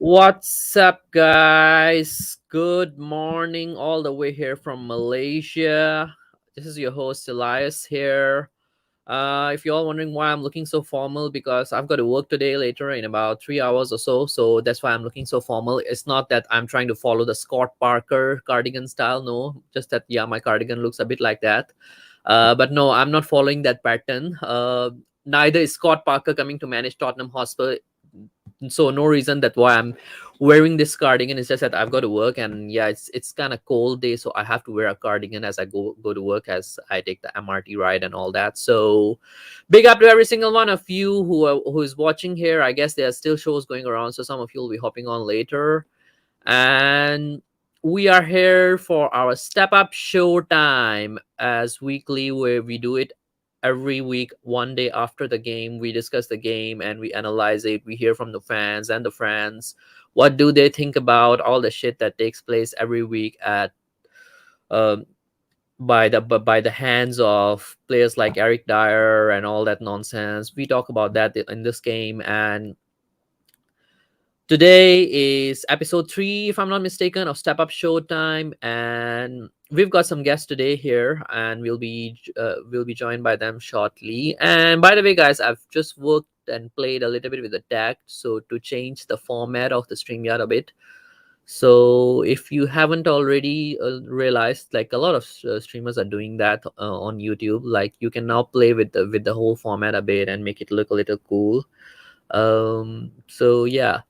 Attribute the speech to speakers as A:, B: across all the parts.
A: What's up, guys? Good morning, all the way here from Malaysia. This is your host Elias here. If you're all wondering why I'm looking so formal, because I've got to work today later in about 3 hours or so, so that's why I'm looking so formal. It's not that I'm trying to follow the Scott Parker cardigan style, no, just that yeah, my cardigan looks a bit like that. But no, I'm not following that pattern. Neither is Scott Parker coming to manage Tottenham Hotspur, so no reason that why I'm wearing this cardigan. It's just that I've got to work, and yeah, it's kind of cold day, so I have to wear a cardigan as I go to work, as I take the MRT ride and all that. So big up to every single one of you who is watching here. I guess there are still shows going around, so some of you will be hopping on later. And we are here for our Step Up Showtime as weekly, where we do it every week. One day after the game, we discuss the game and we analyze it. We hear from the fans and the friends. What do they think about all the shit that takes place every week at um by the hands of players like Eric Dyer and all that nonsense? We talk about that in this game. And today is episode 3, if I'm not mistaken, of Step Up Showtime, and we've got some guests today here, and we'll be joined by them shortly. And by the way, guys, I've just worked and played a little bit with the tech, so to change the format of the StreamYard a bit. So if you haven't already realized, like a lot of streamers are doing that on YouTube, like you can now play with the whole format a bit and make it look a little cool. So yeah,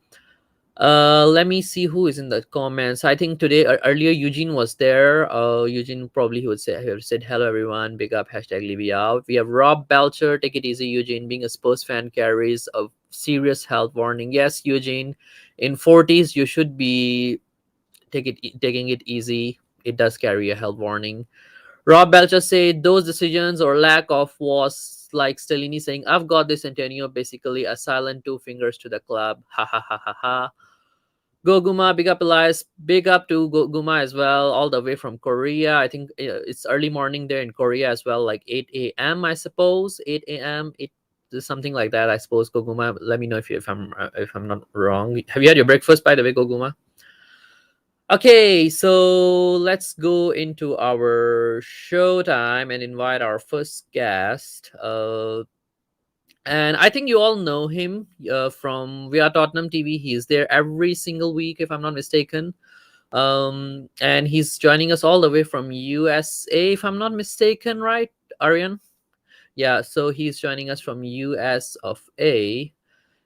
A: let me see who is in the comments. I think today earlier Eugene was there. Eugene probably he would said hello everyone, big up, hashtag Libby out. We have Rob Belcher, take it easy Eugene, being a Spurs fan carries a serious health warning. Yes, Eugene, in 40s you should be taking it easy. It does carry a health warning. Rob Belcher said those decisions or lack of was like Stellini saying, I've got this, Antonio, basically a silent two fingers to the club. Ha ha ha ha ha. Go Guma, big up Elias, big up to Guma as well, all the way from Korea. I think it's early morning there in Korea as well, like 8 a.m. I suppose, 8 a.m. It something like that, I suppose. Goguma, let me know if I'm not wrong. Have you had your breakfast, by the way, Goguma? Okay, so let's go into our showtime and invite our first guest. And I think you all know him from We Are Tottenham TV. He is there every single week, if I'm not mistaken. And he's joining us all the way from USA, if I'm not mistaken, right, Aryan? Yeah, so he's joining us from US of A.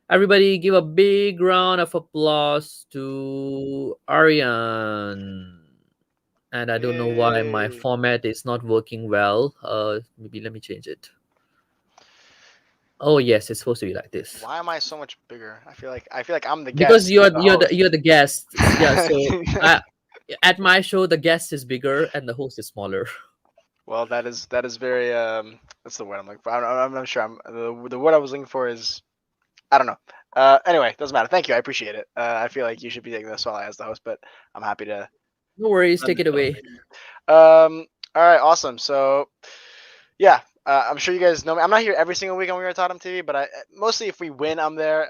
A: Everybody give a big round of applause to Aryan. And I don't know why my
B: Yay.
A: format is not working well. Maybe let me change it. Oh yes, it's supposed to be like this.
B: Why am I so much bigger? I feel like I'm the
A: Because
B: guest, not the host.
A: you're the guest. Yeah, so I, at my show the guest is bigger and the host is smaller.
B: Well, that is very that's the word I'm looking for. I'm not sure. The word I was looking for is I don't know. Anyway, doesn't matter. Thank you. I appreciate it. I feel like you should be taking this while as the host, but I'm happy to
A: No worries,
B: run
A: take
B: the
A: it
B: show.
A: away.
B: All right, awesome. So yeah, I'm sure you guys know me. I'm not here every single week on We Are Tottenham TV, but mostly if we win, I'm there.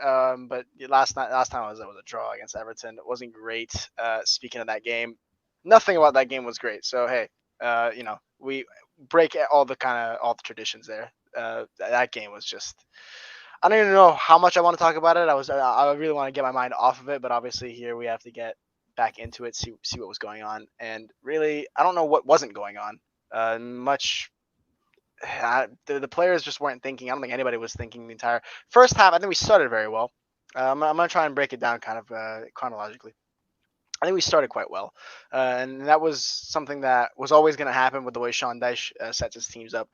B: But last time it was a draw against Everton. It wasn't great. Speaking of that game, nothing about that game was great. So hey, we break all the traditions there. That game was just. I don't even know how much I want to talk about it. I really want to get my mind off of it, but obviously here we have to get back into it, see what was going on, and really I don't know what wasn't going on. Much the players just weren't thinking. I don't think anybody was thinking the entire first half. I think we started very well. I'm gonna try and break it down kind of chronologically. I think we started quite well, and that was something that was always going to happen with the way Sean Dyche sets his teams up.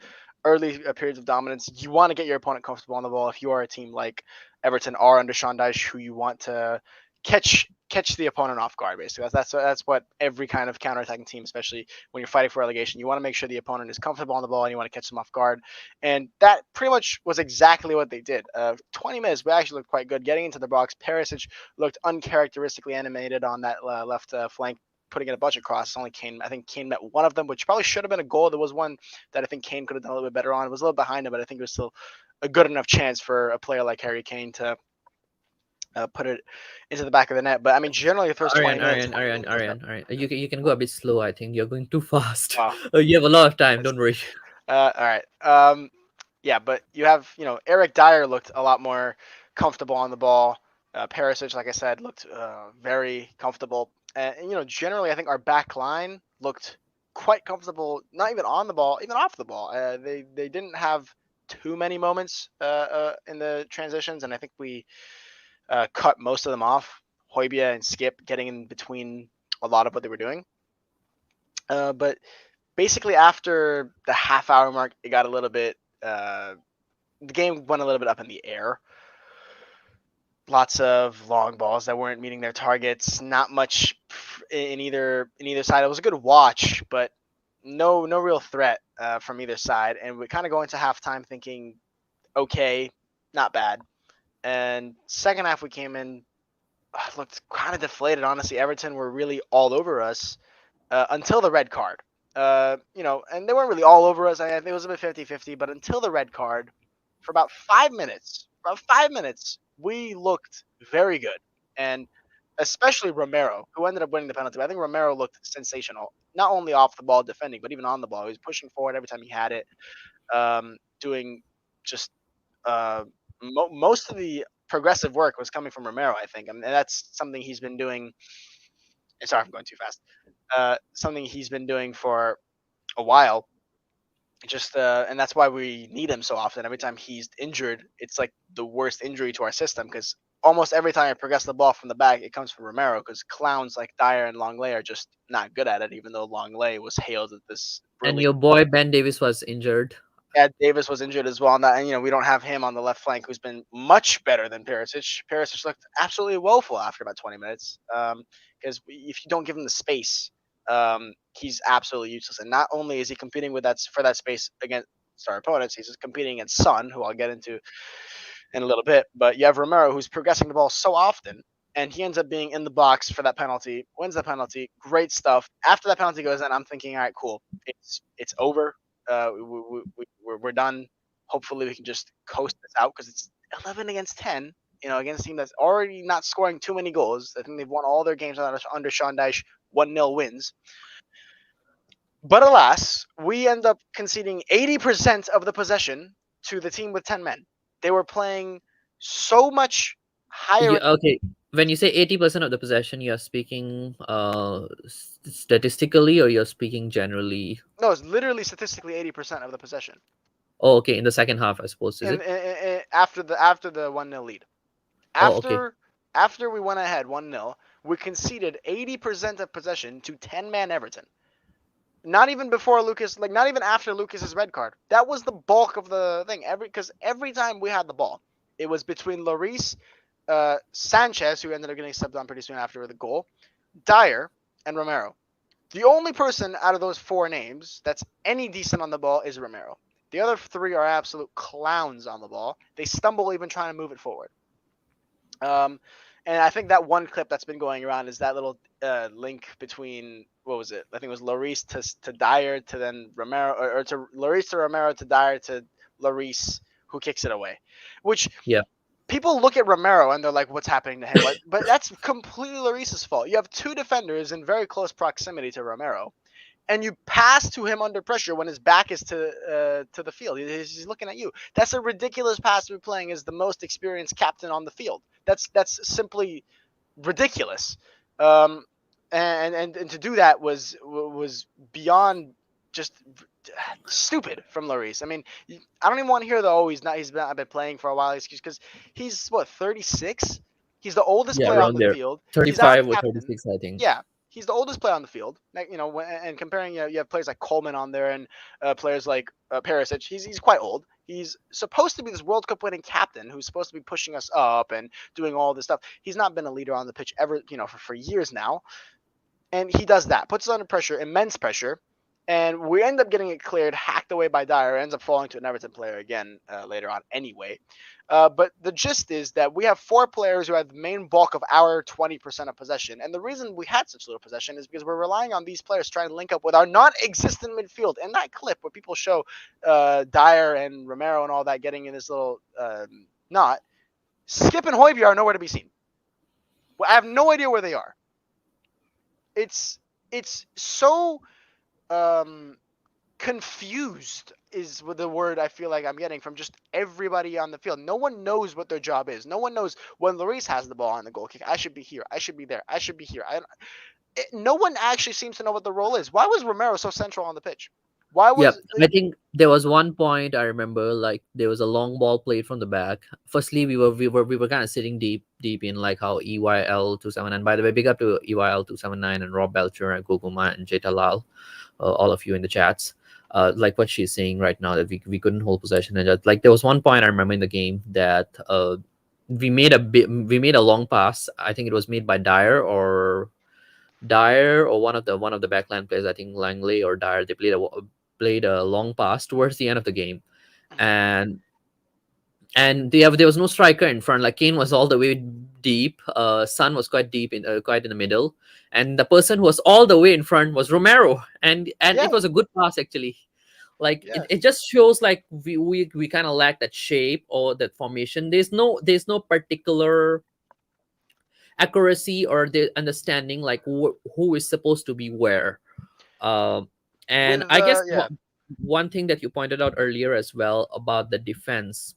B: Early periods of dominance, you want to get your opponent comfortable on the ball. If you are a team like Everton are under Sean Dyche, who you want to catch the opponent off guard, basically. That's what every kind of counterattacking team, especially when you're fighting for relegation, you want to make sure the opponent is comfortable on the ball and you want to catch them off guard. And that pretty much was exactly what they did. 20 minutes, we actually looked quite good getting into the box. Perisic looked uncharacteristically animated on that left flank, putting in a bunch of crosses. Only Kane, I think Kane met one of them, which probably should have been a goal. There was one that I think Kane could have done a little bit better on. It was a little behind him, but I think it was still a good enough chance for a player like Harry Kane to put it into the back of the net. But I mean, generally the first 20
A: Arian,
B: minutes.
A: Arian, Arian, Arian, Arian. You can go a bit slow. I think you're going too fast.
B: Wow.
A: You have a lot of time. Don't worry.
B: All right. Yeah, but you have, Eric Dyer looked a lot more comfortable on the ball. Perisic, like I said, looked very comfortable. And, generally, I think our back line looked quite comfortable, not even on the ball, even off the ball. They didn't have too many moments in the transitions, and I think we cut most of them off. Højbjerg and Skip getting in between a lot of what they were doing. But basically, after the half-hour mark, it got a little bit. The game went a little bit up in the air. Lots of long balls that weren't meeting their targets. Not much in either side. It was a good watch, but no real threat from either side. And we kind of go into halftime thinking, okay, not bad. And second half we came in, looked kind of deflated. Honestly, Everton were really all over us until the red card. And they weren't really all over us. I think it was a bit 50-50, but until the red card, for about 5 minutes, we looked very good. And especially Romero, who ended up winning the penalty. I think Romero looked sensational, not only off the ball defending, but even on the ball. He was pushing forward every time he had it, doing just most of the progressive work was coming from Romero, I think. And that's something he's been doing. Sorry, I'm going too fast. Something he's been doing for a while. And that's why we need him so often. Every time he's injured, it's like the worst injury to our system because almost every time I progress the ball from the back, it comes from Romero because clowns like Dyer and Longley are just not good at it. Even though Longley was hailed as this
A: And
B: really.
A: your boy Ben Davis was injured.
B: Yeah, Davis was injured as well, and we don't have him on the left flank, who's been much better than Perisic. Perisic looked absolutely woeful after about 20 minutes, because if you don't give him the space, he's absolutely useless. And not only is he competing with for that space against our opponents, he's just competing against Son, who I'll get into in a little bit. But you have Romero, who's progressing the ball so often, and he ends up being in the box for that penalty, wins the penalty, great stuff. After that penalty goes in, I'm thinking, all right, cool, it's over. We're done. Hopefully, we can just coast this out because it's 11 against 10. Against a team that's already not scoring too many goals. I think they've won all their games under Sean Dyche, 1-0 wins. But alas, we end up conceding 80% of the possession to the team with 10 men. They were playing so much higher.
A: Okay, when you say 80% of the possession, you're speaking statistically, or you're speaking generally?
B: No, it's literally statistically 80% of the possession.
A: Oh, okay, in the second half, I suppose, is it?
B: After the 1-0 lead.
A: Oh, okay.
B: After we went ahead 1-0, we conceded 80% of possession to 10-man Everton. Not even before Lucas, not even after Lucas's red card. That was the bulk of the thing. Because every time we had the ball, it was between Lloris, Sanchez, who ended up getting subbed on pretty soon after the goal, Dyer, and Romero. The only person out of those four names that's any decent on the ball is Romero. The other three are absolute clowns on the ball. They stumble even trying to move it forward. And I think that one clip that's been going around is that little link between, what was it? I think it was Lloris to Dyer to then Romero, or to Lloris to Romero to Dyer to Lloris, who kicks it away. Which
A: Yeah.
B: people look at Romero and they're like, what's happening to him? But that's completely Lloris's fault. You have two defenders in very close proximity to Romero, and you pass to him under pressure when his back is to the field. He's looking at you. That's a ridiculous pass to be playing as the most experienced captain on the field. That's simply ridiculous. And to do that was beyond just stupid from Lloris. I mean, I don't even want to hear he's been playing for a while excuse, because he's what, 36. He's the oldest
A: Yeah,
B: player on
A: around
B: the
A: there.
B: field. He's our
A: 35 or
B: captain.
A: 36, I think.
B: Yeah, he's the oldest player on the field. And comparing, you have players like Coleman on there and players like Perisic. He's quite old. He's supposed to be this World Cup winning captain who's supposed to be pushing us up and doing all this stuff. He's not been a leader on the pitch ever, for years now. And he does that, puts us under pressure, immense pressure. And we end up getting it cleared, hacked away by Dyer, ends up falling to an Everton player again later on anyway. But the gist is that we have four players who have the main bulk of our 20% of possession. And the reason we had such little possession is because we're relying on these players trying to link up with our non-existent midfield. In that clip where people show Dyer and Romero and all that getting in this little knot, Skip and Højbjerg are nowhere to be seen. I have no idea where they are. It's so um confused is the word I feel like I'm getting from just everybody on the field. No one knows what their job is. No one knows when Lloris has the ball on the goal kick. I should be here. I should be there. I should be here. No one actually seems to know what the role is. Why was Romero so central on the pitch? Why
A: Yep,
B: was
A: I think there was one point I remember, like there was a long ball played from the back. Firstly, we were kind of sitting deep in like how EYL 279. By the way, big up to EYL 279 and Rob Belcher and Guguma and Jeta Lal, all of you in the chats. Like what she's saying right now, that we couldn't hold possession, and just, like there was one point I remember in the game that we made a long pass. I think it was made by Dyer or one of the backline players. I think Langley or Dyer. They played a long pass towards the end of the game, and there was no striker in front. Like Kane was all the way deep. Son was quite in the middle, and the person who was all the way in front was Romero, and
B: yeah,
A: it was a good pass actually. Like
B: yeah.
A: it just shows like we kind of lack that shape or that formation. There's no particular accuracy or the understanding like who is supposed to be where. um and
B: With
A: I guess
B: yeah,
A: one thing that you pointed out earlier as well about the defense,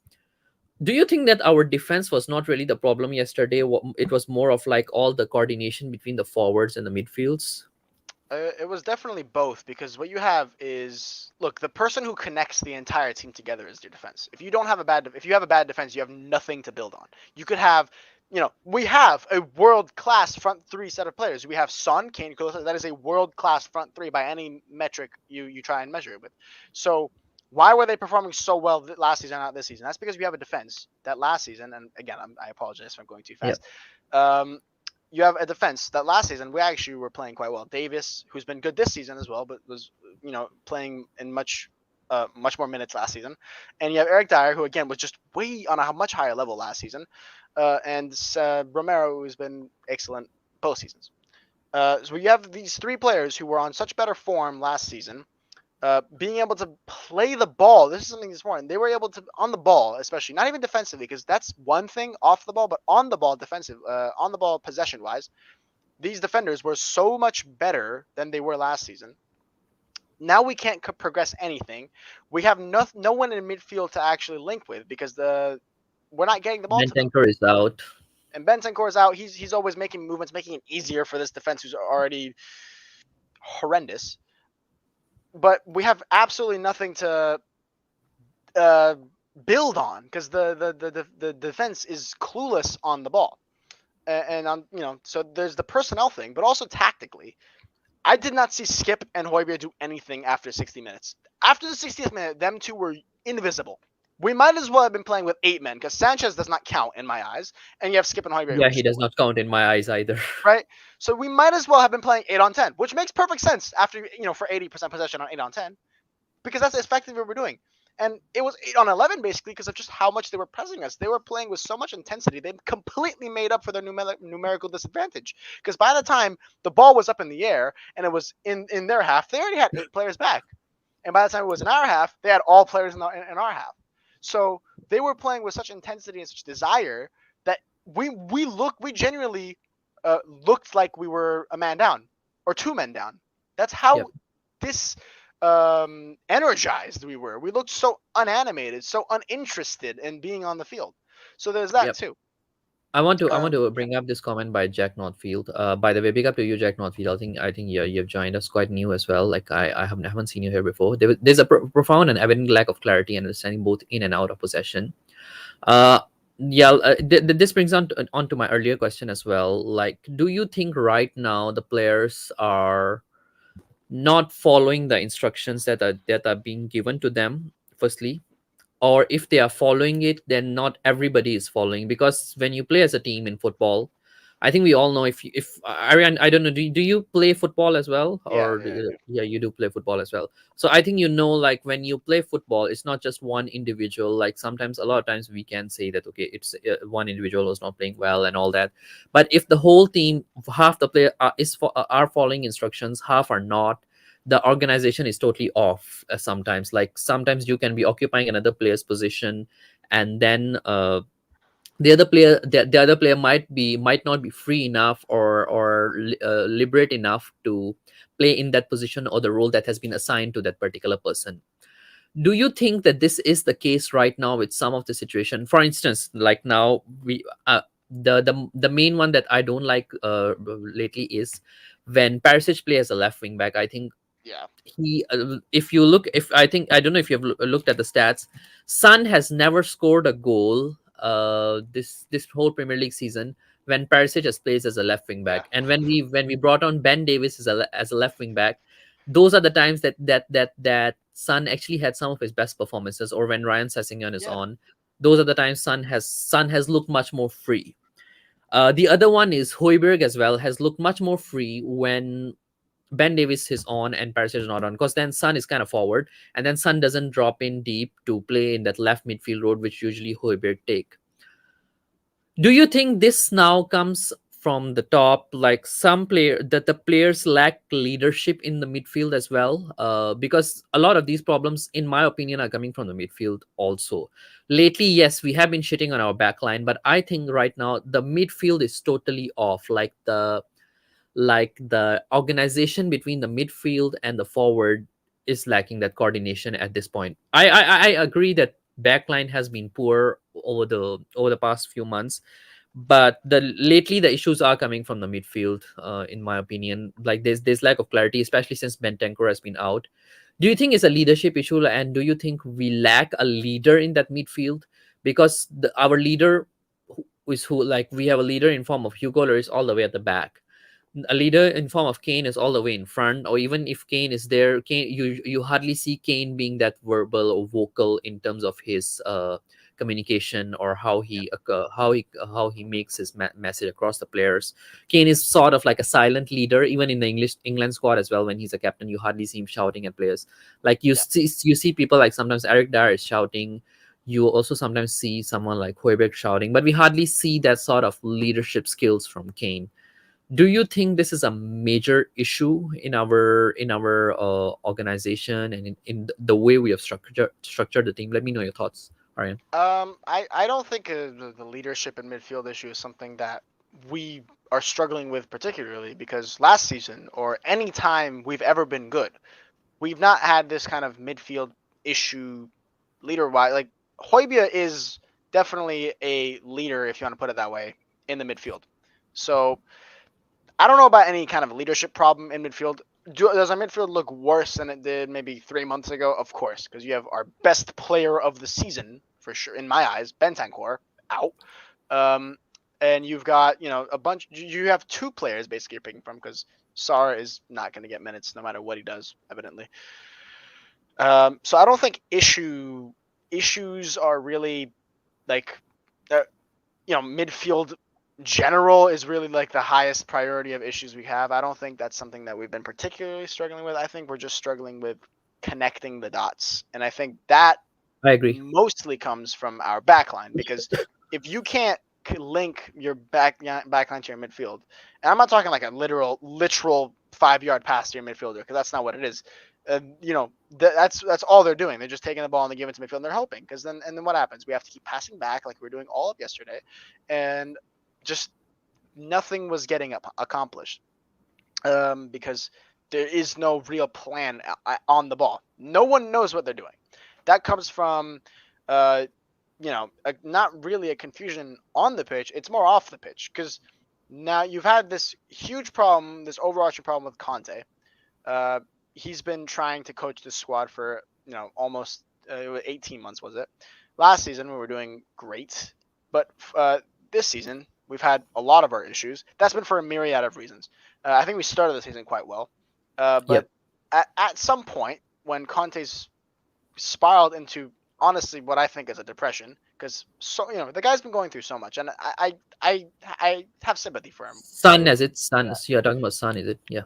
A: do you think that our defense was not really the problem yesterday? It was more of like all the coordination between the forwards and the midfields.
B: it was definitely both because what you have is look the person who connects the entire team together is your defense. If you have a bad defense, you have nothing to build on. You could have, we have a world class front three set of players. We have Son, Kane, Kulisa. That is a world class front three by any metric you try and measure it with. So why were they performing so well last season, not this season? That's because we have a defense that last season, and again, I apologize if I'm going too
A: Yep.
B: fast. Um, you have a defense that last season we actually were playing quite well. Davis, who's been good this season as well, but was playing in much more minutes last season, and you have Eric Dyer, who again was just way on a much higher level last season, and Romero, who's been excellent both seasons. So you have these three players who were on such better form last season, being able to play the ball. This is something that's important. They were able to on the ball, especially not even defensively, because that's one thing off the ball, but on the ball, on the ball possession wise, these defenders were so much better than they were last season. Now we can't progress anything. We have no one in midfield to actually link with because we're not getting the ball to them.
A: Bentancur is out.
B: And Bentancur is out. He's always making movements, making it easier for this defense who's already horrendous. But we have absolutely nothing to build on because the defense is clueless on the ball, and on so there's the personnel thing, but also tactically, I did not see Skip and Højbjerg do anything after 60 minutes. After the 60th minute, them two were invisible. We might as well have been playing with 8 men because Sanchez does not count in my eyes, and you have Skip and Højbjerg who
A: Yeah,
B: are
A: he does
B: stolen.
A: not count in my eyes either.
B: Right? So we might as well have been playing 8 on 10, which makes perfect sense after for 80% possession on 8 on 10, because that's effectively what we're doing. And it was 8 on 11 basically because of just how much they were pressing us. They were playing with so much intensity. They completely made up for their numerical disadvantage. Because by the time the ball was up in the air and it was in their half, they already had 8 players back. And by the time it was in our half, they had all players in our half. So they were playing with such intensity and such desire that we genuinely looked like we were a man down or 2 men down. That's how
A: Yep.
B: this energized we were. We looked so unanimated, so uninterested in being on the field. So there's that
A: Yep.
B: too.
A: I want to
B: Yeah.
A: bring up this comment by Jack Northfield. By the way, big up to you, Jack Northfield. I think yeah, you've joined us quite new as well. Like I haven't seen you here before. There's a profound and evident lack of clarity and understanding both in and out of possession. Uh, yeah. This brings on to my earlier question as well. Like, do you think right now the players are not following the instructions that are being given to them? Firstly, or if they are following it, then not everybody is following, because when you play as a team in football, I think we all know, if Ariane, I don't know, do you play football as well,
B: Yeah,
A: or
B: yeah, I do.
A: yeah, you do play football as well. So I think, like when you play football, it's not just one individual. Like sometimes, a lot of times we can say that, okay, it's one individual who's not playing well and all that, but if the whole team, half the player are following instructions, half are not, the organization is totally off. Sometimes, like sometimes you can be occupying another player's position, and then the other player might not be free enough or liberate enough to play in that position or the role that has been assigned to that particular person. Do you think that this is the case right now with some of the situation? For instance, like now we the main one that I don't like lately is when Perisic plays as a left wing back. I think
B: Yeah.
A: if you look, if I think, I don't know if you've looked at the stats, Son has never scored a goal this whole Premier League season when Perisic has played as a left wing
B: Yeah.
A: back. And when we brought on Ben Davis as a left wing back, those are the times that Son actually had some of his best performances. Or when Ryan Sessegnon is
B: Yeah.
A: on, those are the times Son has looked much more free. The other one is Hoiberg as well, has looked much more free when Ben Davis is on and Perisic is not on, because then Son is kind of forward, and then Son doesn't drop in deep to play in that left midfield role, which usually Hoiberg take. Do you think this now comes from the top, like some player that the players lack leadership in the midfield as well? Because a lot of these problems, in my opinion, are coming from the midfield also. Lately, yes, we have been shitting on our back line, but I think right now the midfield is totally off. Like the organization between the midfield and the forward is lacking that coordination at this point. I agree that backline has been poor over the past few months, but the lately the issues are coming from the midfield, in my opinion. Like there's lack of clarity, especially since Bentancur has been out. Do you think it's a leadership issue, and do you think we lack a leader in that midfield? Because our leader who like we have a leader in form of Hugo Lloris all the way at the back. A leader in form of Kane is all the way in front, or even if Kane is there, Kane, you hardly see Kane being that verbal or vocal in terms of his communication, or
B: Yeah.
A: how he makes his message across the players. Kane is sort of like a silent leader, even in the England squad as well. When he's a captain, you hardly see him shouting at players. Like
B: Yeah.
A: you see people like sometimes Eric Dyer is shouting. You also sometimes see someone like Hoiberg shouting, but we hardly see that sort of leadership skills from Kane. Do you think this is a major issue in our organization and in the way we have structured the team? Let me know your thoughts, Arian.
B: I don't think the leadership and midfield issue is something that we are struggling with particularly because last season or any time we've ever been good, we've not had this kind of midfield issue leader wise. Like Hoybia is definitely a leader, if you want to put it that way, in the midfield. So I don't know about any kind of leadership problem in midfield. Does our midfield look worse than it did maybe 3 months ago? Of course, because you have our best player of the season for sure, in my eyes, Bentancur out. Um, and you've got a bunch. You have two players basically you're picking from because Sar is not going to get minutes no matter what he does, evidently. So I don't think issues are really like uh, midfield general is really like the highest priority of issues we have. I don't think that's something that we've been particularly struggling with. I think we're just struggling with connecting the dots. And I think that
A: I agree.
B: mostly comes from our backline because if you can't link your backline to your midfield, and I'm not talking like a literal 5 yard pass to your midfielder because that's not what it is. That's all they're doing. They're just taking the ball and they give it to midfield and they're hoping because then what happens? We have to keep passing back like we were doing all of yesterday, and just nothing was getting accomplished because there is no real plan on the ball. No one knows what they're doing. That comes from, uh, not really a confusion on the pitch. It's more off the pitch because now you've had this huge problem, this overarching problem with Conte. Uh, he's been trying to coach this squad for almost 18 months, was it? Last season we were doing great, but this season we've had a lot of our issues. That's been for a myriad of reasons. I think we started the season quite well, but
A: Yep.
B: at some point when Conte's spiraled into honestly what I think is a depression because the guy's been going through so much, and I have sympathy for him
A: Sun,
B: for
A: as it
B: for
A: Sun. So you're talking about Sun, is it? Yeah.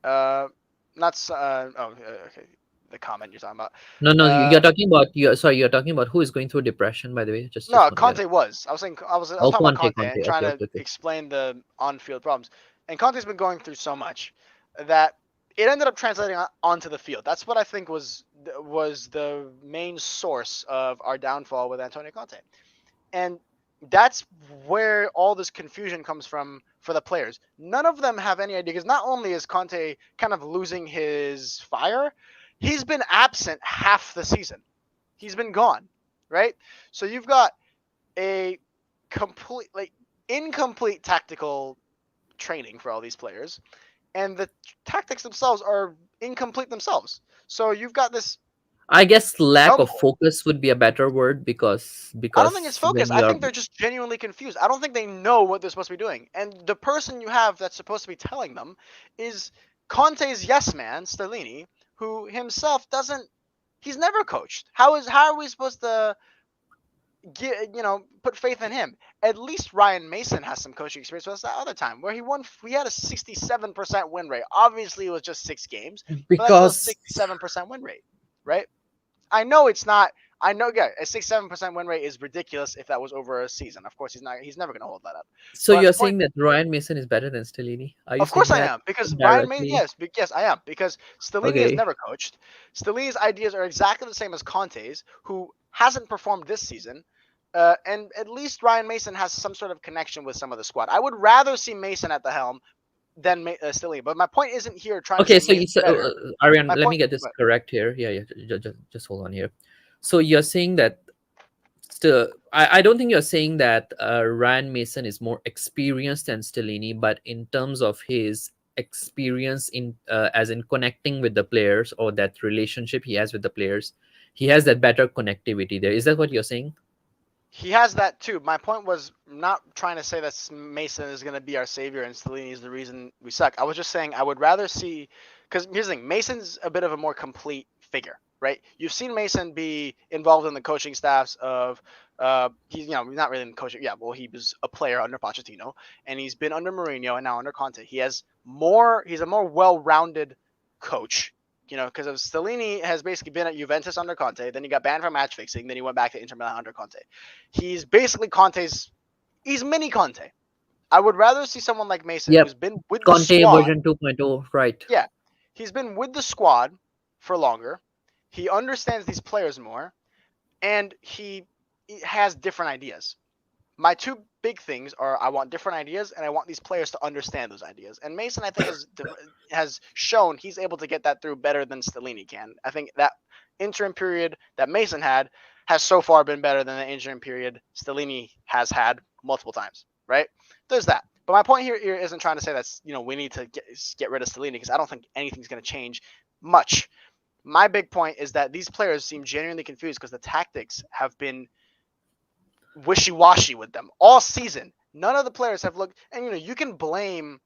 B: that. Not okay. The comment you're talking about.
A: No, no,
B: Uh,
A: you're talking about you're talking about who is going through depression. By the way, just
B: no,
A: want to get it.
B: Conte was. I was saying I was
A: Oh,
B: talking about
A: Conte,
B: Conte and
A: Conte.
B: trying
A: Okay,
B: to
A: okay, okay.
B: explain the on-field problems. And Conte's been going through so much that it ended up translating onto the field. That's what I think was the main source of our downfall with Antonio Conte. And That's where all this confusion comes from for the players. None of them have any idea because not only is Conte kind of losing his fire, he's been absent half the season. He's been gone, right? So you've got a complete, like, incomplete tactical training for all these players, and the tactics themselves are incomplete themselves. So you've got this
A: I guess lack of
B: turmoil.
A: focus would be a better word,
B: I don't think it's
A: when
B: focused. I
A: you are
B: think they're just genuinely confused. I don't think they know what they're supposed to be doing. And the person you have that's supposed to be telling them is Conte's yes man, Stellini, who himself doesn't. He's never coached. How are we supposed to put faith in him? At least Ryan Mason has some coaching experience with us that other time where he won. He had a 67% win rate. Obviously, it was just 6 games, but that's still a
A: because
B: 67% win rate, right? I know it's not. I know, yeah, a 6-7% win rate is ridiculous if that was over a season. Of course, he's not. He's never going to hold that up.
A: so
B: But
A: you're
B: the point,
A: saying that Ryan Mason is better than Stellini? Are you
B: of course,
A: saying
B: I
A: that
B: am because Ryan May.
A: indirectly?
B: Yes, I am because Stellini has
A: Okay.
B: never coached. Stellini's ideas are exactly the same as Conte's, who hasn't performed this season. And at least Ryan Mason has some sort of connection with some of the squad. I would rather see Mason at the helm than Stellini. But my point isn't here trying to
A: Okay,
B: say
A: so
B: Mason's better.
A: Ariane,
B: My
A: let me
B: point,
A: get this
B: but
A: correct here. Yeah, yeah, just hold on here. So you're saying that still, I don't think you're saying that Ryan Mason is more experienced than Stellini, but in terms of his experience in as in connecting with the players or that relationship he has with the players, he has that better connectivity there. Is that what you're saying?
B: he has that too. My point was not trying to say that Mason is going to be our savior and Stellini is the reason we suck. I was just saying I would rather see, because here's the thing: Mason's a bit of a more complete figure, right? You've seen Mason be involved in the coaching staffs of, he's not really in coaching. Yeah, well, he was a player under Pochettino, and he's been under Mourinho and now under Conte. He's a more well-rounded coach. Because of Stellini has basically been at Juventus under Conte, then he got banned from match fixing, then he went back to Inter Milan under Conte. He's basically he's mini Conte. I would rather see someone like Mason
A: Yep.
B: who's been with the
A: Conte
B: squad.
A: version 2.0, right?
B: Yeah, he's been with the squad for longer. He understands these players more, and he has different ideas. My two big things are I want different ideas and I want these players to understand those ideas. And Mason, I think, has shown he's able to get that through better than Stellini can. I think that interim period that Mason had has so far been better than the interim period Stellini has had multiple times. Right? There's that. But my point here isn't trying to say that we need to get rid of Stellini because I don't think anything's going to change much. My big point is that these players seem genuinely confused because the tactics have been wishy-washy with them all season. None of the players have looked, and you can blame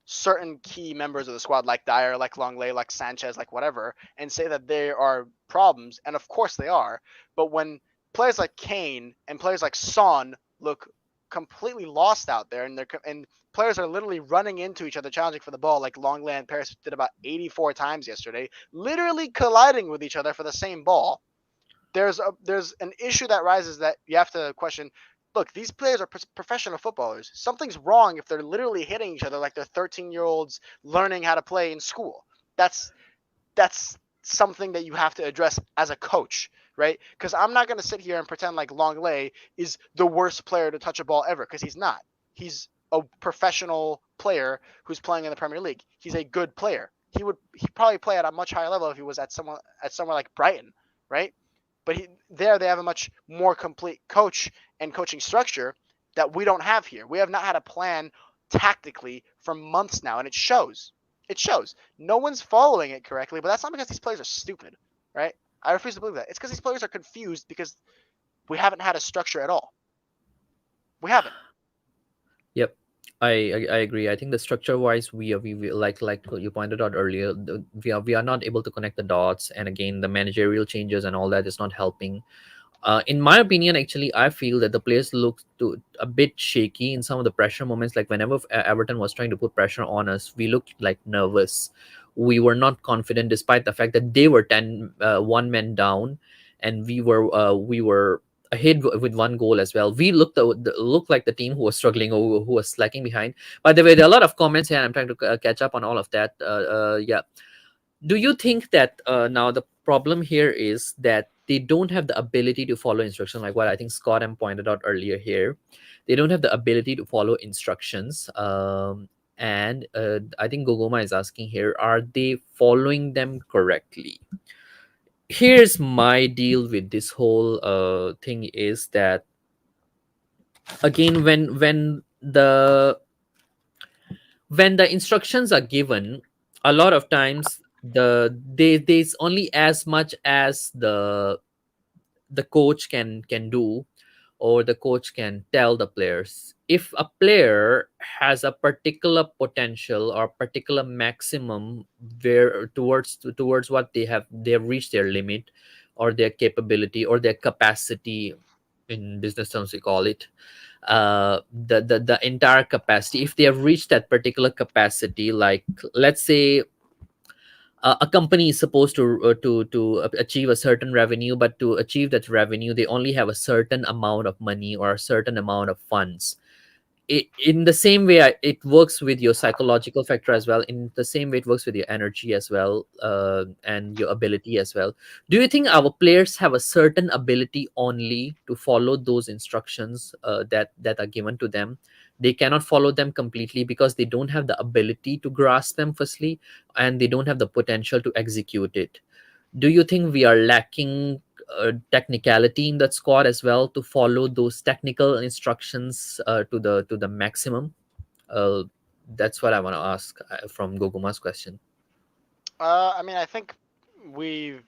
B: certain key members of the squad like Dyer, like Longley, like Sanchez, like whatever, and say that there are problems, and of course they are. But when players like Kane and players like Son look completely lost out there, and players are literally running into each other, challenging for the ball, like Longley and Paris did about 84 times yesterday, literally colliding with each other for the same ball. There's an issue that rises that you have to question. Look, these players are professional footballers. Something's wrong if they're literally hitting each other like they're 13-year-olds learning how to play in school. That's something that you have to address as a coach, right? Because I'm not going to sit here and pretend like Longley is the worst player to touch a ball ever, because he's not. He's a professional player who's playing in the Premier League. He's a good player. He'd probably play at a much higher level if he was at somewhere like Brighton, right? But they have a much more complete coach and coaching structure that we don't have here. We have not had a plan tactically for months now, and it shows. It shows. No one's following it correctly, but that's not because these players are stupid, right? I refuse to believe that. It's because these players are confused because we haven't had a structure at all. We haven't.
A: Yep. I agree. I think the structure wise, we like you pointed out earlier, we are not able to connect the dots, and again, the managerial changes and all that is not helping. In my opinion, actually, I feel that the players look to a bit shaky in some of the pressure moments. Like whenever Everton was trying to put pressure on us, we looked like nervous. We were not confident, despite the fact that they were 1 man down, and we were ahead with 1 goal as well. We looked like the team who was struggling or who was slacking behind. By the way, there are a lot of comments here. I'm trying to catch up on all of that. Yeah. Do you think that now the problem here is that they don't have the ability to follow instructions, like what I think Scott M pointed out earlier here. They don't have the ability to follow instructions. And I think Gogoma is asking here, are they following them correctly? Here's my deal with this whole thing is that, again, when the instructions are given, a lot of times there's only as much as the coach can do, or the coach can tell the players. If a player has a particular potential or particular maximum, where towards what they have reached their limit, or their capability, or their capacity, in business terms we call it, the entire capacity, if they have reached that particular capacity, like, let's say, a company is supposed to achieve a certain revenue, but to achieve that revenue they only have a certain amount of money or a certain amount of funds. In the same way, it works with your psychological factor as well. In the same way, it works with your energy as well, and your ability as well. Do you think our players have a certain ability only to follow those instructions that are given to them? They cannot follow them completely because they don't have the ability to grasp them, firstly, and they don't have the potential to execute it. Do you think we are lacking technicality in that squad as well, to follow those technical instructions to the maximum? uh, that's what I want to ask, from Goguma's question.
B: I mean, I think we've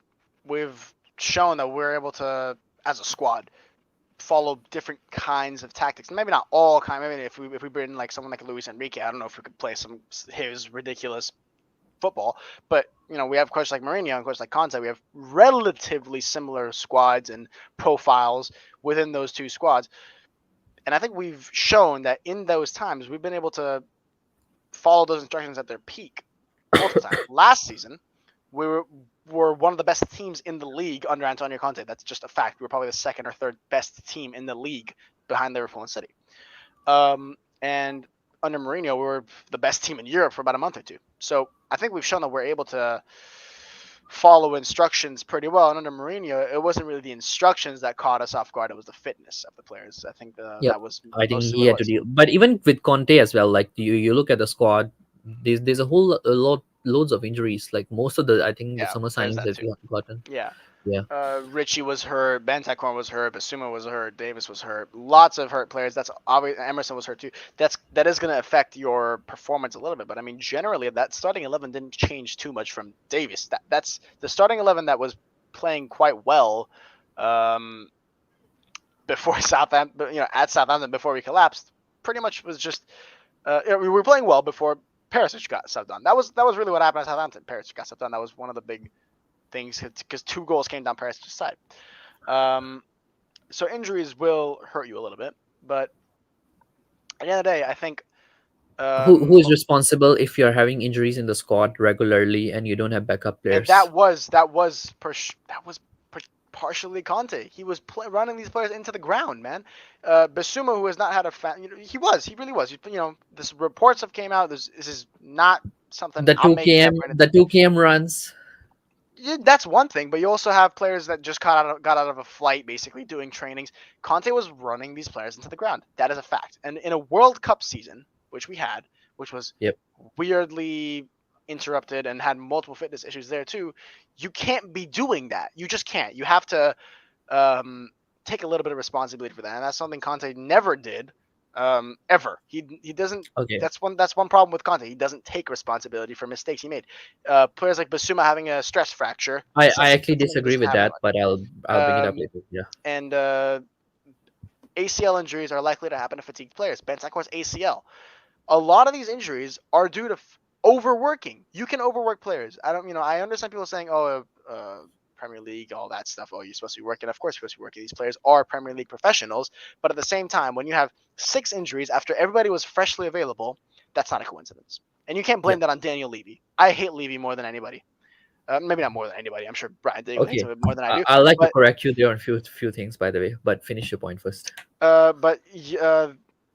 B: we've shown that we're able to, as a squad, follow different kinds of tactics. Maybe not all kind. Maybe if we bring like someone like Luis Enrique, I don't know if we could play some his ridiculous football. But we have coaches like Mourinho and coaches like Conte. We have relatively similar squads and profiles within those two squads. And I think we've shown that in those times we've been able to follow those instructions at their peak multiple times. Last season, we were one of the best teams in the league under Antonio Conte. That's just a fact. We were probably the second or third best team in the league behind Liverpool and City. And under Mourinho, we were the best team in Europe for about a month or two. So I think we've shown that we're able to follow instructions pretty well. And under Mourinho, it wasn't really the instructions that caught us off guard; it was the fitness of the players. I think
A: Yep.
B: that was
A: I think
B: mostly
A: he
B: what it
A: had to
B: was.
A: deal, but even with Conte as well, like, you look at the squad, there's a lot loads of injuries, like most of the, I think, the
B: Yeah,
A: summer
B: there's
A: signings
B: that
A: that
B: too.
A: we have gotten.
B: Yeah.
A: Yeah.
B: Richie was hurt, Bentancur was hurt, Basuma was hurt, Davis was hurt. Lots of hurt players. That's obvious. Emerson was hurt too. That is going to affect your performance a little bit. But I mean, generally, that starting 11 didn't change too much from Davis. That's the starting 11 that was playing quite well um, before Southampton. At Southampton before we collapsed, pretty much was just we were playing well before Perisic got subbed on. That was really what happened at Southampton. Perisic got subbed on. That was one of the big things because 2 goals came down Perisic's side. So injuries will hurt you a little bit, but at the end of the day, I think
A: Who is responsible if you're having injuries in the squad regularly and you don't have backup players?
B: that was partially Conte. He was running these players into the ground, man. Basuma, who has not had a he really was. This reports have came out. This is not something
A: The
B: I'm
A: 2
B: making up
A: km
B: or
A: the
B: anything.
A: 2 km runs.
B: Yeah, that's one thing, but you also have players that just got out of a flight, basically doing trainings. Conte was running these players into the ground. That is a fact. And in a World Cup season, which we had, which was
A: Yep.
B: weirdly interrupted and had multiple fitness issues there too, you can't be doing that. You just can't. You have to um, take a little bit of responsibility for that, and that's something Conte never did, ever. He doesn't.
A: Okay.
B: That's one problem with Conte. He doesn't take responsibility for mistakes he made. Players like Basuma having a stress fracture.
A: I actually
B: Something he
A: disagree
B: doesn't
A: with
B: have
A: that,
B: anymore.
A: but I'll bring it up later. Yeah.
B: And ACL injuries are likely to happen to fatigued players. Bentancur's ACL. A lot of these injuries are due to overworking. You can overwork players. I understand people saying, "Oh, Premier League, all that stuff. Oh, you're supposed to be working." Of course, you're supposed to be working. These players are Premier League professionals, but at the same time, when you have 6 injuries after everybody was freshly available, that's not a coincidence. And you can't blame
A: Yep.
B: that on Daniel Levy. I hate Levy more than anybody. Maybe not more than anybody. I'm sure Brian Daigle hates
A: Okay.
B: him more than I do.
A: I'd like to
B: But
A: correct you there on few things, by the way, but finish your point first.
B: uh, but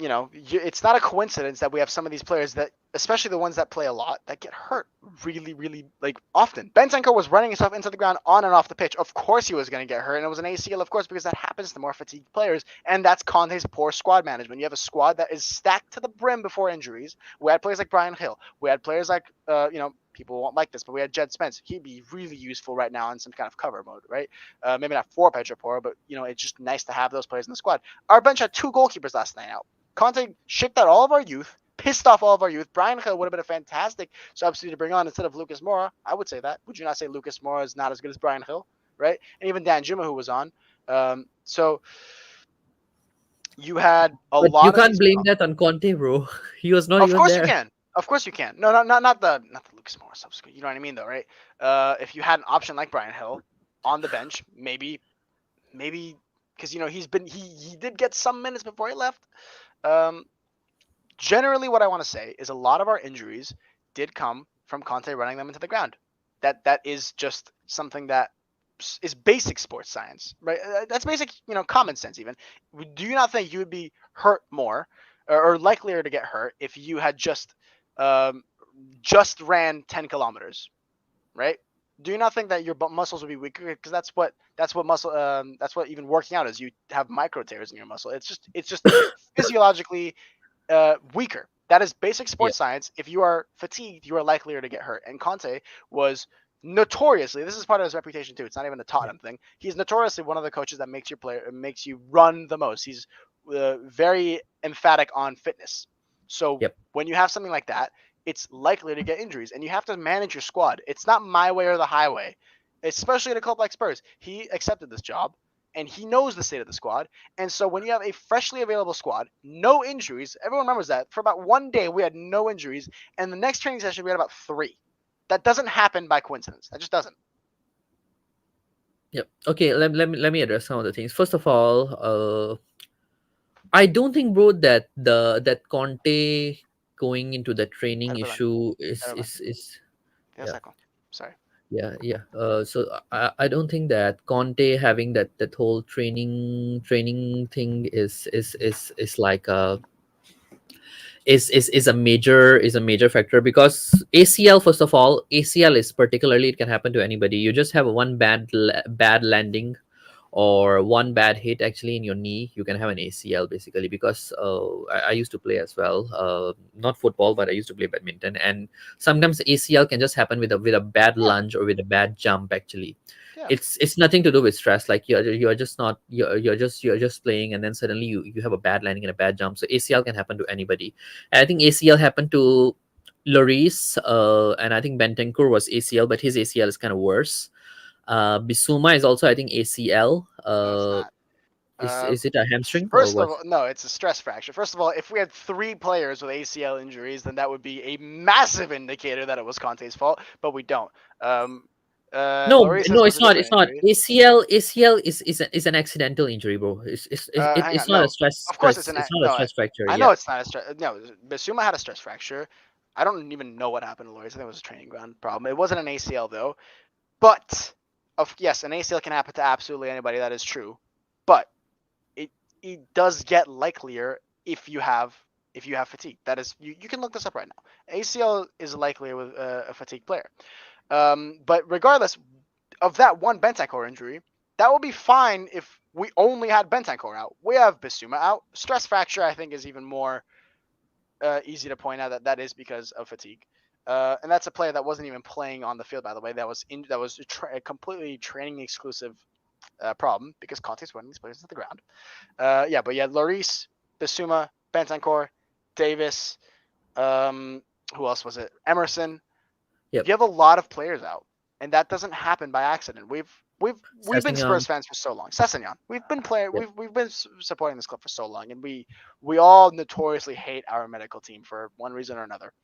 B: it's not a coincidence that we have some of these players that, especially the ones that play a lot, that get hurt really, really like often. Bentancur was running himself into the ground on and off the pitch. Of course he was going to get hurt, and it was an ACL, of course, because that happens to more fatigued players, and that's Conte's poor squad management. You have a squad that is stacked to the brim before injuries. We had players like Brian Hill. We had players like, people won't like this, but we had Jed Spence. He'd be really useful right now in some kind of cover mode, right? Maybe not for Pedro Porro, but it's just nice to have those players in the squad. Our bench had 2 goalkeepers last night out. Conte shipped out all of our youth, pissed off all of our youth. Brian Hill would have been a fantastic substitute to bring on instead of Lucas Moura. I would say that. Would you not say Lucas Moura is not as good as Brian Hill, right? And even Dan Juma, who was on. So you had a
A: But you
B: lot of
A: can't
B: these.
A: blame that on Conte, bro. He was not
B: Of
A: even
B: course you
A: there.
B: can. Of course you can. No, not the Lucas Moura substitute. You know what I mean, though, right? If you had an option like Brian Hill on the bench, maybe because he did get some minutes before he left. Generally, what I want to say is a lot of our injuries did come from Conte running them into the ground. That is just something that is basic sports science, right? That's basic, common sense. Even, do you not think you would be hurt more or likelier to get hurt if you had just ran 10 kilometers, right? Do you not think that your muscles would be weaker? Because that's what that's what even working out is. You have micro tears in your muscle. It's just physiologically weaker. That is basic
A: Yeah,
B: sports science. If you are fatigued, you are likelier to get hurt. And Conte was notoriously, this is part of his reputation too. It's not even a
A: yeah,
B: Tottenham thing. He's notoriously one of the coaches that makes you run the most. He's very emphatic on fitness. So
A: yep.
B: when you have something like that, it's likely to get injuries, and you have to manage your squad. It's not my way or the highway, especially at a club like Spurs. He accepted this job, and he knows the state of the squad. And so when you have a freshly available squad, no injuries, everyone remembers that. For about one day, we had no injuries. And the next training session, we had about 3. That doesn't happen by coincidence. That just doesn't.
A: Yep. Okay, let me address some of the things. First of all, I don't think, bro, that Conte going into the training
B: Perdón,
A: issue is
B: perdón.
A: is is
B: Te
A: yeah,
B: saco. Sorry.
A: yeah. So I don't think that Conte having that whole training thing is like is a major factor, because ACL, first of all, ACL is particularly, it can happen to anybody. You just have one bad landing or one bad hit actually in your knee, you can have an ACL basically. Because I used to play as well, not football, but I used to play badminton, and sometimes ACL can just happen with a bad
B: Yeah,
A: lunge or with a bad jump actually.
B: yeah,
A: It's nothing to do with stress. Like you're just not you're just playing, and then suddenly you have a bad landing and a bad jump. So ACL can happen to anybody. And I think ACL happened to Lloris, and I think Bentancur was ACL, but his ACL is kind of worse. Bisuma is also, I think, ACL.
B: no, it's not. Uh,
A: Is it a hamstring or
B: First of
A: what?
B: all, no, it's a stress fracture. First of all, if we had 3 players with ACL injuries, then that would be a massive indicator that it was Conte's fault. But we don't. Um,
A: No,
B: Lloris's
A: no,
B: was
A: it's
B: a
A: not.
B: different
A: It's not.
B: injury.
A: ACL is an accidental injury, bro.
B: Hang
A: It's
B: on,
A: not a
B: no.
A: stress
B: Of course, it's
A: stress.
B: an
A: It's not a
B: no.
A: stress fracture.
B: I
A: Yeah.
B: know it's not a stress. No, Basuma had a stress fracture. I don't even know what happened to Lloris. I think it was a training ground problem. It wasn't an ACL though. But yes, an ACL can happen to absolutely anybody. That is true. But it it does get likelier if you have fatigue. That is, you can look this up right now. ACL is likelier with a fatigue player. But regardless of that one Bentancur injury, that will be fine if we only had Bentancur out. We have Bissouma out. Stress fracture, I think, is even more easy to point out that is because of fatigue. And that's a player that wasn't even playing on the field, by the way. That was a completely training exclusive problem because Conte's running these players to the ground. But yeah, Lloris, Bissouma, Bentancur, Davis. Who else was it? Emerson.
A: Yep.
B: You have a lot of players out, and that doesn't happen by accident. We've been
A: Sessegnon.
B: Spurs fans for so long. Sessegnon. We've been playing.
A: Yep.
B: We've been supporting this club for so long, and we all notoriously hate our medical team for one reason or another.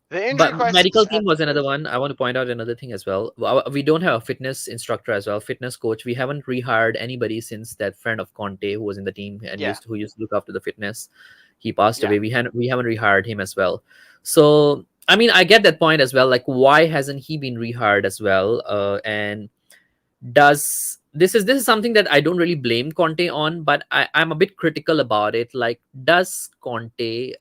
B: The injury
A: But
B: crisis
A: medical
B: at
A: team was another
B: Spurs.
A: one. I want to point out another thing as well. We don't have a fitness instructor as well, fitness coach. We haven't rehired anybody since that friend of Conte who was in the team and
B: Yeah,
A: who used to look after the fitness. He passed
B: yeah.
A: away. We haven't rehired him as well. So I mean, I get that point as well. Like, why hasn't he been rehired as well? And does this is something that I don't really blame Conte on, but I'm a bit critical about it. Like, does Conte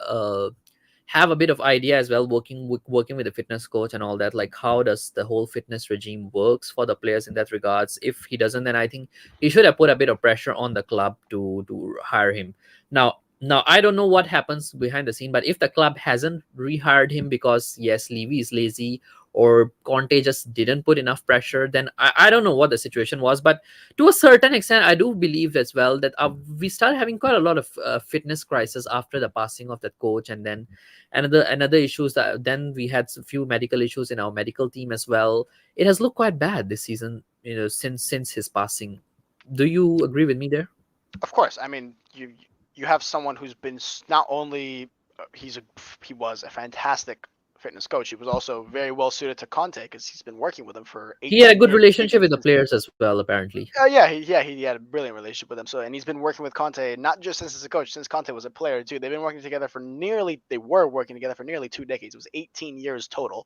A: have a bit of idea as well, working with a fitness coach and all that? Like, how does the whole fitness regime works for the players in that regards? If he doesn't, then I think he should have put a bit of pressure on the club to hire him. Now I don't know what happens behind the scene, but if the club hasn't rehired him because yes, Levy is lazy or Conte just didn't put enough pressure, then I don't know what the situation was. But to a certain extent, I do believe as well that we started having quite a lot of fitness crisis after the passing of that coach, and then another issues that then we had a few medical issues in our medical team as well. It has looked quite bad this season, since his passing. Do you agree with me there?
B: Of course, I mean you have someone who's been not only he was a fantastic fitness coach. He was also very well suited to Conte because he's been working with him for
A: He had a
B: 18
A: good
B: years,
A: relationship
B: even
A: with the
B: since.
A: players as well, apparently.
B: He had a brilliant relationship with him. So, and he's been working with Conte not just since he's a coach, since Conte was a player too. They were working together for nearly 2 decades. It was 18 years total.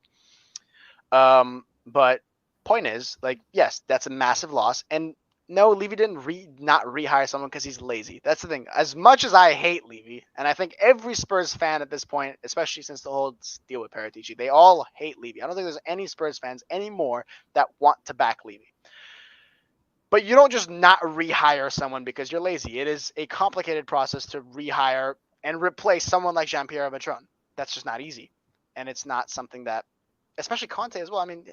B: But point is, like, yes, that's a massive loss. And no, Levy didn't not rehire someone because he's lazy. That's the thing. As much as I hate Levy, and I think every Spurs fan at this point, especially since the whole deal with Paratici, they all hate Levy. I don't think there's any Spurs fans anymore that want to back Levy. But you don't just not rehire someone because you're lazy. It is a complicated process to rehire and replace someone like Jean-Pierre Bertrand. That's just not easy, and it's not something that, especially Conte as well. I mean,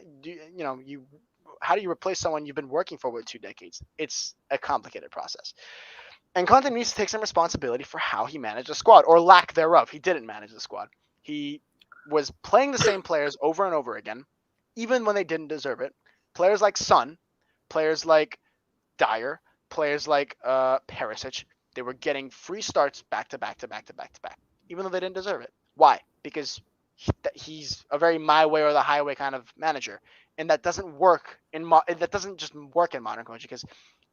B: how do you replace someone you've been working for with 2 decades? It's a complicated process, and Conte needs to take some responsibility for how he managed the squad or lack thereof. He didn't manage the squad. He was playing the same players over and over again, even when they didn't deserve it. Players like Son, players like Dyer, players like Perisic, they were getting free starts back to back to back to back to back, even though they didn't deserve it. Why? Because he's a very my way or the highway kind of manager, and that doesn't work that doesn't just work in modern coaching. Because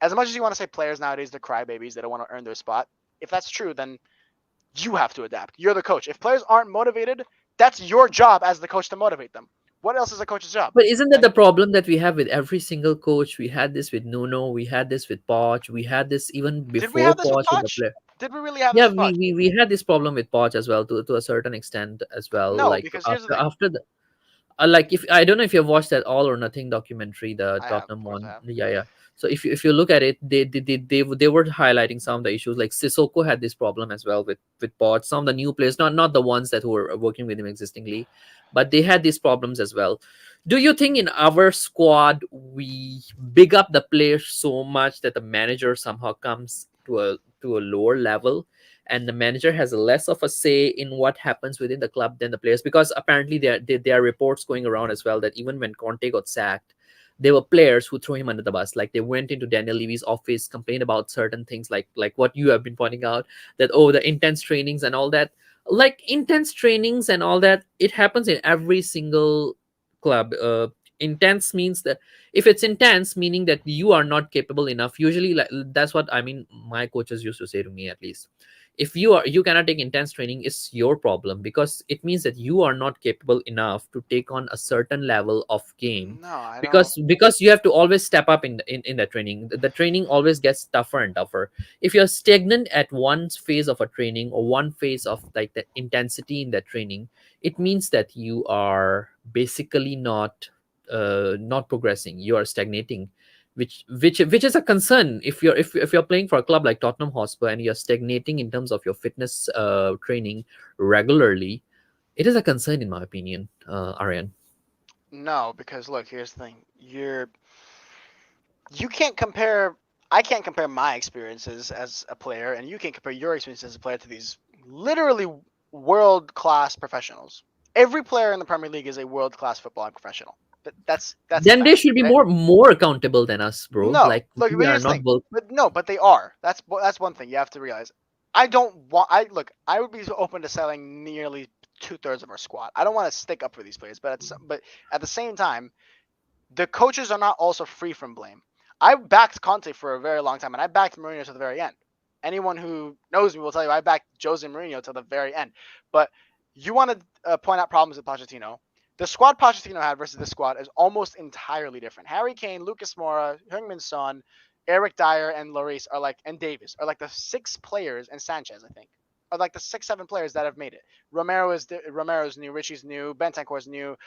B: as much as you want to say players nowadays they're crybabies, they don't want to earn their spot. If that's true, then you have to adapt. You're the coach. If players aren't motivated, that's your job as the coach to motivate them. What else is a coach's job?
A: But isn't that
B: Like,
A: the problem that we have with every single coach? We had this with Nuno, we had this with Poch, we had this even
B: did we
A: before
B: have this with
A: Poch with the
B: Poch?
A: player.
B: Did we really have this
A: Yeah,
B: with Poch?
A: we had this problem with Poch as well, to a certain extent as well.
B: No,
A: Like
B: because here's the thing.
A: after the like, if I don't know if you've watched that All or Nothing documentary, the
B: I have,
A: Tottenham
B: of course, I
A: one.
B: have.
A: Yeah, yeah. So if you look at it, they were highlighting some of the issues. Like Sissoko had this problem as well with Poch. Some of the new players, not the ones that were working with him existingly, but they had these problems as well. Do you think in our squad we big up the players so much that the manager somehow comes to a lower level, and the manager has less of a say in what happens within the club than the players? Because apparently there are reports going around as well that even when Conte got sacked, there were players who threw him under the bus. Like they went into Daniel Levy's office, complained about certain things, like what you have been pointing out, that oh, the intense trainings and all that. Like intense trainings and all that, it happens in every single club. Intense means that if it's intense, meaning that you are not capable enough. Usually, like that's what I mean. My coaches used to say to me, at least, if you cannot take intense training, it's your problem, because it means that you are not capable enough to take on a certain level of game,
B: No, I don't.
A: because you have to always step up in the training. The training always gets tougher and tougher. If you're stagnant at one phase of a training or one phase of like the intensity in that training, it means that you are basically not progressing, you are stagnating, which is a concern. If you're playing for a club like Tottenham Hotspur and you're stagnating in terms of your fitness training regularly, it is a concern in my opinion, Aryan.
B: No, because look, here's the thing. You can't compare. I can't compare my experiences as a player, and you can't compare your experiences as a player to these literally world class professionals. Every player in the Premier League is a world class football professional. That's a
A: Then they
B: fact,
A: should be
B: right?
A: more accountable than us, bro.
B: No,
A: Like
B: look.
A: we
B: But
A: are
B: here's the
A: not
B: thing.
A: both.
B: But no, but they are. That's one thing you have to realize. I don't want. I look. I would be open to selling nearly 2/3 of our squad. I don't want to stick up for these players, but at the same time, the coaches are not also free from blame. I backed Conte for a very long time, and I backed Mourinho to the very end. Anyone who knows me will tell you I backed Jose Mourinho to the very end. But you want to point out problems with Pochettino. The squad Pochettino had versus this squad is almost entirely different. Harry Kane, Lucas Moura, Heung-Min Son, Eric Dyer and Lloris are like, and Davis are like the 6 players, and Sanchez, I think, are like the 6, 7 players that have made it. Romero's new, Richie's new, Bentancur's new,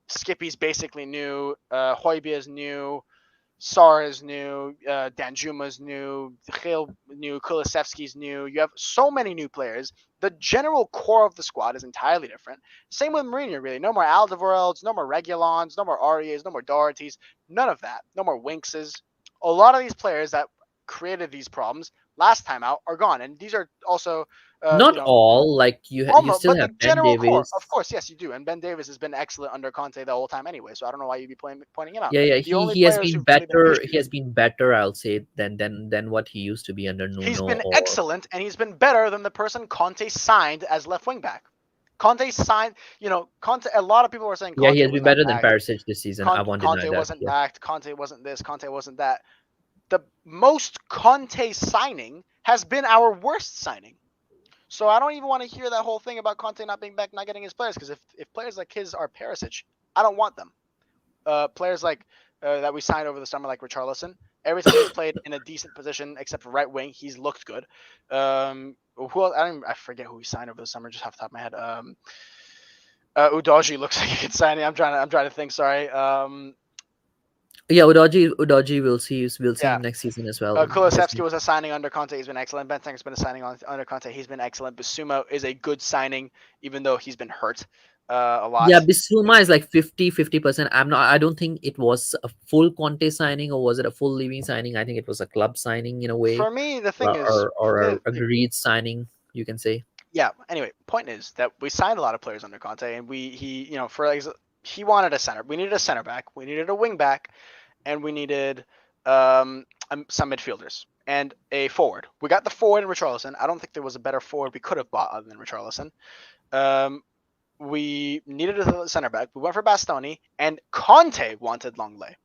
B: Skippy's basically new, Højbjerg's new, Sar is new, Danjuma's new, Gil new, Kulisevsky's new. You have so many new players. The general core of the squad is entirely different. Same with Mourinho, really. No more Alderweirelds, no more Regulons, no more Arias, no more Dohertys, none of that. No more Winkses. A lot of these players that created these problems last time out are gone, and these are also,
A: Not all. Like you
B: almost,
A: still
B: but the
A: have Ben
B: general core, of
A: Davies.
B: course, yes, you do. And Ben Davis has been excellent under Conte the whole time anyway, so I don't know why you'd be pointing him out.
A: Yeah, yeah.
B: The
A: He
B: only
A: he has
B: players
A: been
B: who've really been an
A: better.
B: issue,
A: He has been better, I'll say, than what he used to be under
B: he's
A: Nuno
B: been
A: or.
B: excellent, and he's been better than the person Conte signed as left wing back. Conte signed, Conte. A lot of people were saying
A: Yeah, he
B: Conte
A: has
B: was
A: been
B: not
A: better than
B: backed.
A: Perisic this season. I won't deny
B: Conte
A: that.
B: wasn't
A: Yeah.
B: backed. Conte wasn't this. Conte wasn't that. The most Conte signing has been our worst signing. So I don't even want to hear that whole thing about Conte not being back, not getting his players, because if players like his are Perisic, I don't want them. Players like that we signed over the summer, like Richarlison, every time he's played in a decent position, except for right wing, he's looked good. Who else? I forget who we signed over the summer, just off the top of my head. Udoji looks like a good signing. I'm trying to think. Sorry.
A: Yeah, Udoji we'll see
B: Yeah.
A: him next season as well.
B: Kulisevsky was a signing under Conte. He's been excellent. Bentancur's been a signing under Conte. He's been excellent. Basuma is a good signing, even though he's been hurt a
A: Yeah,
B: lot.
A: Bissouma is like 50%. I don't think it was a full Conte signing, or was it a full leaving signing? I think it was a club signing in a way,
B: For me, the thing
A: or
B: is,
A: or,
B: for
A: or
B: me,
A: a agreed signing, you can say.
B: yeah. Anyway, point is that we signed a lot of players under Conte, and he wanted a center. We needed a center back. We needed a wing back, and we needed some midfielders and a forward. We got the forward in Richarlison. I don't think there was a better forward we could have bought other than Richarlison. We needed a center back. We went for Bastoni, and Conte wanted Longley.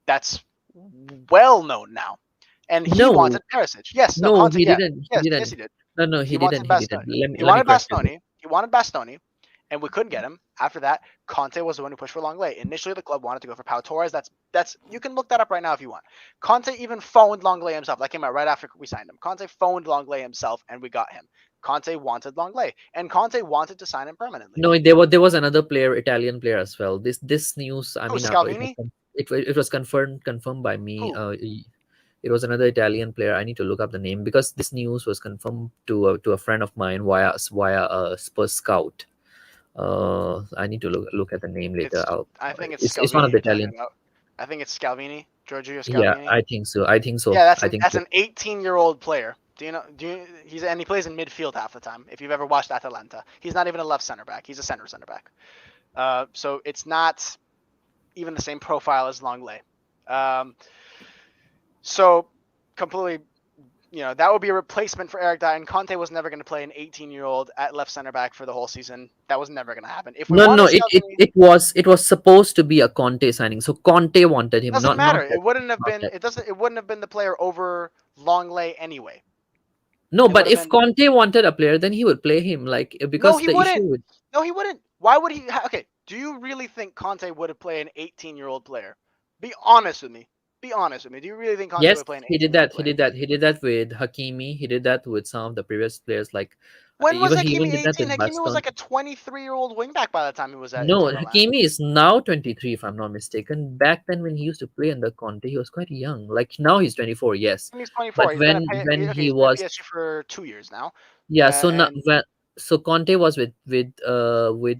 B: That's well known now. And he
A: No,
B: wanted Perisic. Yes, no,
A: no,
B: Conte.
A: he
B: Yeah,
A: didn't. He
B: yes,
A: didn't.
B: he did.
A: No,
B: He
A: he didn't.
B: wanted
A: He didn't.
B: Bastoni.
A: Let me
B: He
A: let me
B: wanted
A: correct you.
B: Bastoni. He wanted Bastoni, and we couldn't get him. After that, Conte was the one who pushed for Longley. Initially, the club wanted to go for Pau Torres. That's you can look that up right now if you want. Conte even phoned Longley himself. That came out right after we signed him. Conte phoned Longley himself, and we got him. Conte wanted Longley, and Conte wanted to sign him permanently.
A: No, there was another player, Italian player as well. This news, I
B: Who,
A: mean,
B: Scalvini?
A: it was confirmed by me.
B: Who?
A: It was another Italian player. I need to look up the name because this news was confirmed to a friend of mine via a Spurs scout. I need to look at the name later.
B: I think it's
A: It's one
B: Scalvini
A: of the
B: you're talking
A: Italian.
B: about. I think it's Scalvini, Giorgio
A: Yeah,
B: Scalvini.
A: I think so. I think so.
B: Yeah,
A: I think
B: that's
A: so.
B: an 18-year-old player. Do you know? And he plays in midfield half the time. If you've ever watched Atalanta, he's not even a left center back. He's a center back. So it's not even the same profile as Longley. So completely, that would be a replacement for Eric Dyer. And Conte was never going to play an 18-year-old at left center back for the whole season. That was never going to happen. If we
A: No, no,
B: wanted
A: it, it
B: Scalvini,
A: it was it was supposed to be a Conte signing. So Conte wanted him,
B: doesn't
A: not
B: matter.
A: that,
B: It wouldn't have
A: not
B: been.
A: that.
B: It doesn't. It wouldn't have been the player over Longley anyway.
A: No,
B: It would
A: but
B: have
A: if
B: been.
A: Conte wanted a player, then he would play him. Like
B: No,
A: because
B: he
A: the issue
B: wouldn't.
A: with
B: No, he wouldn't. Why would he? Okay, do you really think Conte would have played an 18-year-old player? Be honest with me. Be honest with me. Do you really think Conte
A: yes,
B: would play an
A: he did
B: 18-year-old
A: that. He
B: player?
A: did that. He did that with Hakimi. He did that with some of the previous players. Like
B: When was
A: even he
B: Hakimi
A: even did that
B: 18?
A: with
B: Hakimi was
A: Baston.
B: like a 23-year-old wingback by the time he was at
A: No,
B: Inter Milan.
A: Hakimi is now 23, if I'm not mistaken. Back then, when he used to play under Conte, he was quite young. Like now, he's 24, yes.
B: He's
A: But
B: 24.
A: when
B: Okay,
A: he
B: he's been at
A: was,
B: PSG for 2 years now.
A: yeah. So now,
B: And
A: so Conte was with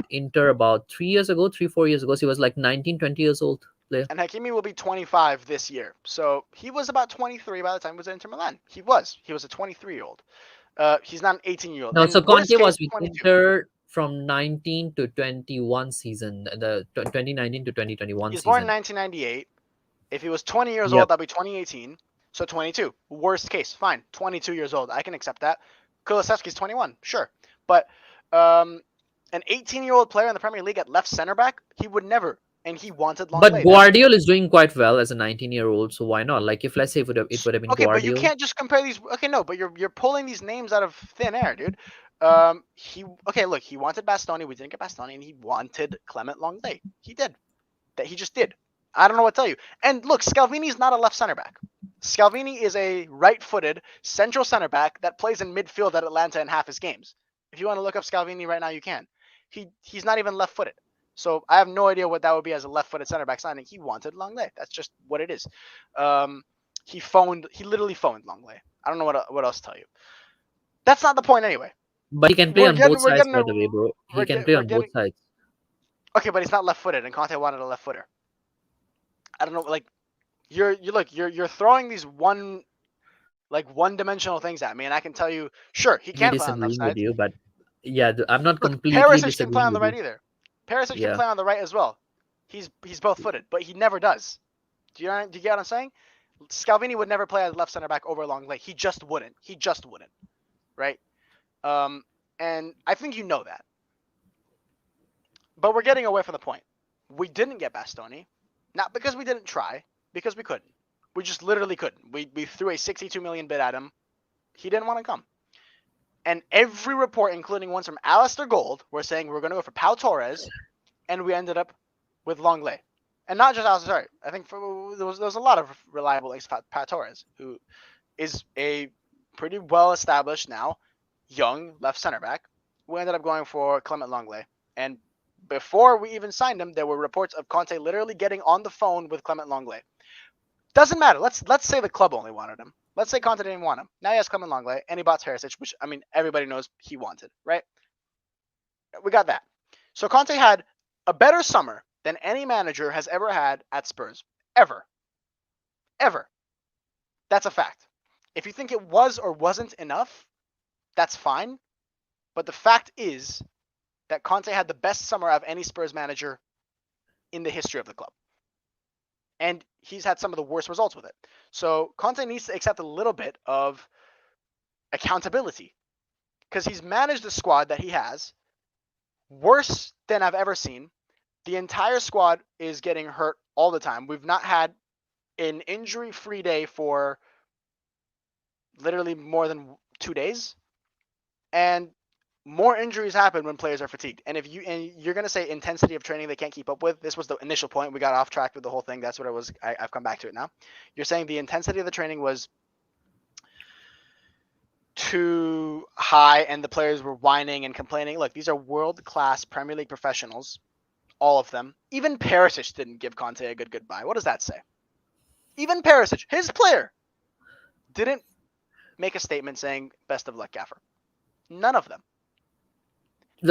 A: Inter about 3 years ago, 3 4 years ago. So he was like 19, 20 years old player.
B: and Hakimi will be 25 this year. So he was about 23 by the time he was at Inter Milan. He was. He was a 23-year-old. He's not an 18-year-old.
A: No, so
B: And worst
A: Conte
B: case,
A: was with
B: 22.
A: Inter from 19 to 21 season, the 2019 to 2021
B: He's born in
A: season.
B: 1998. If he was 20 years
A: Yep.
B: old, that'd be 2018. So 22. Worst case, fine. 22 years old. I can accept that. Kulisevsky's 21. Sure. But an 18-year-old player in the Premier League at left center back, he would never. And he wanted
A: But
B: Longley.
A: Guardiola is doing quite well as a 19-year-old, so why not? Like if let's say it would have been
B: Okay, but you
A: Guardiola.
B: can't just compare these. Okay, no, but you're pulling these names out of thin air, dude. Look, he wanted Bastoni. We didn't get Bastoni, and he wanted Clement Longley. He did. That he just did. I don't know what to tell you. And look, Scalvini's not a left center back. Scalvini is a right-footed central center back that plays in midfield at Atlanta in half his games. If you want to look up Scalvini right now, you can. He's not even left-footed. So I have no idea what that would be as a left-footed center back signing. He wanted Longley. That's just what it is. He literally phoned Longley. I don't know what else to tell you. That's not the point anyway.
A: But he can play
B: We're
A: on both
B: getting we're
A: sides,
B: getting
A: by the way, bro. He
B: we're
A: can
B: get,
A: play
B: we're
A: on both
B: getting
A: sides.
B: okay, but he's not left-footed, and Conte wanted a left-footer. I don't know, like you're throwing these one-dimensional things at me, and I can tell you, sure, he
A: Completely
B: can play on left
A: disagreeing with
B: sides.
A: you, but yeah, I'm not
B: Look,
A: completely
B: Perisic can play
A: disagreeing
B: on the
A: with
B: right
A: you.
B: either. Perisic can
A: Yeah,
B: play on the right as well. He's both-footed, but he never does. Do you get what I'm saying? Scalvini would never play as left center back over a long leg. He just wouldn't. Right? And I think you know that. But we're getting away from the point. We didn't get Bastoni, not because we didn't try, because we couldn't. We just literally couldn't. We threw a 62 million bid at him. He didn't want to come. And every report, including ones from Alistair Gold, were saying we're going to go for Pau Torres, and we ended up with Longley. And not just Alistair, sorry. I think there was a lot of reliable links to Pau Torres, who is a pretty well-established now, young left center back. We ended up going for Clement Longley. And before we even signed him, there were reports of Conte literally getting on the phone with Clement Longley. Doesn't matter. Let's say the club only wanted him. Let's say Conte didn't want him. Now he has Clement Longley, and he bought Perisic, which, I mean, everybody knows he wanted, right? We got that. So Conte had a better summer than any manager has ever had at Spurs. Ever. Ever. That's a fact. If you think it was or wasn't enough, that's fine. But the fact is that Conte had the best summer of any Spurs manager in the history of the club. And he's had some of the worst results with it. So Conte needs to accept a little bit of accountability, because he's managed the squad that he has worse than I've ever seen. The entire squad is getting hurt all the time. We've not had an injury-free day for literally more than 2 days. And more injuries happen when players are fatigued. And you're going to say intensity of training they can't keep up with. This was the initial point. We got off track with the whole thing. That's what it was. I've come back to it now. You're saying the intensity of the training was too high and the players were whining and complaining. Look, these are world-class Premier League professionals, all of them. Even Perisic didn't give Conte a good goodbye. What does that say? Even Perisic, his player, didn't make a statement saying, best of luck, Gaffer. None of them.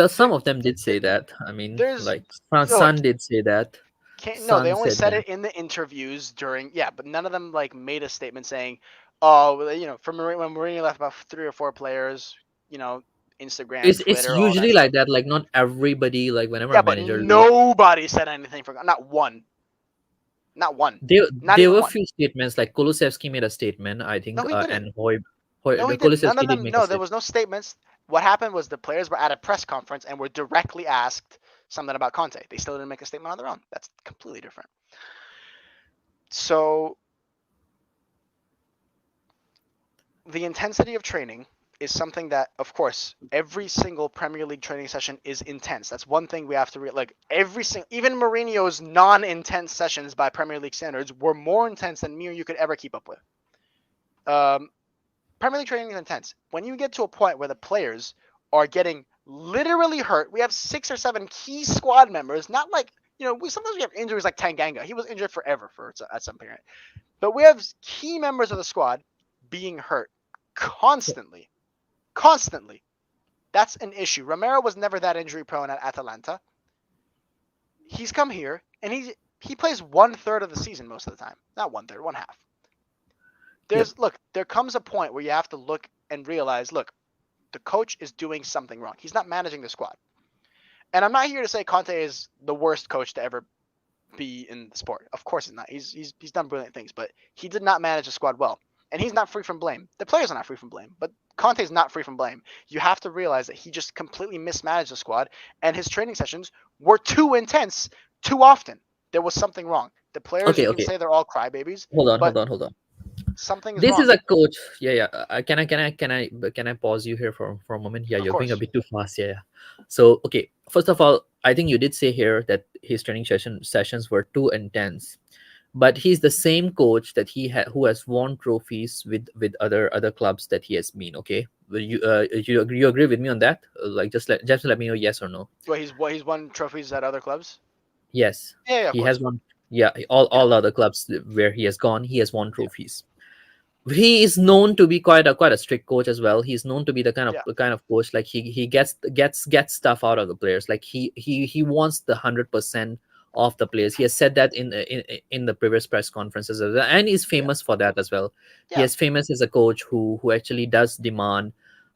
A: some of them did say that. I mean,
B: There's
A: like
B: look,
A: Sun did say that.
B: no, they
A: Sun
B: only
A: said
B: said
A: that.
B: it in the interviews during, yeah, but none of them like made a statement saying, oh, when Mourinho left about 3 or 4 players, Instagram,
A: It's
B: Twitter, all that
A: usually
B: stuff.
A: like that. Like not everybody. Like whenever
B: Yeah,
A: a
B: but
A: manager leaves,
B: nobody said anything for not one, not one, not
A: there
B: even
A: were a
B: one.
A: few statements. Like Kulusevski made a statement, I think,
B: No, he didn't.
A: and
B: No, he
A: the
B: didn't. None of
A: Kulusevski did
B: them.
A: make a
B: No, there
A: statement.
B: was no statements. What happened was the players were at a press conference and were directly asked something about Conte. They still didn't make a statement on their own. That's completely different. So the intensity of training is something that, of course, every single Premier League training session is intense. That's one thing we have to like. Even Mourinho's non-intense sessions by Premier League standards were more intense than me or you could ever keep up with. Premier League training is intense. When you get to a point where the players are getting literally hurt, we have 6 or 7 key squad members. Not like sometimes we have injuries like Tanganga. He was injured forever at some period, but we have key members of the squad being hurt constantly. That's an issue. Romero was never that injury prone at Atalanta. He's come here and he plays 1/3 of the season most of the time. Not 1/3, 1/2.
A: Yep.
B: There comes a point where you have to look and realize, look, the coach is doing something wrong. He's not managing the squad. And I'm not here to say Conte is the worst coach to ever be in the sport. Of course he's not. He's done brilliant things, but he did not manage the squad well. And he's not free from blame. The players are not free from blame, but Conte is not free from blame. You have to realize that he just completely mismanaged the squad, and his training sessions were too intense too often. There was something wrong. The players,
A: Okay.
B: you can
A: Okay.
B: say they're all crybabies,
A: Hold on.
B: but
A: Hold on. Hold on.
B: something is
A: This is
B: wrong.
A: a coach. Yeah. Yeah. Can I pause you here for a moment? Yeah.
B: Of
A: You're going a
B: course.
A: bit too fast. Yeah. Yeah. So okay. First of all, I think you did say here that his training sessions were too intense. but he's the same coach that who has won trophies with other clubs that he has been. Okay, you agree with me on that? Like, just let me know yes or no.
B: Well, he's won trophies at other clubs.
A: Yes,
B: Yeah, yeah, of
A: he has
B: course.
A: won. Yeah, all
B: Yeah,
A: other clubs where he has gone, he has won
B: yeah,
A: trophies. He is known to be quite a strict coach as well. He's known to be
B: yeah,
A: the kind of coach, like he gets stuff out of the players. Like he wants the 100% of the players. He has said that in the previous press conferences as well, and he's
B: yeah,
A: famous for that as well. He
B: yeah,
A: is famous as a coach who actually does demand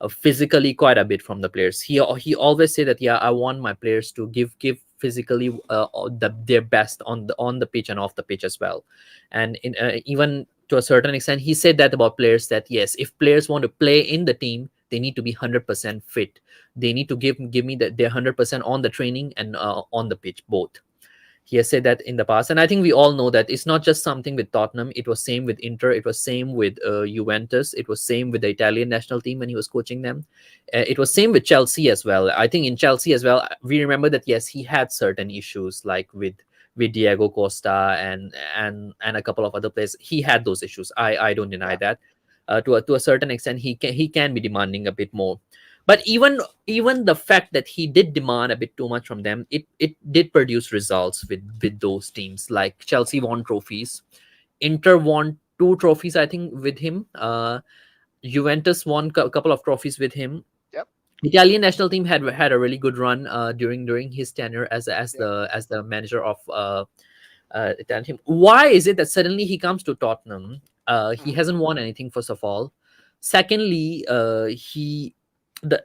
A: physically quite a bit from the players. He always say that, yeah, I want my players to give physically their best on the pitch and off the pitch as well. And even to a certain extent, he said that about players, that yes, if players want to play in the team, they need to be 100% fit. They need to give me their 100% on the training and on the pitch, both. He has said that in the past, and I think we all know that it's not just something with Tottenham. It was same with Inter, it was same with Juventus, it was same with the Italian national team when he was coaching them. It was same with Chelsea as well. I think in Chelsea as well, we remember that yes, he had certain issues, like with Diego Costa and a couple of other players. He had those issues. I don't deny
B: yeah,
A: that. To a certain extent, he can be demanding a bit more. But even the fact that he did demand a bit too much from them, it did produce results with those teams. Like Chelsea won trophies, Inter won two trophies, I think, with him. Juventus won a couple of trophies with him.
B: yep,
A: Italian national team had a really good run during his tenure
B: yep.
A: as the manager of Italian team. Why is it that suddenly he comes to Tottenham? He
B: Hmm.
A: hasn't won anything, first of all. Secondly, he the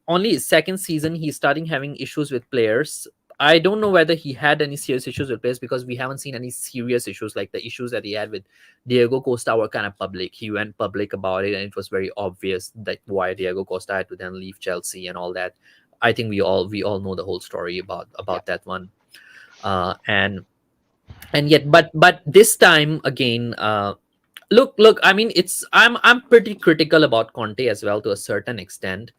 A: only his second season he's starting having issues with players. I don't know whether he had any serious issues with players, because we haven't seen any serious issues. Like the issues that he had with Diego Costa were kind of public. He went public about it, and it was very obvious that why Diego Costa had to then leave Chelsea and all that. I think we all know the whole story
B: Yeah,
A: about that one. And yet, but this time again, look, I mean, I'm pretty critical about Conte as well, to a certain extent.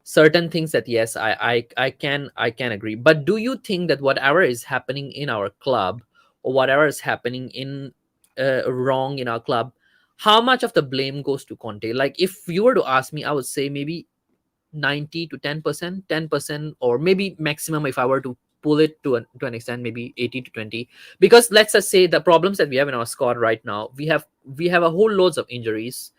A: Certain things that yes, I can agree. But do you think that whatever is happening in our club, or whatever is happening in wrong in our club, how much of the blame goes to Conte? Like, if you were to ask me, I would say maybe 90 to 10%, 10%, or maybe maximum, if I were to pull it to an extent, maybe 80 to 20. Because let's just say the problems that we have in our squad right now, we have a whole loads of injuries,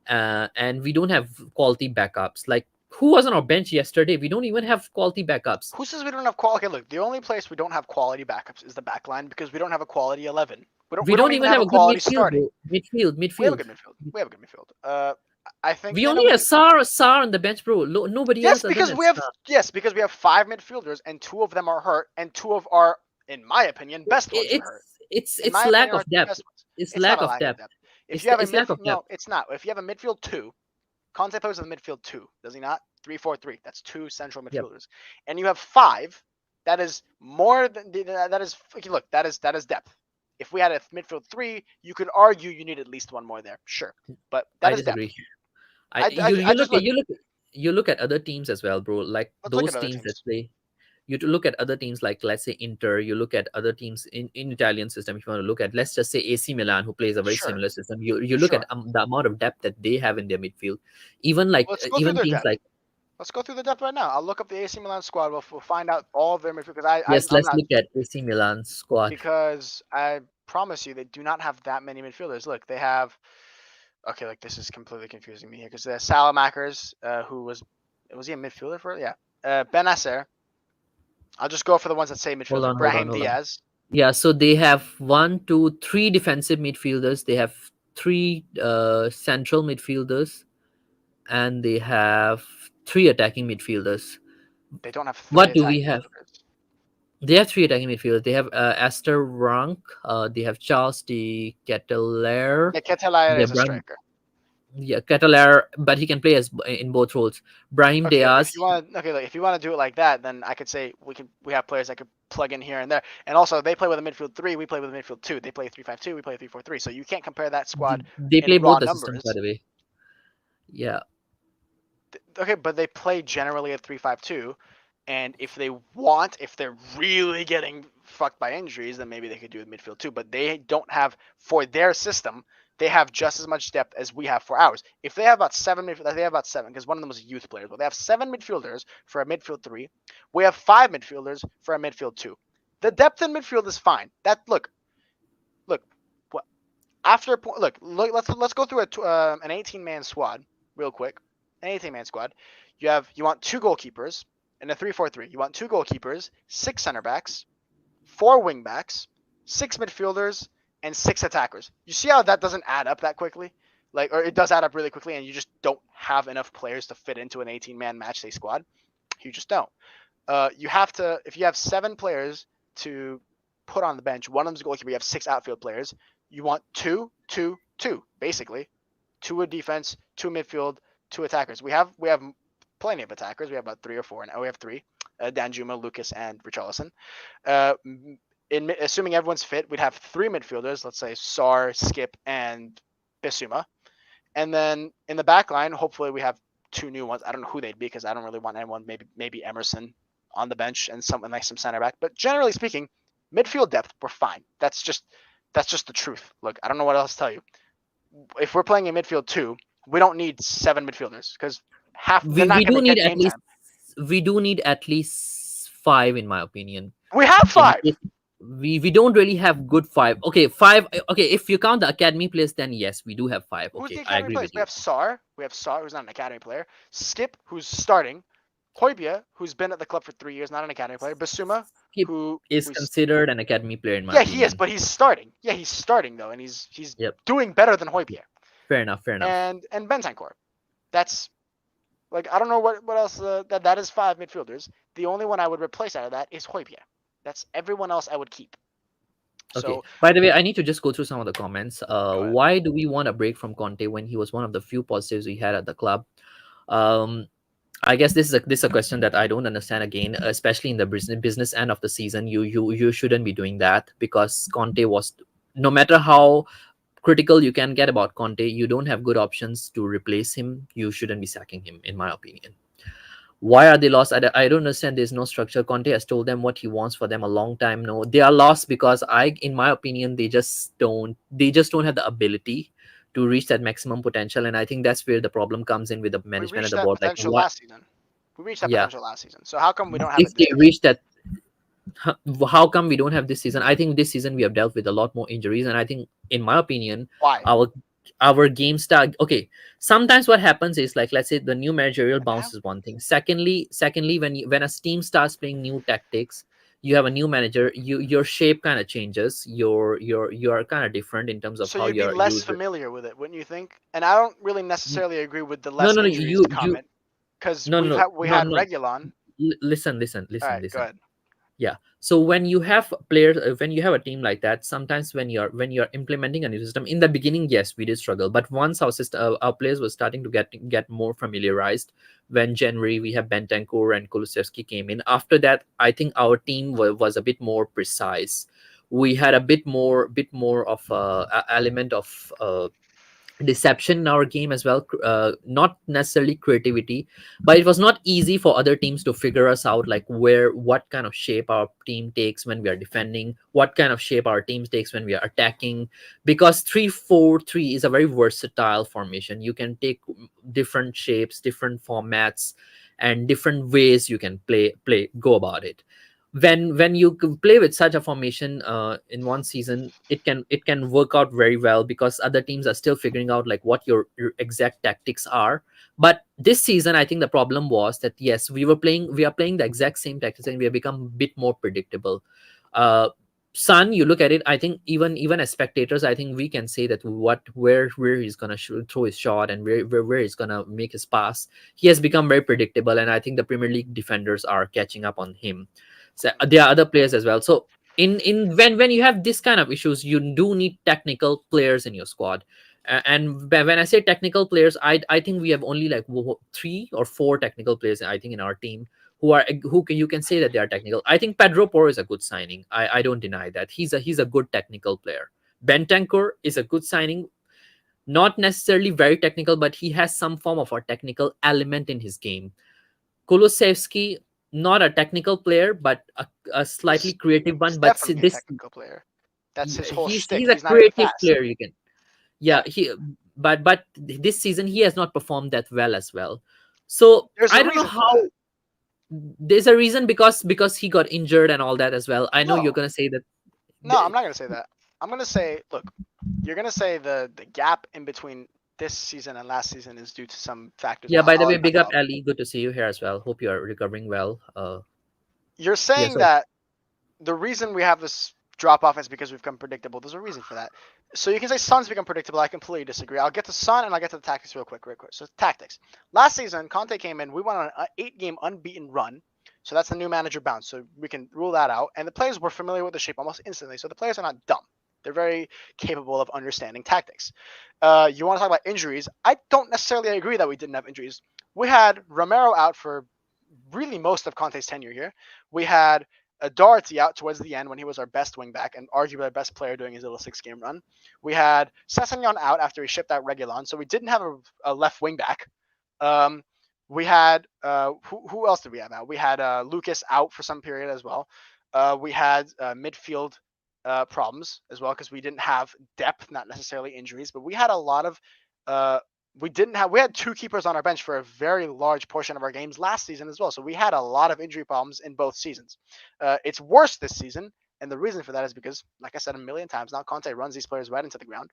A: and we don't have quality backups. Like, who was on our bench yesterday? We don't even have quality backups.
B: who says we don't have quality? Okay, look, the only place we don't have quality backups is the back line because we don't have a quality 11. We don't.
A: We
B: We don't
A: don't
B: even
A: even
B: have
A: have
B: a
A: a good
B: quality
A: midfield,
B: starting.
A: bro. Midfield,
B: We have a
A: midfield.
B: good midfield. We have a good midfield. I think
A: We
B: yeah, no,
A: only
B: we
A: have
B: do.
A: Sar on the bench, bro. Nobody
B: Yes,
A: else other
B: because
A: than
B: we have
A: Sar.
B: because we have five midfielders and two of them are hurt and two of our, in my opinion, best ones are hurt.
A: It's
B: In
A: it's
B: my
A: lack
B: opinion,
A: of
B: our two
A: depth.
B: best ones.
A: It's
B: It's not
A: lack
B: a
A: of
B: lack of
A: depth.
B: depth. If you have a
A: It's lack
B: midfield,
A: of depth.
B: no, it's not. If you have a midfield two, Conte plays with a midfield two, does he not? 3-4-3. That's two central
A: Yep.
B: midfielders, and you have five. That is more than that is. Look, that is depth. If we had a midfield three, you could argue you need at least one more there, sure, but that
A: I
B: is depth.
A: disagree. I
B: I,
A: you
B: I
A: you
B: just
A: look at
B: look.
A: you look at other teams as well, bro. Like
B: Let's look at
A: those
B: other
A: teams that
B: teams.
A: play. You to look at other teams, like, let's say, Inter. You look at other teams in Italian system. If you want to look at, let's just say, AC Milan, who plays a very
B: Sure,
A: similar system. You look at
B: sure.
A: the amount of depth that they have in their midfield. Even like
B: Let's go through
A: even
B: their
A: teams
B: depth.
A: like,
B: Let's go through the depth right now. I'll look up the AC Milan squad. We'll find out all of their midfield because
A: yes,
B: I'm
A: let's
B: not,
A: look at AC Milan squad.
B: because I promise you they do not have that many midfielders. Look, they have, okay, like this is completely confusing me here because they have Salamakers, who was he a midfielder for it? Yeah. Benacer. I'll just go for the ones that say
A: Hold
B: midfielder.
A: on, hold on,
B: Brahim
A: hold on.
B: Diaz.
A: Yeah, so they have one, two, three defensive midfielders. They have three central midfielders, and they have three attacking midfielders.
B: They don't have three
A: What do we
B: attacking
A: have?
B: midfielders.
A: They have three attacking midfielders. They have Esther Rank. They have Charles de Ketelaere.
B: Yeah, Ketelaere
A: They
B: is
A: have
B: a
A: Brahim,
B: striker.
A: yeah, Ketelaere, but he can play as in both roles. Brahim
B: Okay, if
A: Diaz.
B: you want, okay, like if you want to do it like that, then I could say we have players that could plug in here and there, and also they play with a midfield three, we play with a midfield two. They play 3-5-2, we play 3-4-3. So you can't compare that squad
A: They play
B: in raw
A: both the systems, by
B: numbers.
A: the way. Yeah,
B: Okay, but they play generally at 3-5-2, and if they want, if they're really getting fucked by injuries, then maybe they could do with midfield too. But they don't have, for their system, they have just as much depth as we have for ours. If they have about seven, they have about seven, because one of them was a youth player, but they have seven midfielders for a midfield three. We have five midfielders for a midfield two. The depth in midfield is fine. That look, what after look, let's go through an 18-man squad real quick. An 18-man squad. You want two goalkeepers in a 3-4-3. You want two goalkeepers, six center backs, four wing backs, six midfielders, and six attackers. You see how that doesn't add up that quickly? Or it does add up really quickly, and you just don't have enough players to fit into an 18-man matchday squad. You just don't. You have to, if you have seven players to put on the bench, one of them's a goalkeeper, you have six outfield players. You want two, basically. Two in defense, two midfield, two attackers. We have plenty of attackers. We have about three or four now. We have three. Danjuma, Lucas, and Richarlison. Assuming everyone's fit, we'd have three midfielders. Let's say Sar, Skip, and Bissouma. And then in the back line, hopefully we have two new ones. I don't know who they'd be because I don't really want anyone. Maybe Emerson on the bench and some center back. But generally speaking, midfield depth, we're fine. That's just the truth. Look, I don't know what else to tell you. If we're playing in midfield two, we don't need seven midfielders because they're not going to get game time.
A: We do need at least five, in my opinion.
B: We have five.
A: We don't really have good five. Okay, five. Okay, if you count the academy players, then yes, we do have five.
B: Who's
A: Okay,
B: the
A: I
B: academy
A: agree
B: players?
A: with you.
B: We have Sar, who's not an academy player. Skip, who's starting. Højbjerg, who's been at the club for 3 years, not an academy player. Bissouma,
A: Skip
B: who
A: is considered an academy player in my opinion.
B: he is, but he's starting. Yeah, he's starting though, and he's doing better than Højbjerg.
A: Fair enough.
B: And Bentancur. That's like, I don't know what else. That is five midfielders. The only one I would replace out of that is Højbjerg. That's everyone else I would keep.
A: Okay.
B: So,
A: by the way, I need to just go through some of the comments. Why do we want a break from Conte when he was one of the few positives we had at the club? I guess this is a question that I don't understand again, especially in the business end of the season. You shouldn't be doing that because Conte was, no matter how critical you can get about Conte, you don't have good options to replace him. You shouldn't be sacking him, in my opinion. Why are they lost? I don't understand. There's no structure. Conte has told them what he wants for them a long time. No, they are lost because in my opinion, they just don't have the ability to reach that maximum potential. And I think that's where the problem comes in with the management and the board.
B: We reached that potential last season. So how come we don't have
A: if they reach that? How come we don't have this season? I think this season we have dealt with a lot more injuries, and I think, in my opinion,
B: why
A: our game start. Okay, sometimes what happens is, like, let's say the new managerial bounce is one thing. Secondly, when a team starts playing new tactics, you have a new manager, your shape kind of changes. You are kind of different in terms of
B: so
A: how
B: you'd
A: you're
B: be less familiar with it, wouldn't you think? And I don't really necessarily agree with the less injuries comment because we had Reguilon.
A: Listen.
B: All right, go ahead.
A: Yeah. So when you have players, when you have a team like that, sometimes when you're implementing a new system, in the beginning, yes, we did struggle. But once our players were starting to get more familiarized, when January we have Bentancur and Kulusevski came in. After that, I think our team was a bit more precise. We had a bit more of element of deception in our game as well, not necessarily creativity, but it was not easy for other teams to figure us out, like what kind of shape our team takes when we are defending, what kind of shape our team takes when we are attacking, because 3-4-3 is a very versatile formation. You can take different shapes, different formats, and different ways you can go about it. When you play with such a formation in one season, it can work out very well because other teams are still figuring out like what your exact tactics are. But this season, I think the problem was that yes, we are playing the exact same tactics and we have become a bit more predictable. Son, you look at it, I think even as spectators, I think we can say that where he's gonna throw his shot and where he's gonna make his pass, he has become very predictable, and I think the Premier League defenders are catching up on him. So there are other players as well. So in when you have this kind of issues, you do need technical players in your squad. And when I say technical players, I think we have only like 3 or 4 technical players, I think, in our team you can say that they are technical. I think Pedro Porro is a good signing. I don't deny that. He's a good technical player. Bentancur is a good signing. Not necessarily very technical, but he has some form of a technical element in his game. Kulusevski, not a technical player, but a slightly
B: He's
A: creative
B: he's
A: one. But
B: definitely a
A: this,
B: technical player. That's his whole
A: he's
B: shtick.
A: a
B: He's not even
A: creative
B: fast.
A: player. You can, yeah,
B: Yeah.
A: he, but this season he has not performed that well as well. So
B: There's
A: I
B: a
A: don't know
B: reason for
A: how.
B: that.
A: There's a reason, because he got injured and all that as well. I know you're
B: No,
A: gonna say that.
B: no, I'm not gonna say that. I'm gonna say, look, you're gonna say the gap in between this season and last season is due to some factors
A: Yeah.
B: with
A: By the way,
B: solid
A: big up
B: development.
A: Ali. Good to see you here as well. Hope you are recovering well.
B: You're
A: Yeah.
B: saying
A: So
B: that the reason we have this drop off is because we've become predictable. There's a reason for that. So you can say Sun's become predictable. I completely disagree. I'll get to Sun and I'll get to the tactics real quick, real quick. So tactics. Last season, Conte came in. We went on an 8-game unbeaten run. So that's the new manager bounce. So we can rule that out. And the players were familiar with the shape almost instantly. So the players are not dumb. They're very capable of understanding tactics. You want to talk about injuries? I don't necessarily agree that we didn't have injuries. We had Romero out for really most of Conte's tenure here. We had Doherty out towards the end when he was our best wingback and arguably our best player during his little 6-game run. We had Sessegnon out after he shipped out Reguilon, so we didn't have a left wingback. Um, we had who else did we have out? We had Lucas out for some period as well. We had midfield problems as well because we didn't have depth, not necessarily injuries, but we had a lot of uh, we had 2 keepers on our bench for a very large portion of our games last season as well. So we had a lot of injury problems in both seasons. It's worse this season, and the reason for that is because, like I said a million times now, Conte runs these players right into the ground.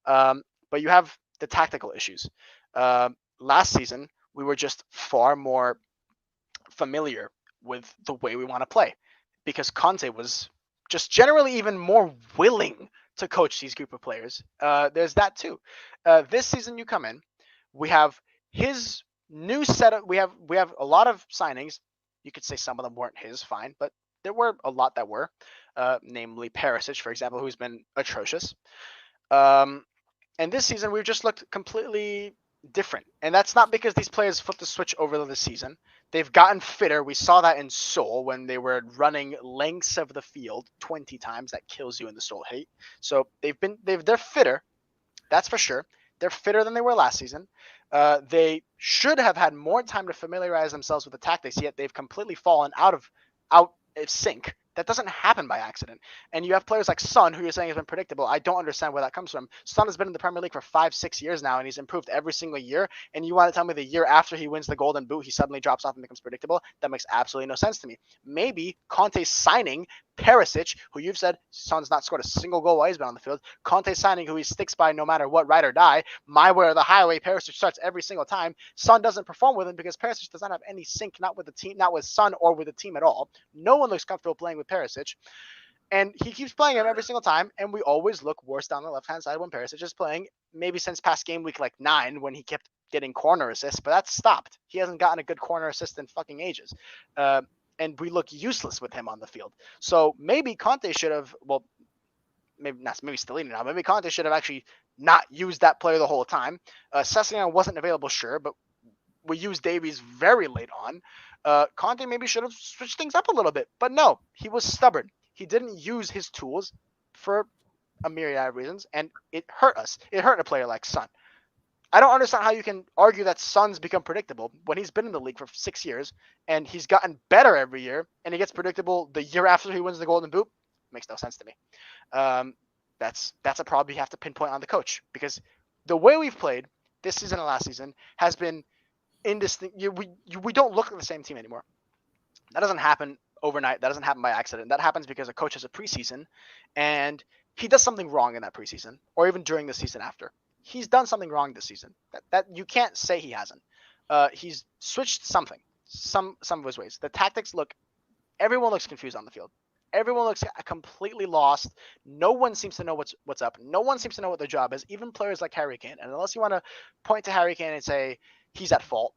B: But you have the tactical issues. Last season we were just far more familiar with the way we want to play because Conte was just generally even more willing to coach these group of players. There's that too. This season, you come in, we have his new setup. We have a lot of signings. You could say some of them weren't his, fine, but there were a lot that were, namely Perisic, for example, who's been atrocious. Um, and this season, we've just looked completely different. And that's not because these players flipped the switch over the season. They've gotten fitter. We saw that in Seoul when they were running lengths of the field 20 times. That kills you in the Seoul hate. So they're fitter. That's for sure. They're fitter than they were last season. They should have had more time to familiarize themselves with the tactics, yet they've completely fallen out of sync. That doesn't happen by accident. And you have players like Son, who you're saying has been predictable. I don't understand where that comes from. Son has been in the Premier League for 5, 6 years now, and he's improved every single year. And you want to tell me the year after he wins the Golden Boot, he suddenly drops off and becomes predictable? That makes absolutely no sense to me. Maybe Conte's signing Perisic, who you've said Son's not scored a single goal while he's been on the field. Conte signing, who he sticks by no matter what, ride or die. My way or the highway, Perisic starts every single time. Son doesn't perform with him because Perisic does not have any sync, not with the team, not with Son or with the team at all. No one looks comfortable playing with Perisic. And he keeps playing him every single time, and we always look worse down the left-hand side when Perisic is playing, maybe since past game week like 9 when he kept getting corner assists, but that's stopped. He hasn't gotten a good corner assist in fucking ages. And we look useless with him on the field. So maybe Conte should have, well, maybe not, maybe Stellini now. Maybe Conte should have actually not used that player the whole time. Sessegnon wasn't available, sure, but we used Davies very late on. Conte maybe should have switched things up a little bit, but no, he was stubborn. He didn't use his tools for a myriad of reasons, and it hurt us. It hurt a player like Son. I don't understand how you can argue that Son's become predictable when he's been in the league for 6 years and he's gotten better every year, and he gets predictable the year after he wins the Golden Boot. Makes no sense to me. Um, that's a problem you have to pinpoint on the coach because the way we've played this season and last season has been indistinct. We don't look like the same team anymore. That doesn't happen overnight. That doesn't happen by accident. That happens because a coach has a preseason, and he does something wrong in that preseason, or even during the season after. He's done something wrong this season. That you can't say he hasn't. He's switched something, some of his ways. The tactics look. Everyone looks confused on the field. Everyone looks completely lost. No one seems to know what's up. No one seems to know what their job is. Even players like Harry Kane. And unless you want to point to Harry Kane and say he's at fault,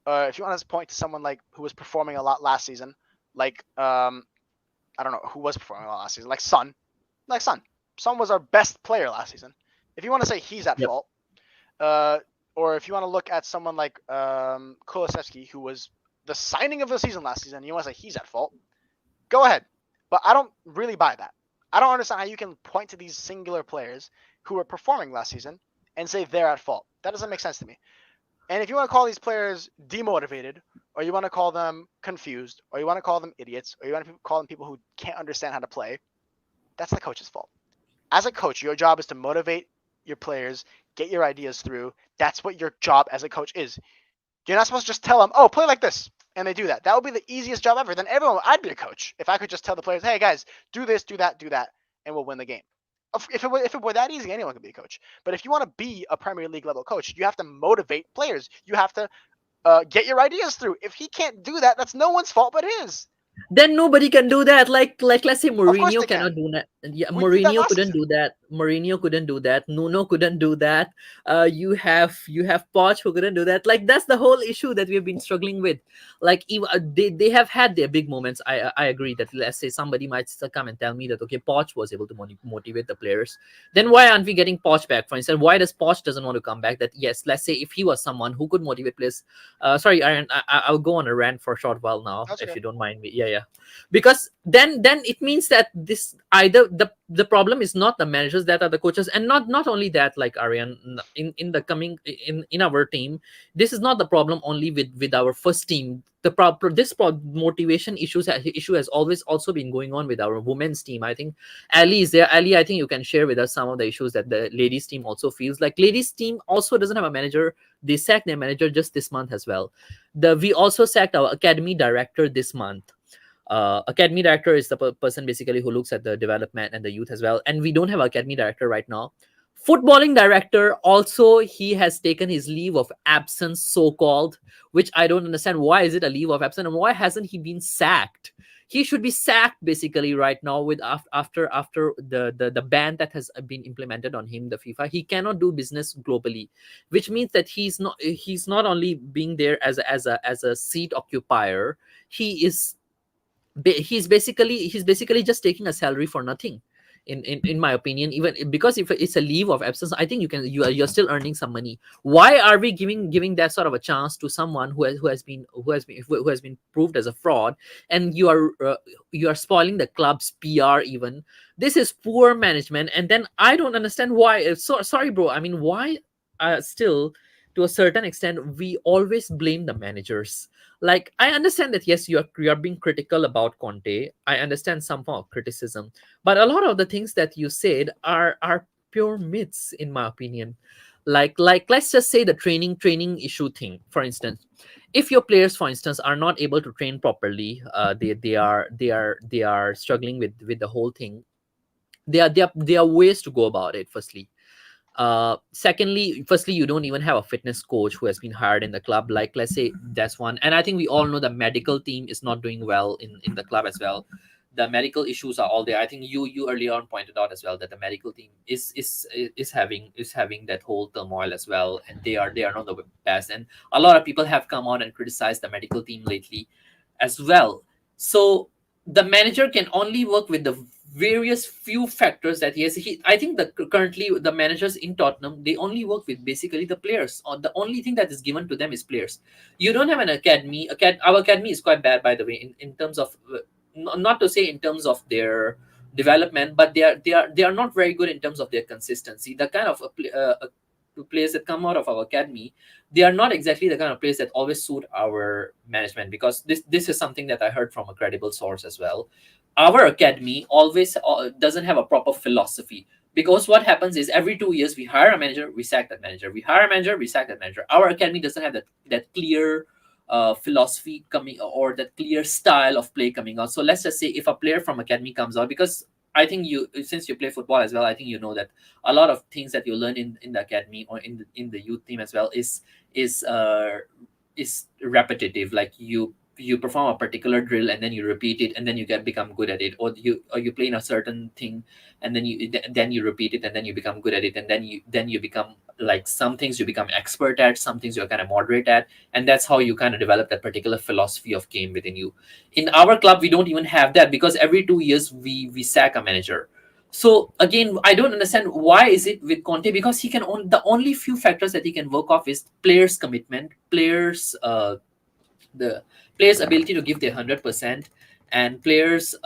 B: if you want to point to someone like who was performing a lot last season, like I don't know who was performing a lot last season, like Son. Son was our best player last season. If you want to say he's at
A: yep.
B: fault, or if you want to look at someone like Kulusevski, who was the signing of the season last season, and you want to say he's at fault, go ahead. But I don't really buy that. I don't understand how you can point to these singular players who were performing last season and say they're at fault. That doesn't make sense to me. And if you want to call these players demotivated or you want to call them confused, or you want to call them idiots, or you want to call them people who can't understand how to play, that's the coach's fault. As a coach, your job is to motivate your players, get your ideas through. That's what your job as a coach is. You're not supposed to just tell them, "Oh, play like this," and they do that. That would be the easiest job ever. Then I'd be a coach if I could just tell the players, "Hey guys, do this, do that, and we'll win the game." If it were that easy, anyone could be a coach. But if you want to be a Premier League level coach, you have to motivate players. You have to get your ideas through. If he can't do that, that's no one's fault but his.
A: Then nobody can do that. Like let's say
B: Of course
A: Mourinho
B: they
A: cannot
B: can.
A: do that. Yeah,
B: We did that
A: Mourinho
B: last
A: couldn't
B: season.
A: do that. Mourinho couldn't do that. Nuno couldn't do that. You have Poch who couldn't do that. Like that's the whole issue that we've been struggling with. Like they have had their big moments. I agree that let's say somebody might still come and tell me that okay, Poch was able to motivate the players. Then why aren't we getting Poch back? For instance, why does Poch doesn't want to come back? That yes, let's say if he was someone who could motivate players. Sorry, Aaron, I'll go on a rant for a short while now
B: That's
A: if
B: okay.
A: you don't mind me. Yeah, yeah, because then it means that this either the problem is not the managers that are the coaches, and not only that, like Aryan, in the coming in our team, this is not the problem only with our first team. The problem, motivation issue has always also been going on with our women's team. I think Ali is there. Ali, I think you can share with us some of the issues that the ladies team also feels. Like ladies team also doesn't have a manager. They sacked their manager just this month as well. We also sacked our academy director this month. Academy director is the person basically who looks at the development and the youth as well, and we don't have academy director right now. Footballing director also, he has taken his leave of absence, so called, which I don't understand. Why is it a leave of absence and why hasn't he been sacked? He should be sacked basically right now with after the ban that has been implemented on him, the FIFA. He cannot do business globally, which means that he's not only being there as a seat occupier. he is he's basically just taking a salary for nothing, in my opinion. Even because if it's a leave of absence, I think you're still earning some money. Why are we giving that sort of a chance to someone who has been proved as a fraud, and you are spoiling the club's PR even? This is poor management. And then I don't understand why. Sorry bro, I mean, why still, to a certain extent, we always blame the managers. Like I understand that yes, you are being critical about Conte. I understand some form of criticism, but a lot of the things that you said are pure myths, in my opinion. Like let's just say the training issue thing, for instance. If your players, for instance, are not able to train properly, they are struggling with the whole thing. There are ways to go about it. Firstly, you don't even have a fitness coach who has been hired in the club. Like let's say that's one. And I think we all know the medical team is not doing well in the club as well. The medical issues are all there. I think you earlier on pointed out as well that the medical team is having that whole turmoil as well, and they are not the best. And a lot of people have come on and criticized the medical team lately as well. So the manager can only work with the various few factors that he has. I think currently the managers in Tottenham, they only work with basically the players. Or the only thing that is given to them is players. You don't have an academy. Our academy is quite bad, by the way, in terms of not to say in terms of their development, but they are not very good in terms of their consistency. The kind of players that come out of our academy, they are not exactly the kind of players that always suit our management, because this is something that I heard from a credible source as well. Our academy always doesn't have a proper philosophy, because what happens is every 2 years we hire a manager, we sack that manager, we hire a manager, we sack that manager. Our academy doesn't have that clear philosophy coming, or that clear style of play coming out. So let's just say if a player from academy comes out, because I think since you play football as well, I think you know that a lot of things that you learn in the academy or in the youth team as well is uh is repetitive. Like you perform a particular drill and then you repeat it and then you get become good at it, or you play in a certain thing and then you repeat it and then you become good at it, and then you become, like, some things you become expert at, some things you're kind of moderate at, and that's how you kind of develop that particular philosophy of game within you. In our club we don't even have that, because every 2 years we sack a manager. So again, I don't understand why is it with Conte, because he can the only few factors that he can work off is players commitment, the players' ability to give their 100%, and players'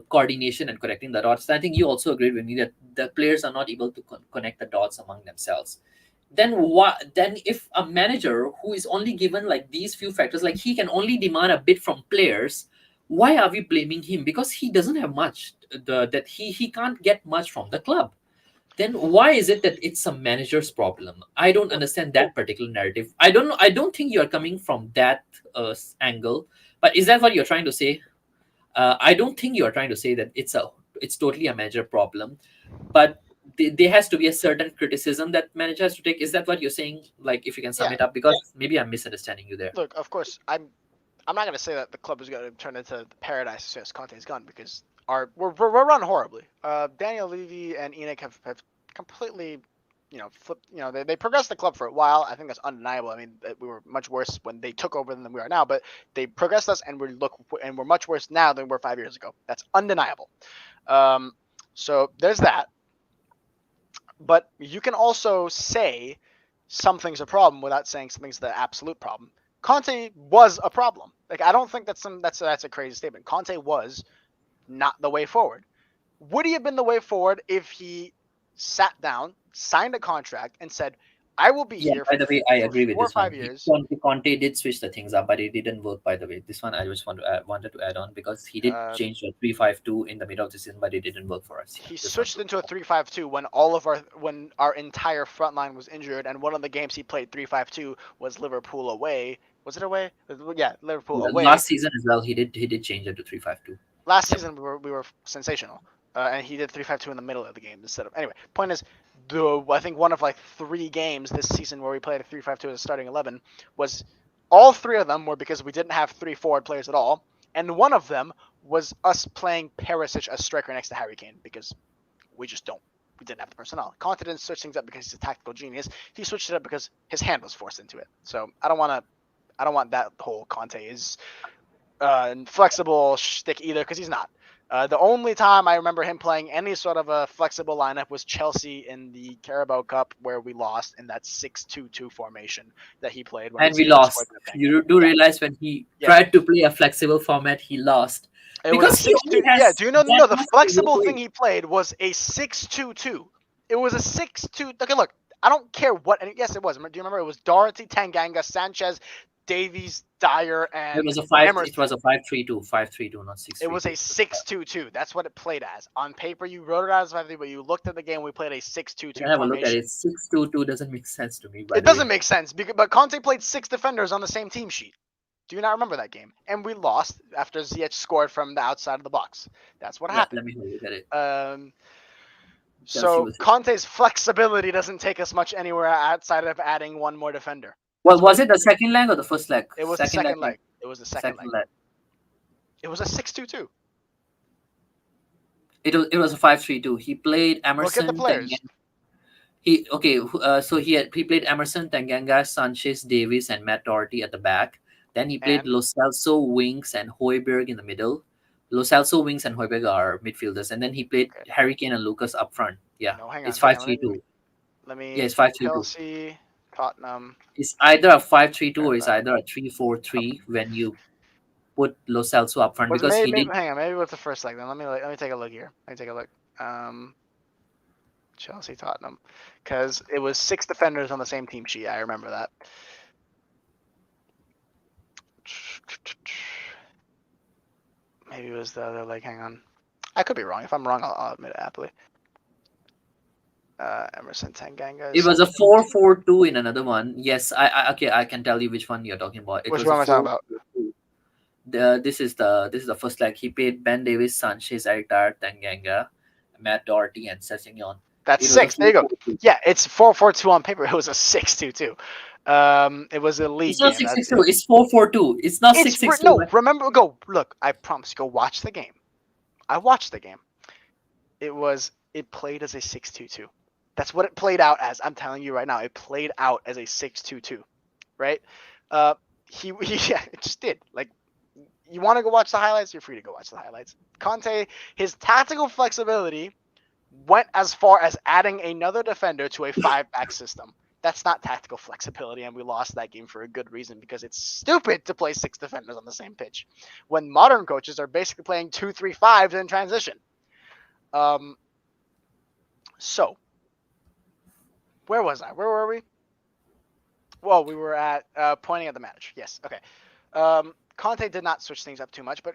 A: coordination and connecting the dots. I think you also agreed with me that the players are not able to connect the dots among themselves. then what? Then if a manager who is only given like these few factors, like he can only demand a bit from players, why are we blaming him? Because he doesn't have much. That he can't get much from the club. Then why is it that it's a manager's problem? I don't
B: Look,
A: understand that particular narrative. I don't know. I don't think you are coming from that angle. But is that what you're trying to say? I don't think you are trying to say that it's totally a manager problem. But there has to be a certain criticism that manager has to take. Is that what you're saying? Like, if you can sum
B: yeah.
A: it up, because maybe I'm misunderstanding you there.
B: Look, of course, I'm not going to say that the club is going to turn into the paradise as soon as Conte's gone because we're run horribly. Daniel Levy and Enoch have completely, flipped. They progressed the club for a while. I think that's undeniable. I mean, we were much worse when they took over than we are now, but they progressed us, and we're much worse now than we were 5 years ago. That's undeniable. Um, so there's that. But you can also say something's a problem without saying something's the absolute problem. Conte was a problem. Like I don't think that's a crazy statement. Conte was not the way forward. Would he have been the way forward if he sat down, signed a contract, and said, "I will be
A: Yeah,
B: here
A: by the way, I
B: for
A: agree with
B: 4 or
A: this one.
B: 5 years"?
A: Conte did switch the things up, but it didn't work. By the way, this one I just wanted to add on because he did
B: Uh,
A: change the 3-5-2 in the middle of the season, but it didn't work for us. Yeah,
B: he
A: just want
B: switched
A: to.
B: into a 3-5-2 when our entire front line was injured, and one of the games he played 3-5-2 was Liverpool away. Was it away? Yeah, Liverpool away.
A: Last season as well, he did change it to 3-5-2.
B: Last
A: Yep.
B: season we were sensational, and he did 3-5-2 in the middle of the game instead of anyway. Point is, I think one of like 3 games this season where we played a 3-5-2 as a starting 11 was all 3 of them were because we didn't have 3 forward players at all, and one of them was us playing Perisic as striker next to Harry Kane because we just don't. We didn't have the personnel. Conte didn't switch things up because he's a tactical genius. He switched it up because his hand was forced into it. So I don't want to. I don't want that whole Conte is flexible shtick either because he's not. The only time I remember him playing any sort of a flexible lineup was Chelsea in the Carabao Cup where we lost in that 6-2-2 formation that he played when we
A: And we
B: scored
A: lost.
B: nothing.
A: You do
B: Yeah,
A: realize when he
B: yeah.
A: tried to play a flexible format, he lost
B: It was a
A: because he
B: six
A: only
B: two. Yeah,
A: has
B: do you know?
A: that
B: No, the
A: much to
B: flexible
A: work
B: thing
A: with.
B: he played was a 6-2-2. It was a 6-2. Okay, look, I don't care what. And yes, it was. Do you remember? It was Doherty, Tanganga, Sanchez, Davies, Dyer,
A: It
B: and
A: was a five. It
B: Emerson.
A: was a 5-3-2, 5-3-2, not six
B: It
A: three
B: was a
A: two.
B: 6-2-2. That's what it played as. On paper, you wrote it out as 5-3, but you looked at the game. We played a six two
A: You
B: two
A: can have a look at
B: formation.
A: it. 6-2-2 doesn't make sense to me, by
B: It
A: the
B: doesn't
A: way.
B: make sense, but Conte played 6 defenders on the same team sheet. Do you not remember that game? And we lost after Ziyech scored from the outside of the box. That's what happened.
A: Let me have a look at it.
B: Um,
A: Chelsea
B: so
A: was.
B: Conte's flexibility doesn't take us much anywhere outside of adding one more defender.
A: Well,
B: That's what
A: was it the second leg or the first leg?
B: it was. The
A: Second leg.
B: second leg. It was the second
A: Second
B: leg.
A: leg.
B: It was a 6-2-2.
A: It was a 5-3-2. He played
B: Look at the
A: Emerson,
B: players.
A: he played Emerson, Tanganga, Sanchez, Davis, and Matt Doherty at the back. Then he played
B: And
A: Lo Celso wings and Hoiberg in the middle. Lo Celso wings and Hoiberg are midfielders, and then he played
B: okay,
A: Harry Kane and Lucas up front. Yeah,
B: no, hang
A: it's
B: on,
A: five
B: hang on.
A: three two.
B: Let
A: Yeah,
B: me
A: it's 5-3-2.
B: Chelsea, Tottenham,
A: It's either a 5-3-2 or it's
B: Carabao
A: either a three four
B: Cup.
A: three when you put Lo Celso up front
B: Was
A: because he
B: maybe
A: did.
B: hang on, maybe it was the first leg then. Let me take a look here. Let me take a look. Chelsea, Tottenham, because it was 6 defenders on the same team sheet. I remember that. Maybe it was the other leg. Hang on. I could be wrong. If I'm wrong, I'll admit it happily. Emerson Tanganga.
A: It was a 4-4-2 in another one. Yes, okay, I can tell you which one you're talking about. It
B: Which
A: was
B: one
A: a
B: am I talking
A: four.
B: about?
A: This is the first leg. He played Ben Davis, Sanchez, Eric Dyer, Tanganga, Matt Doherty, and Sessegnon.
B: That's
A: It was a
B: 6. There you go.
A: 4-4-2.
B: Yeah, it's 4-4-2 on paper. It was a 6-2-2. It was a league
A: It's not
B: game.
A: six
B: That's
A: six
B: it.
A: two. It's 4-4-2. It's not
B: It's
A: 6-6-2.
B: no. Remember, go look. I promise. Go watch the game. I watched the game. It played as a 6-2-2. That's what it played out as. I'm telling you right now, it played out as a 6-2-2, right? Uh, yeah, it just did. Like, you want to go watch the highlights? You're free to go watch the highlights. Conte, his tactical flexibility went as far as adding another defender to a 5-back system. That's not tactical flexibility, and we lost that game for a good reason because it's stupid to play 6 defenders on the same pitch when modern coaches are basically playing 2-3-5s in transition. So, where was I? Where were we? Well, we were at pointing at the manager. Yes. Okay. Conte did not switch things up too much, but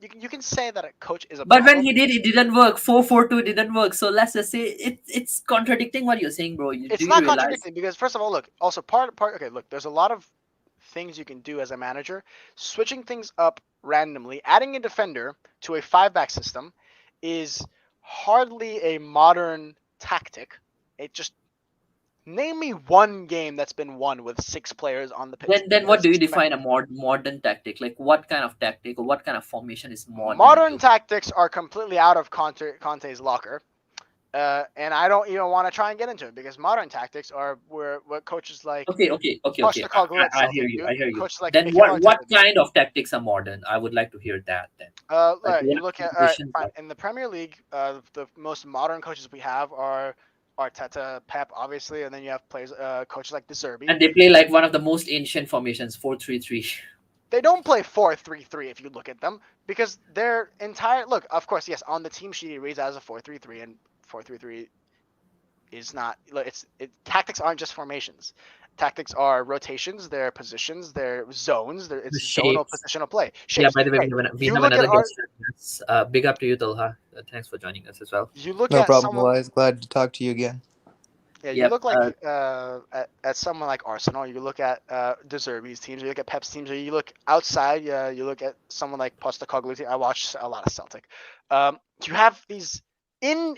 B: you can say that a coach is a
A: But when he
B: problem.
A: did, it didn't work. 4-4-2 didn't work. So let's just say it's contradicting what you're saying, bro. Do
B: It's
A: you
B: not
A: realize?
B: contradicting because first of all, look, also part. Okay, look, there's a lot of things you can do as a manager. Switching things up randomly, adding a defender to a five-back system, is hardly a modern tactic. It just name me one game that's been won with six players on the pitch.
A: Then what do you
B: Six
A: define
B: defenders.
A: a modern tactic? Like what kind of tactic or what kind of formation is modern
B: Modern
A: to?
B: tactics are completely out of Conte's locker. And I don't even want to try and get into it because modern tactics are where what coaches like
A: Okay.
B: Postecoglou at
A: I hear
B: Celtic
A: you.
B: do,
A: I hear you.
B: coaches like
A: Then
B: Mikel
A: what
B: Arteta do.
A: kind of tactics are modern? I would like to hear that then. Like
B: You
A: what
B: look at all right,
A: positions
B: fine.
A: are,
B: In the Premier League, the most modern coaches we have are Arteta, Pep, obviously, and then you have players, coaches like De Zerbi.
A: and they play like one of the most ancient formations, 4-3-3.
B: They don't play 4-3-3 if you look at them because their entire look. Of course, yes, on the team sheet it reads as a 4-3-3, and 4-3-3 is not. Tactics aren't just formations. Tactics are rotations, they're positions, they're zones.
A: The
B: It's zonal
A: shapes.
B: positional play.
A: Yeah,
B: Shapes.
A: by the way,
B: Right.
A: we
B: You
A: have
B: look at
A: another
B: our.
A: guest joining us. Big up to you, Talha. Thanks for joining us as well.
B: You look
C: No
B: at
C: problem,
B: someone.
C: Elias. Glad to talk to you again.
B: Yeah, you
A: Yep.
B: look like at someone like Arsenal. You look at De Zerbi's teams. You look at Pep's teams. Or you look outside. You look at someone like Postecoglou's team. I watch a lot of Celtic. You have these in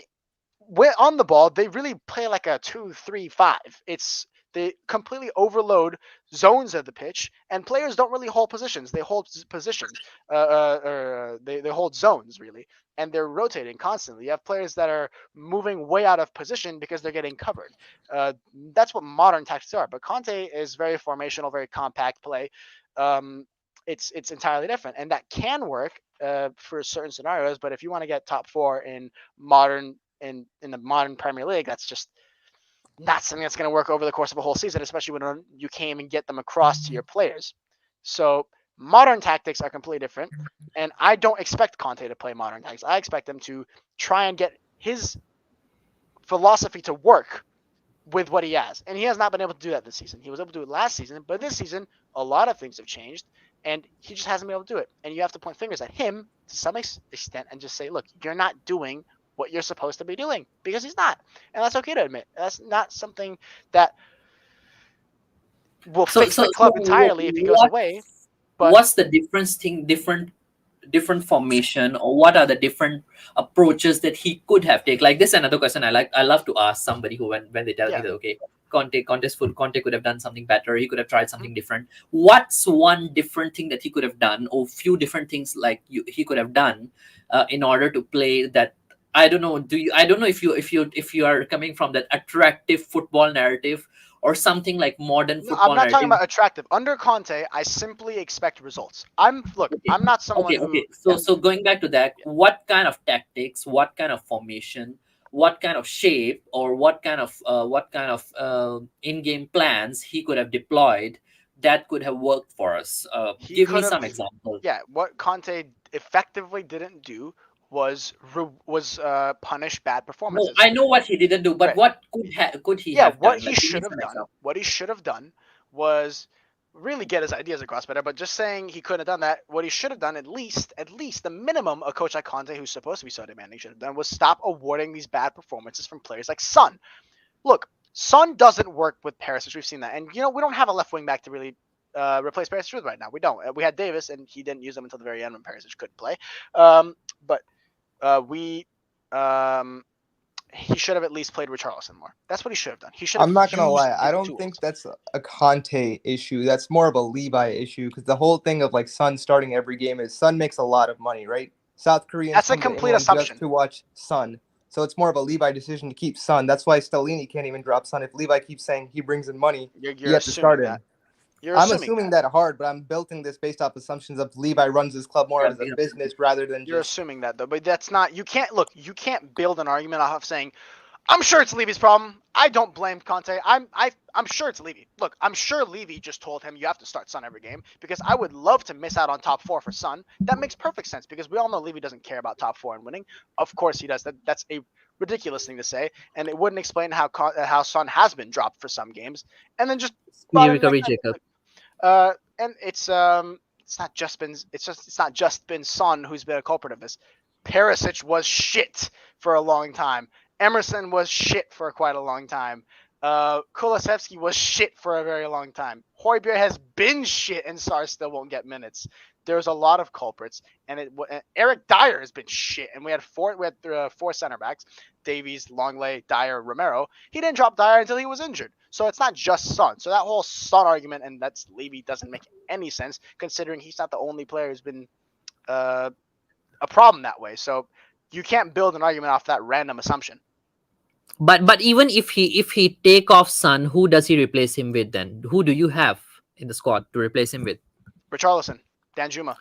B: on the ball. They really play like a 2-3-5. It's they completely overload zones of the pitch, and players don't really hold positions. They hold positions, or they hold zones really, and they're rotating constantly. You have players that are moving way out of position because they're getting covered. That's what modern tactics are. But Conte is very formational, very compact play. Um, it's entirely different, and that can work for certain scenarios. But if you want to get top four in modern in the modern Premier League, that's just not something that's going to work over the course of a whole season, especially when you can't even get them across to your players. So modern tactics are completely different, and I don't expect Conte to play modern tactics. I expect him to try and get his philosophy to work with what he has, and he has not been able to do that this season. He was able to do it last season, but this season a lot of things have changed, and he just hasn't been able to do it. And you have to point fingers at him to some extent and just say, look, you're not doing what you're supposed to be doing because he's not, and that's okay to admit. That's not something that will
A: So
B: fix
A: so
B: the
A: so
B: club entirely if he goes
A: what
B: away. But
A: what's the different formation, or what are the different approaches that he could have taken? Like this, another question I love to ask somebody who when they tell me
B: yeah,
A: that okay, Conte could have done something better. He could have tried something different. What's one different thing that he could have done, or few different things like he could have done, in order to play that? I don't know. Do you? I don't know if you are coming from that attractive football narrative or something like modern
B: no, I'm
A: football
B: not talking
A: narrative.
B: about attractive. Under Conte, I simply expect results.
A: Okay.
B: I'm not someone who,
A: Okay.
B: yeah,
A: So going back to that, what kind of tactics, what kind of formation, what kind of shape, or what kind of in-game plans he could have deployed that could have worked for us?
B: he
A: Give me
B: could have.
A: some example.
B: Yeah, what Conte effectively didn't do was punish bad
A: No,
B: performances.
A: I know what he didn't do, but
B: Right.
A: what could he
B: Yeah,
A: have
B: what
A: done?
B: he
A: Like, give me
B: should have
A: some
B: done,
A: example.
B: was really get his ideas across better. But just saying he couldn't have done that, what he should have done, at least the minimum a coach like Conte, who's supposed to be so demanding, should have done was stop awarding these bad performances from players like Son. Look, Son doesn't work with Perisic. We've seen that, and we don't have a left wing back to really replace Perisic with right now. We don't. We had Davis, and he didn't use him until the very end when Perisic couldn't play. But we he should have at least played Richarlison more. That's what he should have done. He should have
C: I'm not gonna
B: used
C: lie. I
B: his
C: don't think
B: tools.
C: that's a Conte issue. That's more of a Levi issue because the whole thing of like Sun starting every game is Sun makes a lot of money, right? South Koreans
B: That's a
C: come to
B: complete
C: England just
B: assumption.
C: to watch Sun. So it's more of a Levi decision to keep Sun. That's why Stellini can't even drop Sun. If Levi keeps saying he brings in money, he
B: You're
C: has to start
B: assuming that.
C: him.
B: You're
C: I'm
B: assuming
C: assuming
B: that.
C: that hard, but I'm building this based off assumptions of Levi runs his club more
A: Yeah,
C: as a business rather than
B: You're
C: just.
B: assuming that though, but that's not. You can't look. You can't build an argument off of saying I'm sure it's Levy's problem. I don't blame Conte. I'm sure it's Levy. Look, I'm sure Levy just told him you have to start Son every game because I would love to miss out on top four for Son. That makes perfect sense because we all know Levy doesn't care about top four and winning. Of course he does. That's a ridiculous thing to say, and it wouldn't explain how Son has been dropped for some games, and then just
A: Speedy
B: brought in like
A: recovery, Jacob.
B: and it's not just been Son who's been a culprit of this. Perisic was shit for a long time. Emerson was shit for quite a long time. Kulusevski was shit for a very long time. Højbjerg has been shit, and Sar still won't get minutes. There's a lot of culprits, and Eric Dyer has been shit. And we had four center backs: Davies, Longley, Dyer, Romero. He didn't drop Dyer until he was injured. So it's not just Son. So that whole Son argument and that's Levy doesn't make any sense, considering he's not the only player who's been a problem that way. So you can't build an argument off that random assumption.
A: But even if he take off Son, who does he replace him with then? Who do you have in the squad to replace him with?
B: Richarlison, Danjuma.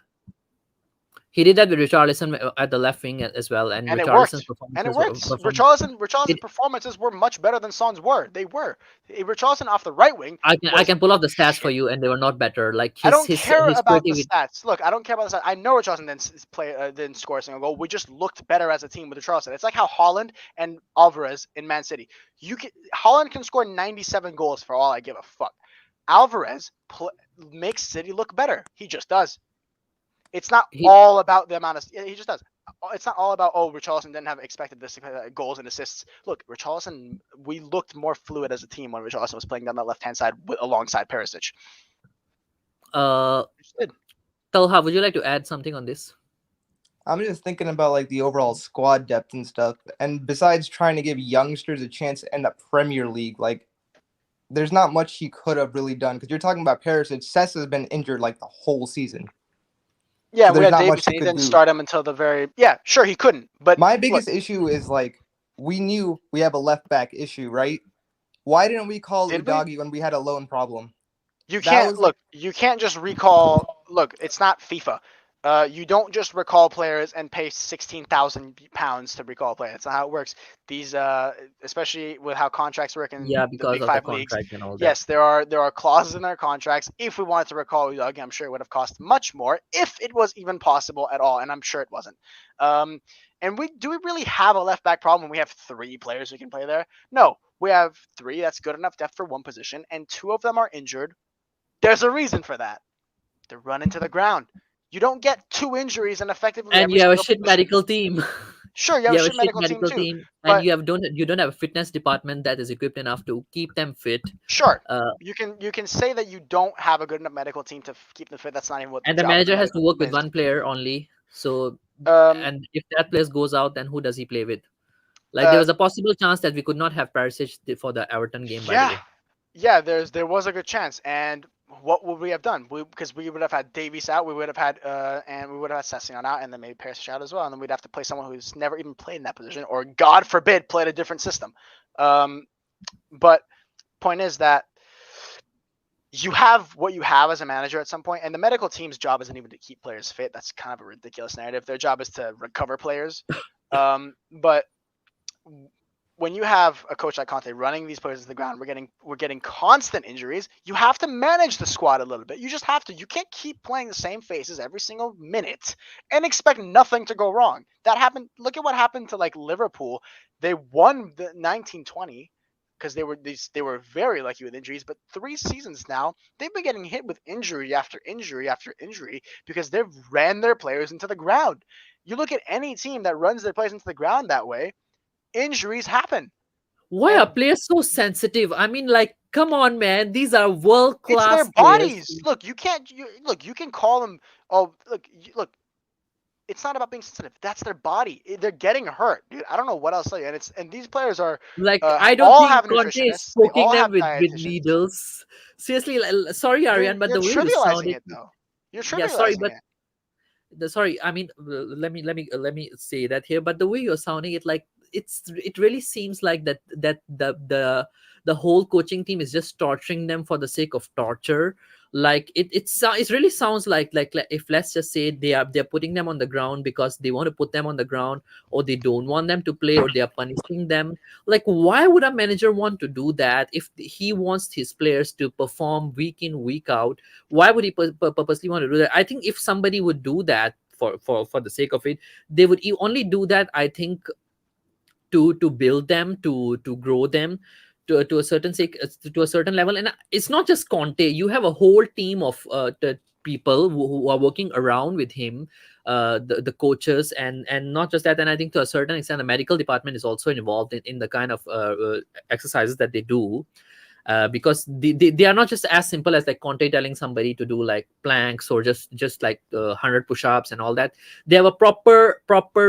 A: He did that with Richarlison at the left wing as well, and
B: And it
A: Richarlison's
B: worked. And it
A: performances
B: worked.
A: perform.
B: Richarlison's
A: It,
B: performances were much better than Son's were. They were. Richarlison off the right wing
A: I
B: was
A: can pull off the stats for
B: shit.
A: you, and they were not better. Like
B: I don't
A: his
B: care
A: his
B: about the
A: creativity.
B: stats. Look, I don't care about the stats. I know Richarlison didn't score a single goal. We just looked better as a team with Richarlison. It's like how Holland and Alvarez in Man City. Holland can score 97 goals for all I give a fuck. Alvarez makes City look better. He just does. It's not
A: He
B: all about the amount of. He just does. It's not all about Richarlison didn't have expected this goals and assists. Look, Richarlison, we looked more fluid as a team when Richarlison was playing down that left hand side alongside Perisic.
A: uh Talha, would you like to add something on this?
C: I'm just thinking about like the overall squad depth and stuff. And besides trying to give youngsters a chance to end up Premier League, like there's not much he could have really done. Because you're talking about Perisic. Sess has been injured like the whole season.
B: Yeah,
C: So
B: we
C: there's
B: had
C: not much
B: Davies,
C: he
B: and he
C: could
B: didn't
C: do.
B: start him until the very. Yeah, sure, he couldn't. But
C: My
B: look,
C: biggest issue is like we knew we have a left back issue, right? Why didn't we call
B: did we?
C: Udagi when we had a loan problem?
B: You
C: That
B: can't
C: was like
B: look. You can't just recall. Look, it's not FIFA. You don't just recall players and pay £16,000 to recall players. That's not how it works. These, especially with how contracts work in
A: Yeah,
B: the
A: because
B: Big
A: of the
B: Five leagues.
A: contract and all that.
B: Yes, there are clauses in their contracts. If we wanted to recall Udagi, I'm sure it would have cost much more, if it was even possible at all, and I'm sure it wasn't. And we really have a left back problem when we have three players who can play there? No, we have three. That's good enough depth for one position, and two of them are injured. There's a reason for that. They're running to the ground. You don't get two injuries and effectively
A: And
B: every
A: you have a
B: single
A: shit
B: position.
A: medical team.
B: Sure, you have
A: You
B: a
A: have a
B: shit
A: shit
B: medical team
A: medical
B: too,
A: team, and
B: but
A: you don't have a fitness department that is equipped enough to keep them fit.
B: sure,
A: Uh,
B: you can say that you don't have a good enough medical team to keep them fit. That's not even what the
A: and the
B: job of the
A: manager has to
B: medical
A: work
B: team
A: with
B: is.
A: one player only. So,
B: Um,
A: and if that player goes out, then who does he play with? Like there
B: uh,
A: was a possible chance that we could not have Perisic for the Everton game. By the
B: yeah,
A: way,
B: yeah. There was a good chance, and what would we have done? Because we would have had Davies out, we would have had and we would have had Sessignon out, and then maybe Perisic out as well, and then we'd have to play someone who's never even played in that position, or God forbid, played a different system. But point is that you have what you have as a manager at some point, and the medical team's job isn't even to keep players fit. That's kind of a ridiculous narrative. Their job is to recover players. But when you have a coach like Conte running these players to the ground, we're getting constant injuries. You have to manage the squad a little bit. You just have to. You can't keep playing the same faces every single minute and expect nothing to go wrong. That happened. Look at what happened to like Liverpool. They won the 1920 because they were very lucky with injuries. But 3 seasons now, they've been getting hit with injury after injury after injury because they've ran their players into the ground. You look at any team that runs their players into the ground that way, injuries happen.
A: why are
B: And
A: players so sensitive? I mean, like, come on, man. These are world
B: it's their
A: class players.
B: bodies. Look, you can't. Look, you can call them. Oh, look. It's not about being sensitive. That's their body. They're getting hurt, dude. I don't know what else to tell you. And these players are
A: Like, I don't
B: all
A: think
B: have
A: Conte is
B: nutritionists. They
A: poking
B: all
A: them
B: have
A: with
B: dietitians.
A: needles. Seriously, sorry, Aryan, but
B: You're
A: the way you
B: trivializing
A: sounded,
B: it though. You're
A: yeah, sorry,
B: trivializing
A: but
B: it.
A: sorry, I mean, let me say that here, but the way you're sounding it, like it really seems like that the whole coaching team is just torturing them for the sake of torture. Like it really sounds like if, let's just say, they're putting them on the ground because they want to put them on the ground, or they don't want them to play, or they are punishing them. Like, why would a manager want to do that if he wants his players to perform week in, week out? Why would he purposely want to do that? I think if somebody would do that for the sake of it, they would only do that, I think, to build them, to grow them to a certain to a certain level. And it's not just Conte. You have a whole team of the people who are working around with him, the coaches, and not just that. And I think to a certain extent, the medical department is also involved in the kind of exercises that they do, because they are not just as simple as like Conte telling somebody to do like planks or just like 100 push-ups and all that. They have a proper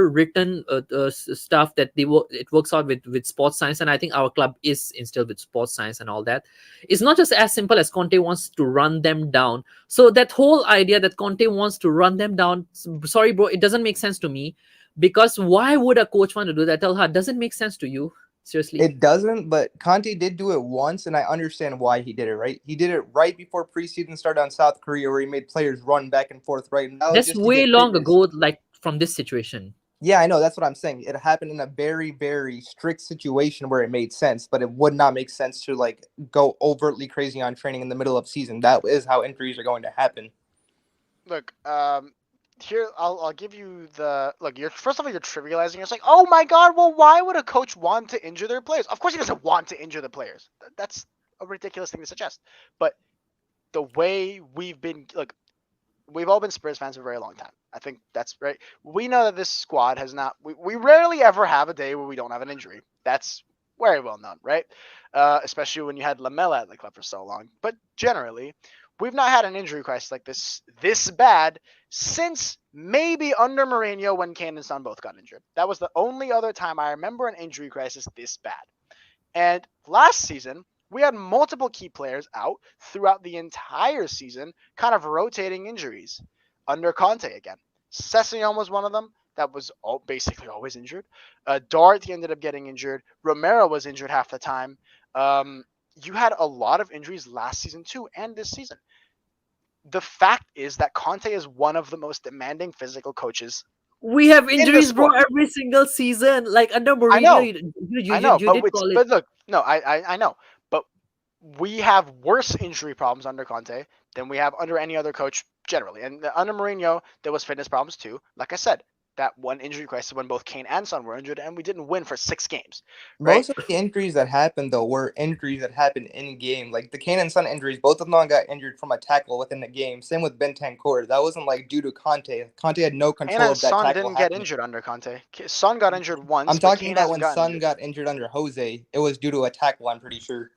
A: written stuff that it works out with sports science. And I think our club is instilled with sports science and all that. It's not just as simple as Conte wants to run them down. So that whole idea that Conte wants to run them down, sorry bro, it doesn't make sense to me. Because why would a coach want to do that? Tell her, doesn't make sense to you, seriously?
C: It doesn't, but Conte did do it once, and I understand why he did it, right? He did it right before preseason started on South Korea, where he made players run back and forth, right? And that was
A: That's
C: just to
A: way
C: get
A: long
C: fitness.
A: ago, like from this situation.
C: Yeah, I know. That's what I'm saying. It happened in a very, very strict situation where it made sense, but it would not make sense to like go overtly crazy on training in the middle of season. That is how injuries are going to happen.
B: Look, here I'll give you the look. You're first of all you're trivializing. It's like, oh my god, well why would a coach want to injure their players? Of course he doesn't want to injure the players. That's a ridiculous thing to suggest. But the way we've all been Spurs fans for a very long time. I think that's right. We know that this squad has not. We rarely ever have a day where we don't have an injury. That's very well known, right? Especially when you had Lamela at the club for so long. But generally, we've not had an injury crisis like this bad since maybe under Mourinho when Kane and Son both got injured. That was the only other time I remember an injury crisis this bad. And last season, we had multiple key players out throughout the entire season, kind of rotating injuries under Conte again. Sessegnon was one of them. That was basically always injured. Doherty ended up getting injured. Romero was injured half the time. You had a lot of injuries last season too, and this season. The fact is that Conte is one of the most demanding physical coaches
A: We have
B: in the
A: injuries, bro,
B: sport.
A: every single season. Like under
B: I
A: Mourinho,
B: know,
A: you,
B: I
A: you,
B: know,
A: you did call it.
B: but look, no, I know, but we have worse injury problems under Conte than we have under any other coach generally. And under Mourinho, there was fitness problems too. Like I said, that one injury crisis when both Kane and Son were injured, and we didn't win for 6 games, right?
C: Most of the injuries that happened, though, were injuries that happened in game. Like the Kane and Son injuries, both of them got injured from a tackle within the game. Same with Bentancur. That wasn't like due to Conte. Conte had no
B: Kane
C: control
B: and
C: of that
B: Son
C: tackle
B: didn't get
C: happening.
B: injured under Conte. Son got injured once,
C: I'm
B: but
C: talking
B: Kane
C: about
B: hasn't
C: when
B: gotten
C: Son
B: injured.
C: got injured under Jose. It was due to a tackle, I'm pretty sure.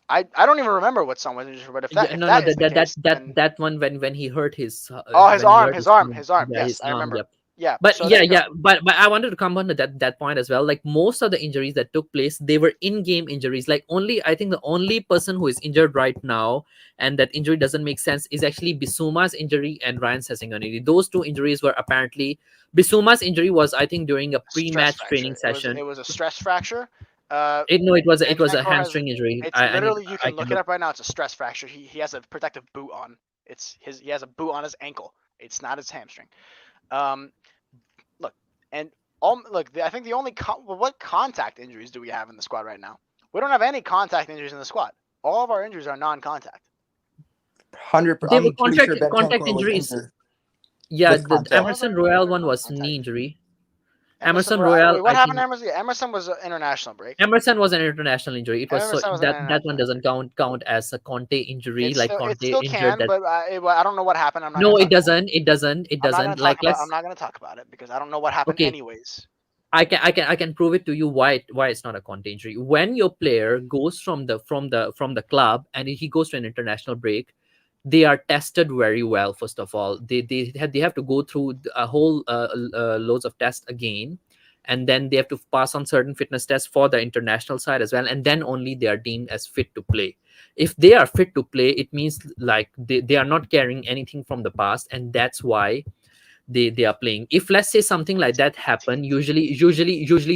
B: I don't even remember what Son was injured for, but
A: Yeah,
B: if
A: no, no,
B: that is the case, then
A: that one when he hurt his
B: oh, his
A: when he
B: arm,
A: hurt
B: his
A: his
B: arm,
A: arm,
B: his arm.
A: yeah,
B: Yes,
A: his
B: I
A: arm,
B: remember.
A: yeah.
B: Yeah,
A: But
B: so there you go.
A: but I wanted to come on to that point as well. Like most of the injuries that took place, they were in-game injuries. Like only I think the only person who is injured right now, and that injury doesn't make sense, is actually Bissouma's injury and Ryan Sessegnon injury. Those two injuries were apparently Bissouma's injury was, I think, during a
B: Stress
A: pre-match training
B: fracture. It
A: session.
B: was a stress fracture.
A: No, it was a
B: Bentancur has
A: hamstring injury.
B: it's literally you
A: I
B: can
A: can
B: look it
A: look.
B: up right now. It's a stress fracture. He has a protective boot on. He has a boot on his ankle. It's not his hamstring. Um, look and look. I think the only what contact injuries do we have in the squad right now? We don't have any contact injuries in the squad. All of our injuries are non-contact.
C: 100.
A: They were
C: I'm pretty sure
A: contact
C: Bentancur was
A: injuries.
C: injured
A: Yeah,
C: with
A: the
B: All
C: contact.
B: of our
A: Emerson
B: injuries
A: Royal
B: are
A: one was
B: non-contact.
A: knee injury.
B: Emerson
A: Emerson
B: Royal.
A: Royal,
B: Wait, what
A: I
B: happened to
A: think
B: Emerson? Yeah, Emerson was an international break.
A: Emerson was an international injury. It was so
B: Emerson was an
A: that one
B: international
A: doesn't
B: injury.
A: count as a Conte injury. Like
B: It
A: Conte
B: still
A: injured
B: can,
A: that.
B: but I don't know what happened. I'm not gonna
A: No, it
B: talk about it.
A: doesn't. It doesn't. It doesn't. Like
B: I'm
A: let's.
B: not gonna talk about it because I don't know what happened
A: Okay,
B: anyways.
A: I can prove it to you why it's not a Conte injury. When your player goes from the club and he goes to an international break, they are tested very well. First of all, they have to go through a whole loads of tests again, and then they have to pass on certain fitness tests for the international side as well, and then only they are deemed as fit to play. If they are fit to play, it means like they are not carrying anything from the past, and that's why they are playing. If let's say something like that happen, usually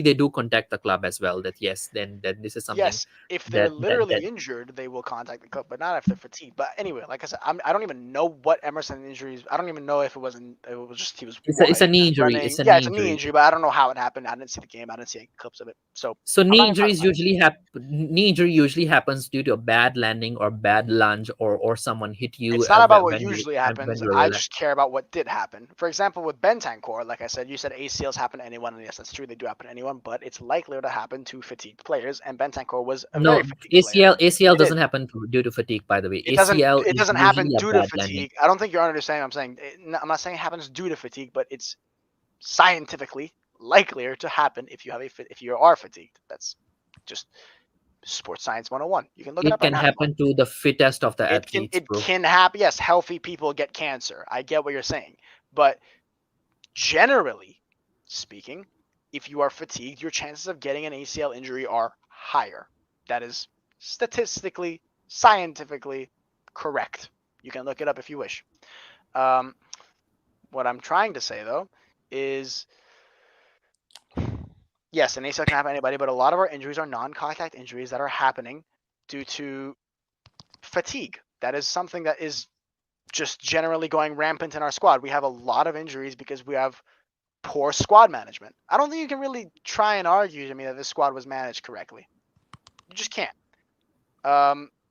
A: they do contact the club as well, that yes, then this is something
B: Yes, if they're
A: that
B: literally injured, they will contact the club, but not if they're fatigued. But anyway, like I said, I don't even know what Emerson injuries. I don't even know if it was just he was
A: it's a knee injury.
B: running.
A: It's a
B: Yeah,
A: knee
B: it's a knee
A: injury.
B: injury, but I don't know how it happened. I didn't see the game. I didn't see any clips of it, so
A: So
B: I'm not
A: knee
B: gonna talk
A: injuries
B: about it.
A: usually happen. Knee injury usually happens due to a bad landing or bad lunge, or someone hit you
B: It's not about what
A: when
B: usually happens.
A: you were
B: I
A: relaxed.
B: just care about what did happen. For example. example with Bentancur, like I said, you said ACLs happen to anyone, and yes, that's true, they do happen to anyone, but it's likelier to happen to fatigued players, and Bentancur was a very
A: No,
B: fatigued player.
A: ACL
B: He did.
A: doesn't happen due to fatigue. By the way,
B: It doesn't.
A: ACL
B: It
A: is
B: doesn't happen
A: usually a
B: due to
A: bad landing.
B: fatigue. I don't think you're understanding what I'm saying. I'm not saying it happens due to fatigue, but it's scientifically likelier to happen if you are fatigued. That's just sports science 101. You can look it
A: It
B: up right
A: can
B: now if you want.
A: happen to the fittest of the
B: It can
A: athletes,
B: it
A: bro.
B: can happen. Yes, healthy people get cancer. I get what you're saying, but generally speaking, if you are fatigued, your chances of getting an ACL injury are higher. That is statistically, scientifically correct. You can look it up if you wish. Um, what I'm trying to say though is yes, an ACL can happen to anybody, but a lot of our injuries are non-contact injuries that are happening due to fatigue. That is something that is just generally going rampant in our squad. We have a lot of injuries because we have poor squad management. I don't think you can really try and argue to me that this squad was managed correctly. You just can't.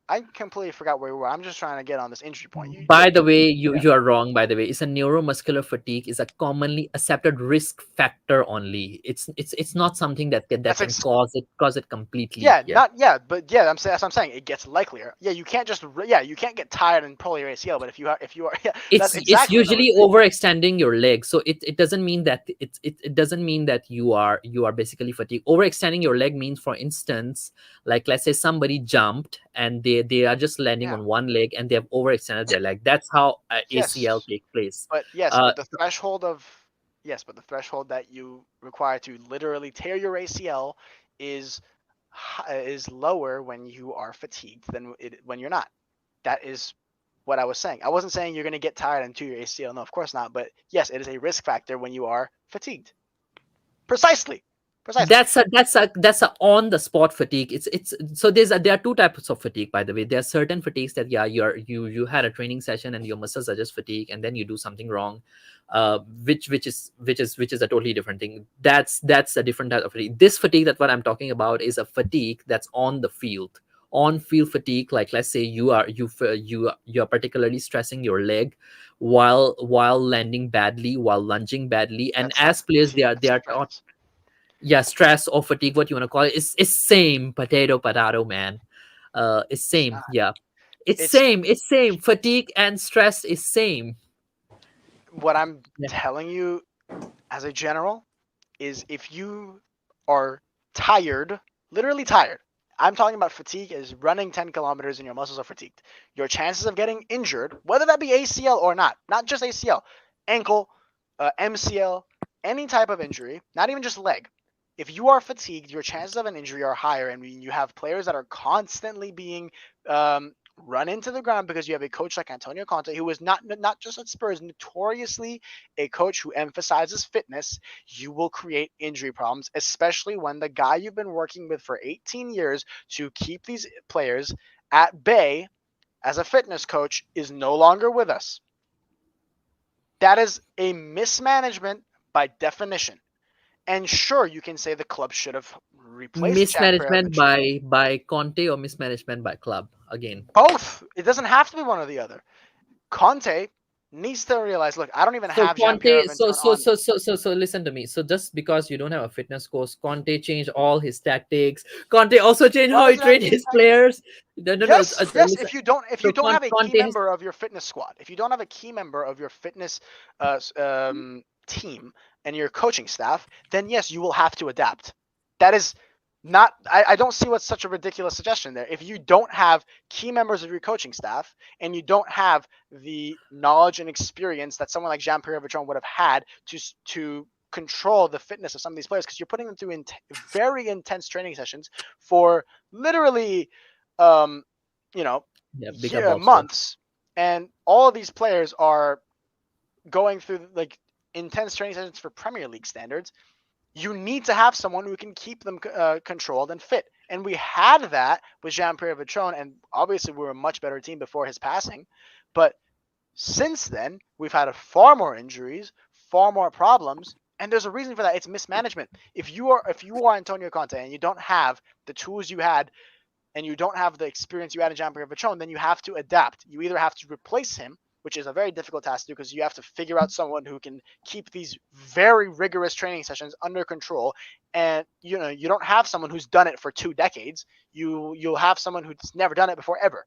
B: I completely forgot where we were. I'm just trying to get on this injury point.
A: By the way,
B: Yeah.
A: you are wrong. By the way, it's a neuromuscular fatigue is a commonly accepted risk factor only. It's not something that
B: That's
A: can
B: ex-
A: cause it completely.
B: Yeah,
A: Yeah.
B: not yeah, but yeah, that's what I'm saying. It gets likelier. Yeah, you can't just yeah, you can't get tired and pull your ACL. But if you are yeah, that's
A: It's
B: exactly what I was
A: usually
B: saying.
A: overextending your leg, so it doesn't mean that it doesn't mean that you are basically fatigued. Overextending your leg means, for instance, like let's say somebody jumped and they are just landing
B: Yeah.
A: on one leg and they have overextended their leg. That's how ACL
B: Yes,
A: takes place.
B: but yes,
A: uh
B: but the threshold of yes, but the threshold that you require to literally tear your ACL is is lower when you are fatigued than when you're not. That is what I was saying. I wasn't saying you're going to get tired and tear your ACL. No, of course not. But yes, it is a risk factor when you are fatigued. Precisely. Precisely.
A: that's a on the spot fatigue. It's so there are two types of fatigue, by the way. There are certain fatigues that, yeah, you had a training session and your muscles are just fatigued, and then you do something wrong, which is a totally different thing. That's a different type of fatigue. This fatigue, that what I'm talking about, is a fatigue that's on the field. On field fatigue, like let's say you are particularly stressing your leg while landing badly, while lunging badly, and
B: That's not
A: as players
B: fatigue.
A: they
B: That's
A: are taught,
B: stress.
A: yeah, stress or fatigue, what you want to call it, it's same, potato, man. It's
B: It's
A: same,
B: not.
A: yeah.
B: It's
A: It's same. Fatigue and stress is same.
B: what I'm
A: Yeah.
B: telling you as a general is if you are tired, literally tired. I'm talking about fatigue is running 10 kilometers and your muscles are fatigued. Your chances of getting injured, whether that be ACL or not just ACL, ankle, MCL, any type of injury, not even just leg. If you are fatigued, your chances of an injury are higher, and you have players that are constantly being run into the ground because you have a coach like Antonio Conte, who is not just at Spurs, notoriously a coach who emphasizes fitness. You will create injury problems, especially when the guy you've been working with for 18 years to keep these players at bay as a fitness coach is no longer with us. That is a mismanagement by definition. And sure, you can say the club should have replaced Gianpiero
A: Mismanagement
B: Vitro.
A: by Conte or mismanagement by club again.
B: Both. It doesn't have to be one or the other. Conte needs to realize, look, I don't even
A: So
B: have Gianpiero Vitro on.
A: listen to me. So just because you don't have a fitness coach, Conte changed all his tactics. Conte also changed
B: Why
A: how he
B: does it have
A: trained
B: to be
A: his
B: tactics?
A: players. No,
B: Yes, yes.
A: listen.
B: If you
A: So
B: don't have a key
A: Conte has,
B: member of your fitness squad, if you don't have a key member of your fitness team and your coaching staff, then yes, you will have to adapt. That is not. I don't see what's such a ridiculous suggestion there. If you don't have key members of your coaching staff and you don't have the knowledge and experience that someone like Jean-Pierre Vitron would have had to control the fitness of some of these players, because you're putting them through very intense training sessions for literally um, you know,
A: yeah, big up Bob.
B: months, and all of these players are going through like intense training sessions for Premier League standards. You need to have someone who can keep them controlled and fit. And we had that with Jean-Pierre Vitron, and obviously we were a much better team before his passing. But since then, we've had far more injuries, far more problems, and there's a reason for that. It's mismanagement. If you are Antonio Conte and you don't have the tools you had and you don't have the experience you had in Jean-Pierre Vitron, then you have to adapt. You either have to replace him which is a very difficult task to do because you have to figure out someone who can keep these very rigorous training sessions under control. And you don't have someone who's done it for 2 decades. You'll have someone who's never done it before ever.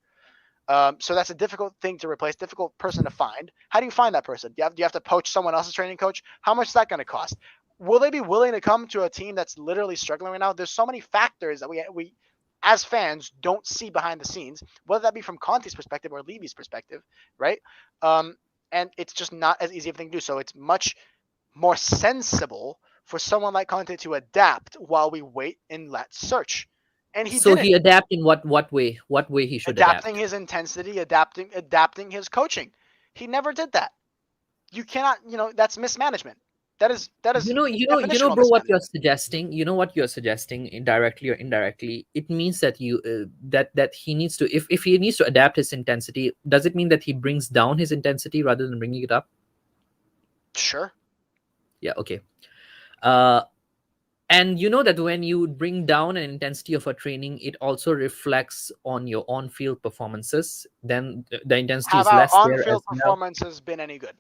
B: So that's a difficult thing to replace, difficult person to find. How do you find that person? Do you have to poach someone else's training coach? How much is that going to cost? Will they be willing to come to a team that's literally struggling right now? There's so many factors that we as fans don't see behind the scenes, whether that be from Conte's perspective or Levy's perspective, right? And it's just not as easy of a thing to do. So it's much more sensible for someone like Conte to adapt while we wait and let search. And he
A: So
B: didn't.
A: he adapt in what way? What way he should
B: Adapting
A: adapt?
B: his intensity, adapting his coaching. He never did that. You cannot, that's mismanagement. That is definitional
A: Bro, what you're
B: mismanagement.
A: suggesting, what you're suggesting, indirectly or indirectly, it means that that he needs to, if he needs to adapt his intensity, does it mean that he brings down his intensity rather than bringing it up?
B: Sure.
A: Yeah, okay. uh and you know that when you bring down an intensity of a training, it also reflects on your on-field performances. Then the intensity
B: Have
A: is
B: our
A: less there
B: on-field
A: as well.
B: performances been any good?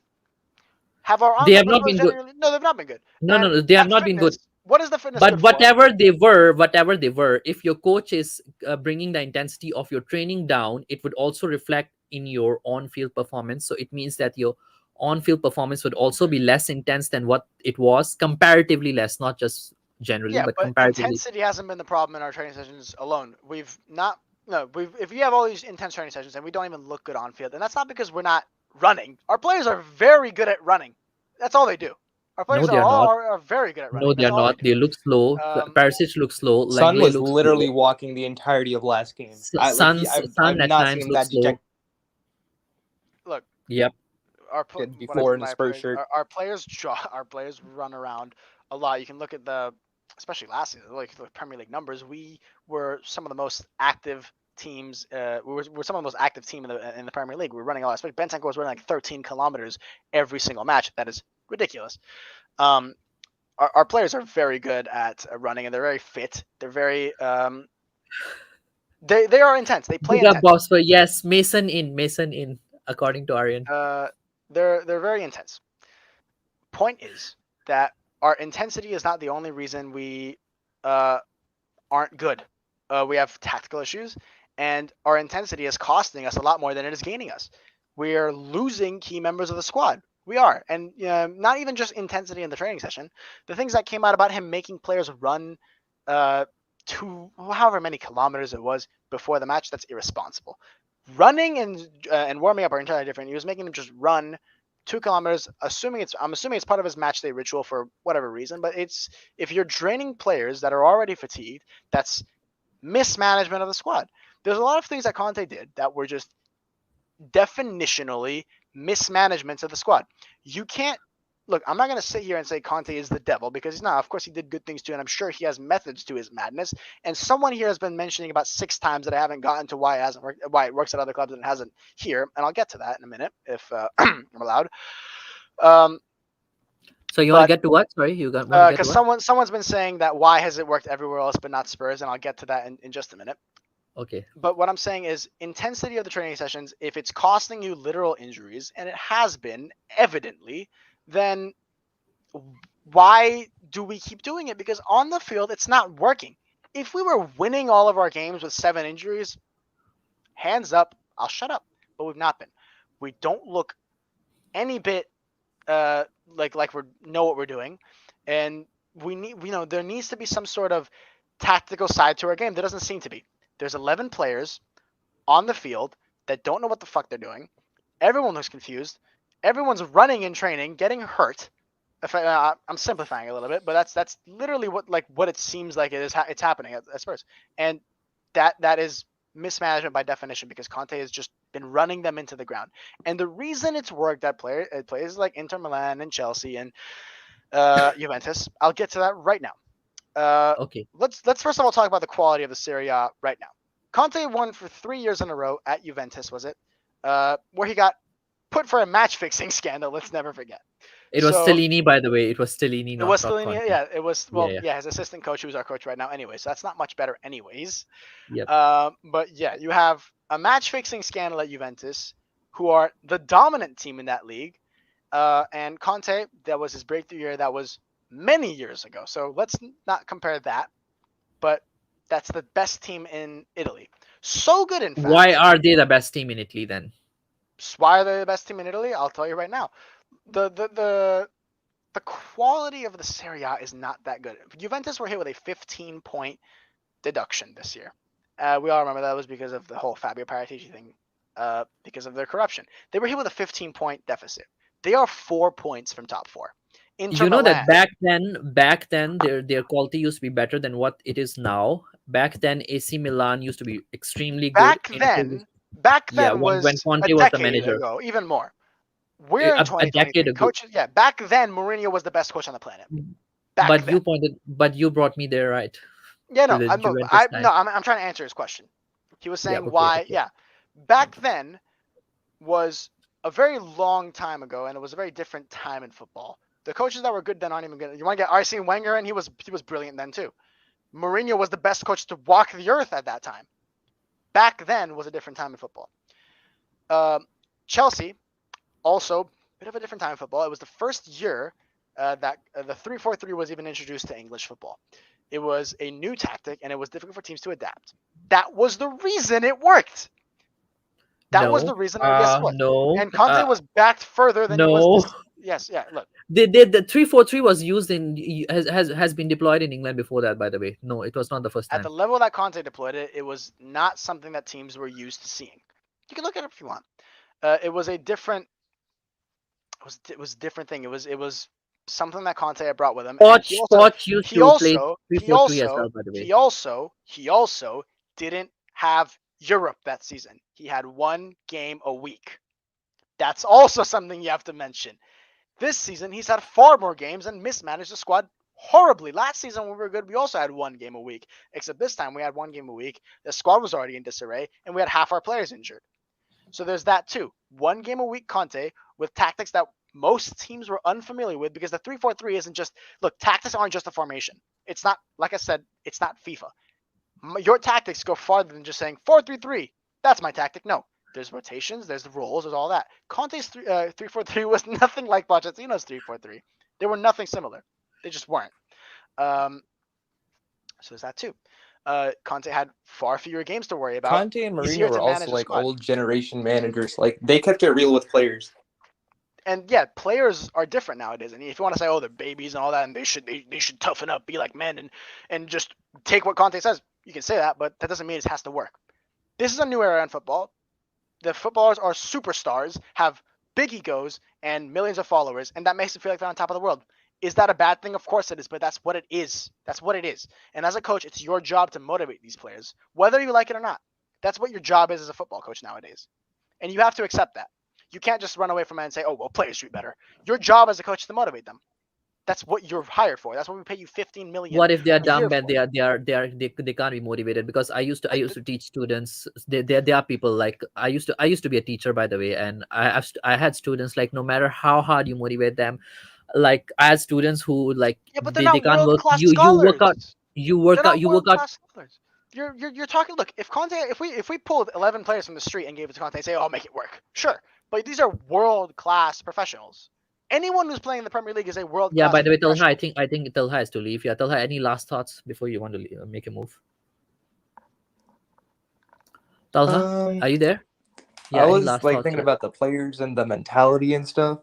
B: Have our
A: They
B: on-field
A: have not
B: performances
A: been good.
B: generally? No, they've not been good.
A: No, no,
B: And
A: no, they have
B: that
A: not been good.
B: fitness, what is the fitness
A: But
B: good for?
A: whatever they were, if your coach is bringing the intensity of your training down, it would also reflect in your on-field performance. So it means that your on-field performance would also be less intense than what it was, comparatively less, not just generally,
B: Yeah,
A: but
B: but
A: comparatively.
B: intensity hasn't been the problem in our training sessions alone. We've not no, we've if you have all these intense training sessions and we don't even look good on field, and that's not because we're not running. Our players are very good at running. That's all they do. Our
A: No,
B: players
A: they are not.
B: are very good at
A: No,
B: running.
A: they
B: That's
A: are
B: all they
A: not.
B: do.
A: They look slow.
B: Um,
A: Perisic looks slow.
C: Son
A: Langley
C: was
A: looks slow.
C: literally walking the entirety of last game. I like he,
A: Sun
C: I've
A: at
C: not seen
A: times
C: him
A: looks
C: that
A: slow.
C: dejected
B: Look,
A: Yep.
B: one of
C: before in the
B: my
C: Spurs
B: players,
C: shirt.
B: our players run around a lot. You can look at especially last season, like the Premier League numbers. We were some of the most active teams. We're some of the most active team in the Premier League. We're running a lot. Especially Bentancur was running like 13 kilometers every single match. That is ridiculous. Um, our players are very good at running, and they're very fit. They're very they are intense. They play
A: Big up,
B: intense.
A: boss. For yes, Mason in, according to Aryan.
B: Uh, they're very intense. Point is that our intensity is not the only reason we uh, aren't good. We have tactical issues, and our intensity is costing us a lot more than it is gaining us. We are losing key members of the squad. We are, and not even just intensity in the training session. The things that came out about him making players run to however many kilometers it was before the match, that's irresponsible. Running and warming up are entirely different. He was making them just run 2 kilometers, I'm assuming it's part of his match day ritual for whatever reason, but it's if you're draining players that are already fatigued, that's mismanagement of the squad. There's a lot of things that Conte did that were just definitionally mismanagement of the squad. You can't look. I'm not going to sit here and say Conte is the devil because he's not. Of course, he did good things too, and I'm sure he has methods to his madness. And someone here has been mentioning about 6 times that I haven't gotten to why it hasn't worked, why it works at other clubs and it hasn't here, and I'll get to that in a minute if I'm allowed. Um,
A: So you want to
B: but
A: get to what? Sorry, you want to get to
B: because
A: what?
B: someone's been saying that why has it worked everywhere else but not Spurs, and I'll get to that in just a minute.
A: Okay.
B: But what I'm saying is intensity of the training sessions, if it's costing you literal injuries, and it has been evidently, then why do we keep doing it? Because on the field, it's not working. If we were winning all of our games with 7 injuries, hands up, I'll shut up. But we've not been. We don't look any bit like we know what we're doing, and there needs to be some sort of tactical side to our game. There doesn't seem to be. There's 11 players on the field that don't know what the fuck they're doing. Everyone looks confused. Everyone's running in training, getting hurt. If I'm simplifying a little bit, but that's literally what it seems like it's happening at Spurs, and that is mismanagement by definition because Conte has just been running them into the ground. And the reason it's worked at places like Inter Milan and Chelsea and Juventus, I'll get to that right now.
A: Okay.
B: Let's first of all talk about the quality of the Serie A right now. Conte won for 3 years in a row at Juventus, was it? Where he got put for a match fixing scandal. Let's never forget.
A: It was
B: So
A: Stellini, by the way. It was Stellini,
B: it was
A: not
B: still in
A: Conte.
B: yeah. It was
A: Yeah, yeah.
B: yeah. His assistant coach, who's our coach right now, anyway. So that's not much better, anyways.
A: Yep.
B: But yeah, you have a match fixing scandal at Juventus, who are the dominant team in that league. And Conte, that was his breakthrough year. That was many years ago. So let's not compare that. But that's the best team in Italy. So good, in
A: Why
B: fact.
A: are they the best team in Italy then?
B: Why are they the best team in Italy? I'll tell you right now. The quality of the Serie A is not that good. Juventus were hit with a 15-point deduction this year. We all remember that was because of the whole Fabio Paratici thing, because of their corruption. They were hit with a 15-point deficit. They are 4 points from top four. Inter
A: You know that
B: Milan.
A: back then their quality used to be better than what it is now. Back then AC Milan used to be extremely good.
B: Back
A: Inter
B: then, back
A: yeah,
B: then
A: when
B: was a
A: Conte was the
B: decade
A: manager.
B: ago, even more. We're in
A: A decade
B: 2023.
A: ago.
B: Coaches, yeah, back then Mourinho was the best coach on the planet. Back
A: But
B: then.
A: you brought me there, right?
B: Yeah,
A: To
B: no,
A: the
B: I'm
A: Juventus time.
B: I'm trying to answer his question. He was
A: Yeah,
B: saying
A: okay,
B: why,
A: okay.
B: yeah. Back then was a very long time ago, and it was a very different time in football. The coaches that were good then aren't even good. You want to get Arsene Wenger, and he was brilliant then too. Mourinho was the best coach to walk the earth at that time. Back then was a different time in football. Chelsea, also a bit of a different time in football. It was the first year that the 3-4-3 was even introduced to English football. It was a new tactic, and it was difficult for teams to adapt. That was the reason it worked. That was the
A: No,
B: reason. Yes, it was.
A: no,
B: And Conte was backed further than he was
A: no.
B: this. Yes, yeah. Look,
A: The 3-4-3 was used in has been deployed in England before that. By the way, no, it was not the first
B: at the
A: time.
B: level that Conte deployed it, it was not something that teams were used to seeing. You can look at it if you want. It was a different. It was a different thing. It was something that Conte had brought with him, and he also
A: Poch used
B: he
A: to play
B: also
A: three
B: he
A: four three as
B: also
A: well. By the way,
B: he also he also didn't have Europe that season. He had one game a week. That's also something you have to mention. This season, he's had far more games and mismanaged the squad horribly. Last season, when we were good, we also had one game a week. Except this time, we had one game a week. The squad was already in disarray, and we had half our players injured. So there's that too. One game a week Conte with tactics that most teams were unfamiliar with, because the 3-4-3 isn't just, look, tactics aren't just a formation. It's not, like I said, it's not FIFA. Your tactics go farther than just saying 4-3-3. That's my tactic. No. There's rotations, there's the roles, there's all that. Conte's 3-4-3 was nothing like Pochettino's 3-4-3. They were nothing similar. They just weren't. So there's that too. Conte had far fewer games to worry about.
C: Conte and
B: Easier
C: Mourinho
B: to
C: were
B: manage
C: also
B: the
C: like
B: squad.
C: old generation managers. Like they kept it real with players.
B: And yeah, players are different nowadays. And if you want to say, oh, they're babies and all that, and they should toughen up, be like men, and just take what Conte says, you can say that, but that doesn't mean it has to work. This is a new era in football. The footballers are superstars, have big egos, and millions of followers, and that makes it feel like they're on top of the world. Is that a bad thing? Of course it is, but that's what it is. That's what it is. And as a coach, it's your job to motivate these players, whether you like it or not. That's what your job is as a football coach nowadays. And you have to accept that. You can't just run away from it and say, oh, well, players should be better. Your job as a coach is to motivate them. That's what you're hired for. That's what we pay you 15 million
A: what if they are
B: a year
A: dumb and
B: for.
A: they can't be motivated? Because I used to teach students. There are people like I used to be a teacher, by the way, and I had students like no matter how hard you motivate them, like I had students who like
B: Yeah, but they're
A: they
B: not
A: can't
B: world
A: work.
B: class
A: You work out.
B: scholars. They're not
A: You work
B: world
A: out.
B: class scholars. You're talking. Look, if Conte, if we pulled 11 players from the street and gave it to Conte and say, "Oh, I'll make it work," sure. But these are world class professionals. Anyone who's playing in the Premier League is a world
A: Yeah.
B: class
A: By the way, Talha,
B: professional.
A: I think Talha has to leave. Yeah, Talha, any last thoughts before you want to make a move? Talha,
C: Um,
A: are you there?
C: I
A: Yeah. Any
C: was
A: last
C: like
A: thoughts?
C: thinking about the players and the mentality and stuff.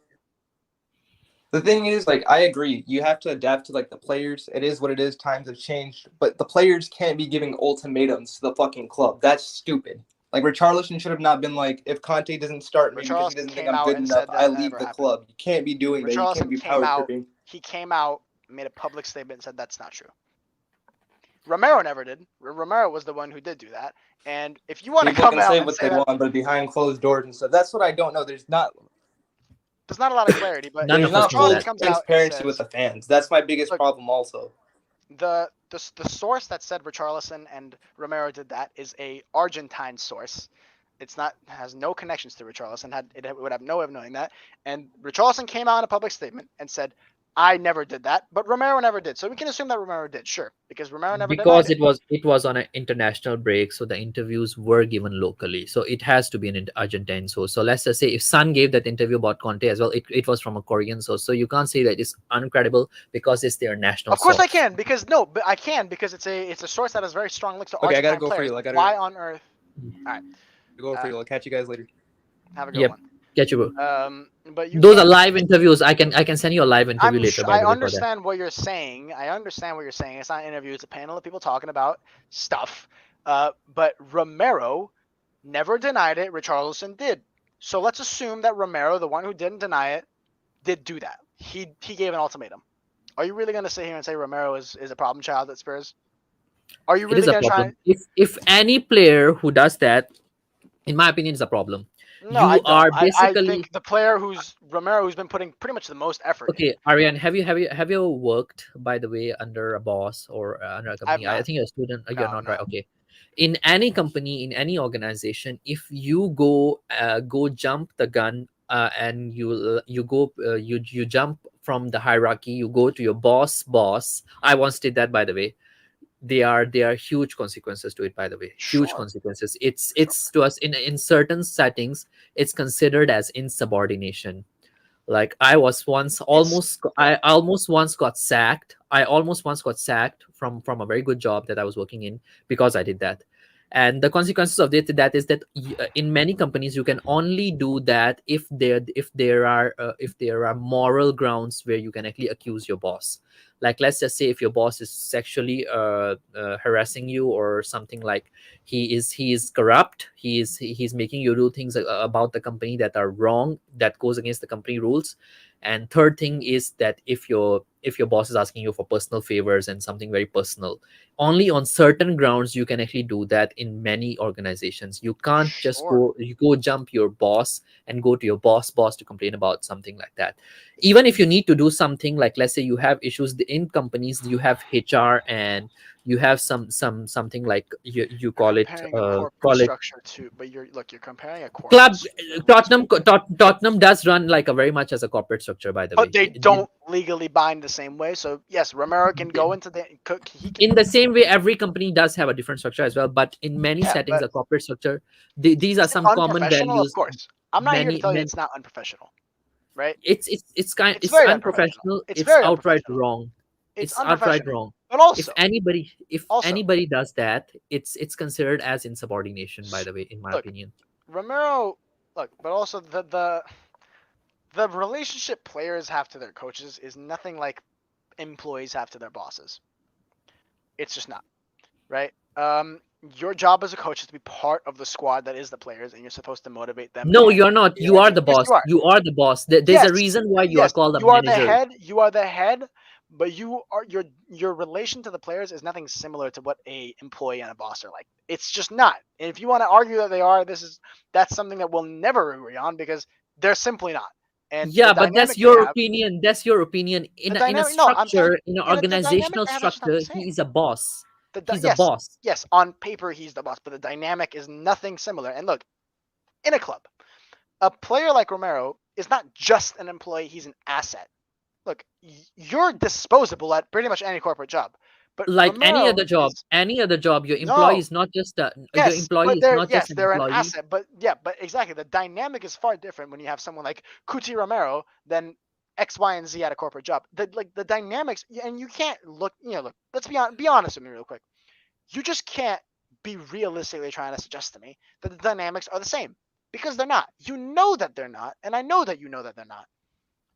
C: The thing is, like, I agree. You have to adapt to like the players. It is what it is. Times have changed, but the players can't be giving ultimatums to the fucking club. That's stupid. Like Richarlison should have not been like, if Conte doesn't start me because he
B: Richarlison
C: doesn't think
B: came
C: I'm
B: out
C: good
B: and
C: enough,
B: said
C: I
B: that
C: leave
B: never
C: the
B: happened.
C: club. You can't be doing that. You can't
B: Richarlison
C: be power tripping.
B: came out, made a public statement, and said that's not true. Romero never did. Romero was the one who did do that. And if you want to
C: People
B: come
C: can
B: out
C: say
B: and
C: what
B: say
C: they
B: that,
C: want, but behind closed doors and stuff, that's what I don't know. There's not
B: there's not a lot of clarity. But
A: None
C: there's
A: of
B: if
A: us
C: not
A: know
C: full
B: Richarlison
A: that.
B: comes out and
C: transparency with
B: says,
C: the fans. That's my biggest
B: look,
C: problem also.
B: the source that said Richarlison and Romero did that is a Argentine source. It's not has no connections to Richarlison. It would have no way of knowing that. And Richarlison came out in a public statement and said, I never did that, but Romero never did. So we can assume that Romero did, sure, because Romero never denied
A: Because
B: it.
A: it was on an international break, so the interviews were given locally, so it has to be an Argentine source. So let's just say if Sun gave that interview about Conte as well, it was from a Korean source, so you can't say that it's uncredible because it's their national
B: Of course I
A: source.
B: can, because no, but I can because it's a source that has very strong links to
C: Okay, I gotta
B: Argentine
C: go for
B: players.
C: real. I gotta
B: Why on earth? All right,
C: go for real. I'll catch you guys later.
B: have a good
A: Yep,
B: one.
A: get you, bro.
B: But you
A: Those are
B: can't.
A: live interviews. I can send you a live interview later, by
B: I
A: the way, for that.
B: understand what you're saying. I understand what you're saying. It's not an interview. It's a panel of people talking about stuff. But Romero never denied it. Richarlison did. So let's assume that Romero, the one who didn't deny it, did do that. He gave an ultimatum. Are you really going to sit here and say Romero is a problem child at Spurs? Are you
A: It is
B: really
A: a
B: going to try?
A: problem if any player who does that, in my opinion, is a problem.
B: No, I
A: You
B: don't.
A: are
B: I
A: basically
B: think the player who's Romero, who's been putting pretty much the most effort in.
A: okay. Ariane, have you worked, by the way, under a boss or under a
B: I've
A: company? I
B: not.
A: think you're a student. You're
B: No,
A: not, right?
B: no.
A: Okay. In any company, in any organization, if you go jump the gun, and you jump from the hierarchy, you go to your boss. I once did that, by the way. There are huge consequences to it, by the way, huge
B: Sure,
A: consequences. it's
B: sure.
A: it's to us in certain settings, it's considered as insubordination. Like
B: It's
A: I
B: look.
A: almost once got sacked. I almost once got sacked from a very good job that I was working in because I did that. And the consequences of that is that in many companies you can only do that if there are moral grounds where you can actually accuse your boss. Like, let's just say if your boss is sexually harassing you or something, like he is corrupt, he's making you do things about the company that are wrong, that goes against the company rules. And third thing is that if your boss is asking you for personal favors and something very personal, only on certain grounds you can actually do that. In many organizations you can't just
B: Sure.
A: go jump your boss and go to your boss to complain about something like that. Even if you need to do something, like let's say you have issues in companies, you have HR, and you have something like you
B: You're
A: call it
B: comparing a corporate structure to, but you're comparing a corporate
A: club.
B: structure with a
A: Tottenham
B: sport.
A: Tottenham does run like a very much as a corporate structure, by the
B: But
A: way.
B: they don't legally bind the same way. So yes, Romero can go into the he can
A: In the same way, every company does have a different structure as well, but in many
B: yeah,
A: settings
B: but
A: a corporate structure, these are
B: is it
A: some common
B: unprofessional? Of
A: values.
B: course. I'm not here to
A: many
B: tell you
A: many
B: it's not unprofessional, right? It's
A: it's
B: very unprofessional.
A: unprofessional,
B: It's
A: it's
B: very
A: outright
B: unprofessional.
A: wrong.
B: It's
A: It's outright
B: unprofessional.
A: wrong.
B: But
A: if
B: also,
A: anybody if
B: also,
A: anybody does that, it's considered as insubordination, by
B: s-
A: the way, in my
B: look,
A: opinion.
B: Romero, look, but also the relationship players have to their coaches is nothing like employees have to their bosses. It's just not, right? Your job as a coach is to be part of the squad that is the players, and you're supposed to motivate them
A: No,
B: and
A: you're not.
B: be
A: You
B: their
A: are
B: team.
A: the
B: Yes,
A: boss.
B: you are.
A: You are the boss. There's
B: Yes,
A: a reason why you are
B: yes,
A: called a
B: you are the
A: manager.
B: head. You are the head, but your relation to the players is nothing similar to what a employee and a boss are like. It's just not. And if you want to argue that they are, that's something that we'll never agree on because they're simply not. And the
A: Yeah, but that's
B: dynamic they
A: your
B: have,
A: opinion. That's your opinion.
B: the
A: In a
B: dynamic. No, I'm saying
A: structure, in an
B: the dynamic
A: organizational
B: they have is just not
A: structure,
B: the
A: he
B: same.
A: is a boss. He's a
B: Yes,
A: boss.
B: yes, on paper he's the boss, but the dynamic is nothing similar. And look, in a club, a player like Romero is not just an employee; he's an asset. Look, you're disposable at pretty much any corporate job, but
A: Like
B: Romero is
A: any other job, your employee
B: no.
A: is not just a your
B: Yes,
A: employee
B: but
A: is not just an
B: they're an
A: employee.
B: asset, but yeah, but exactly the dynamic is far different when you have someone like Kuti Romero than X, Y, and Z at a corporate job. The dynamics, and you can't look. Look. Let's be honest with me real quick. You just can't be realistically trying to suggest to me that the dynamics are the same because they're not. You know that they're not, and I know that you know that they're not.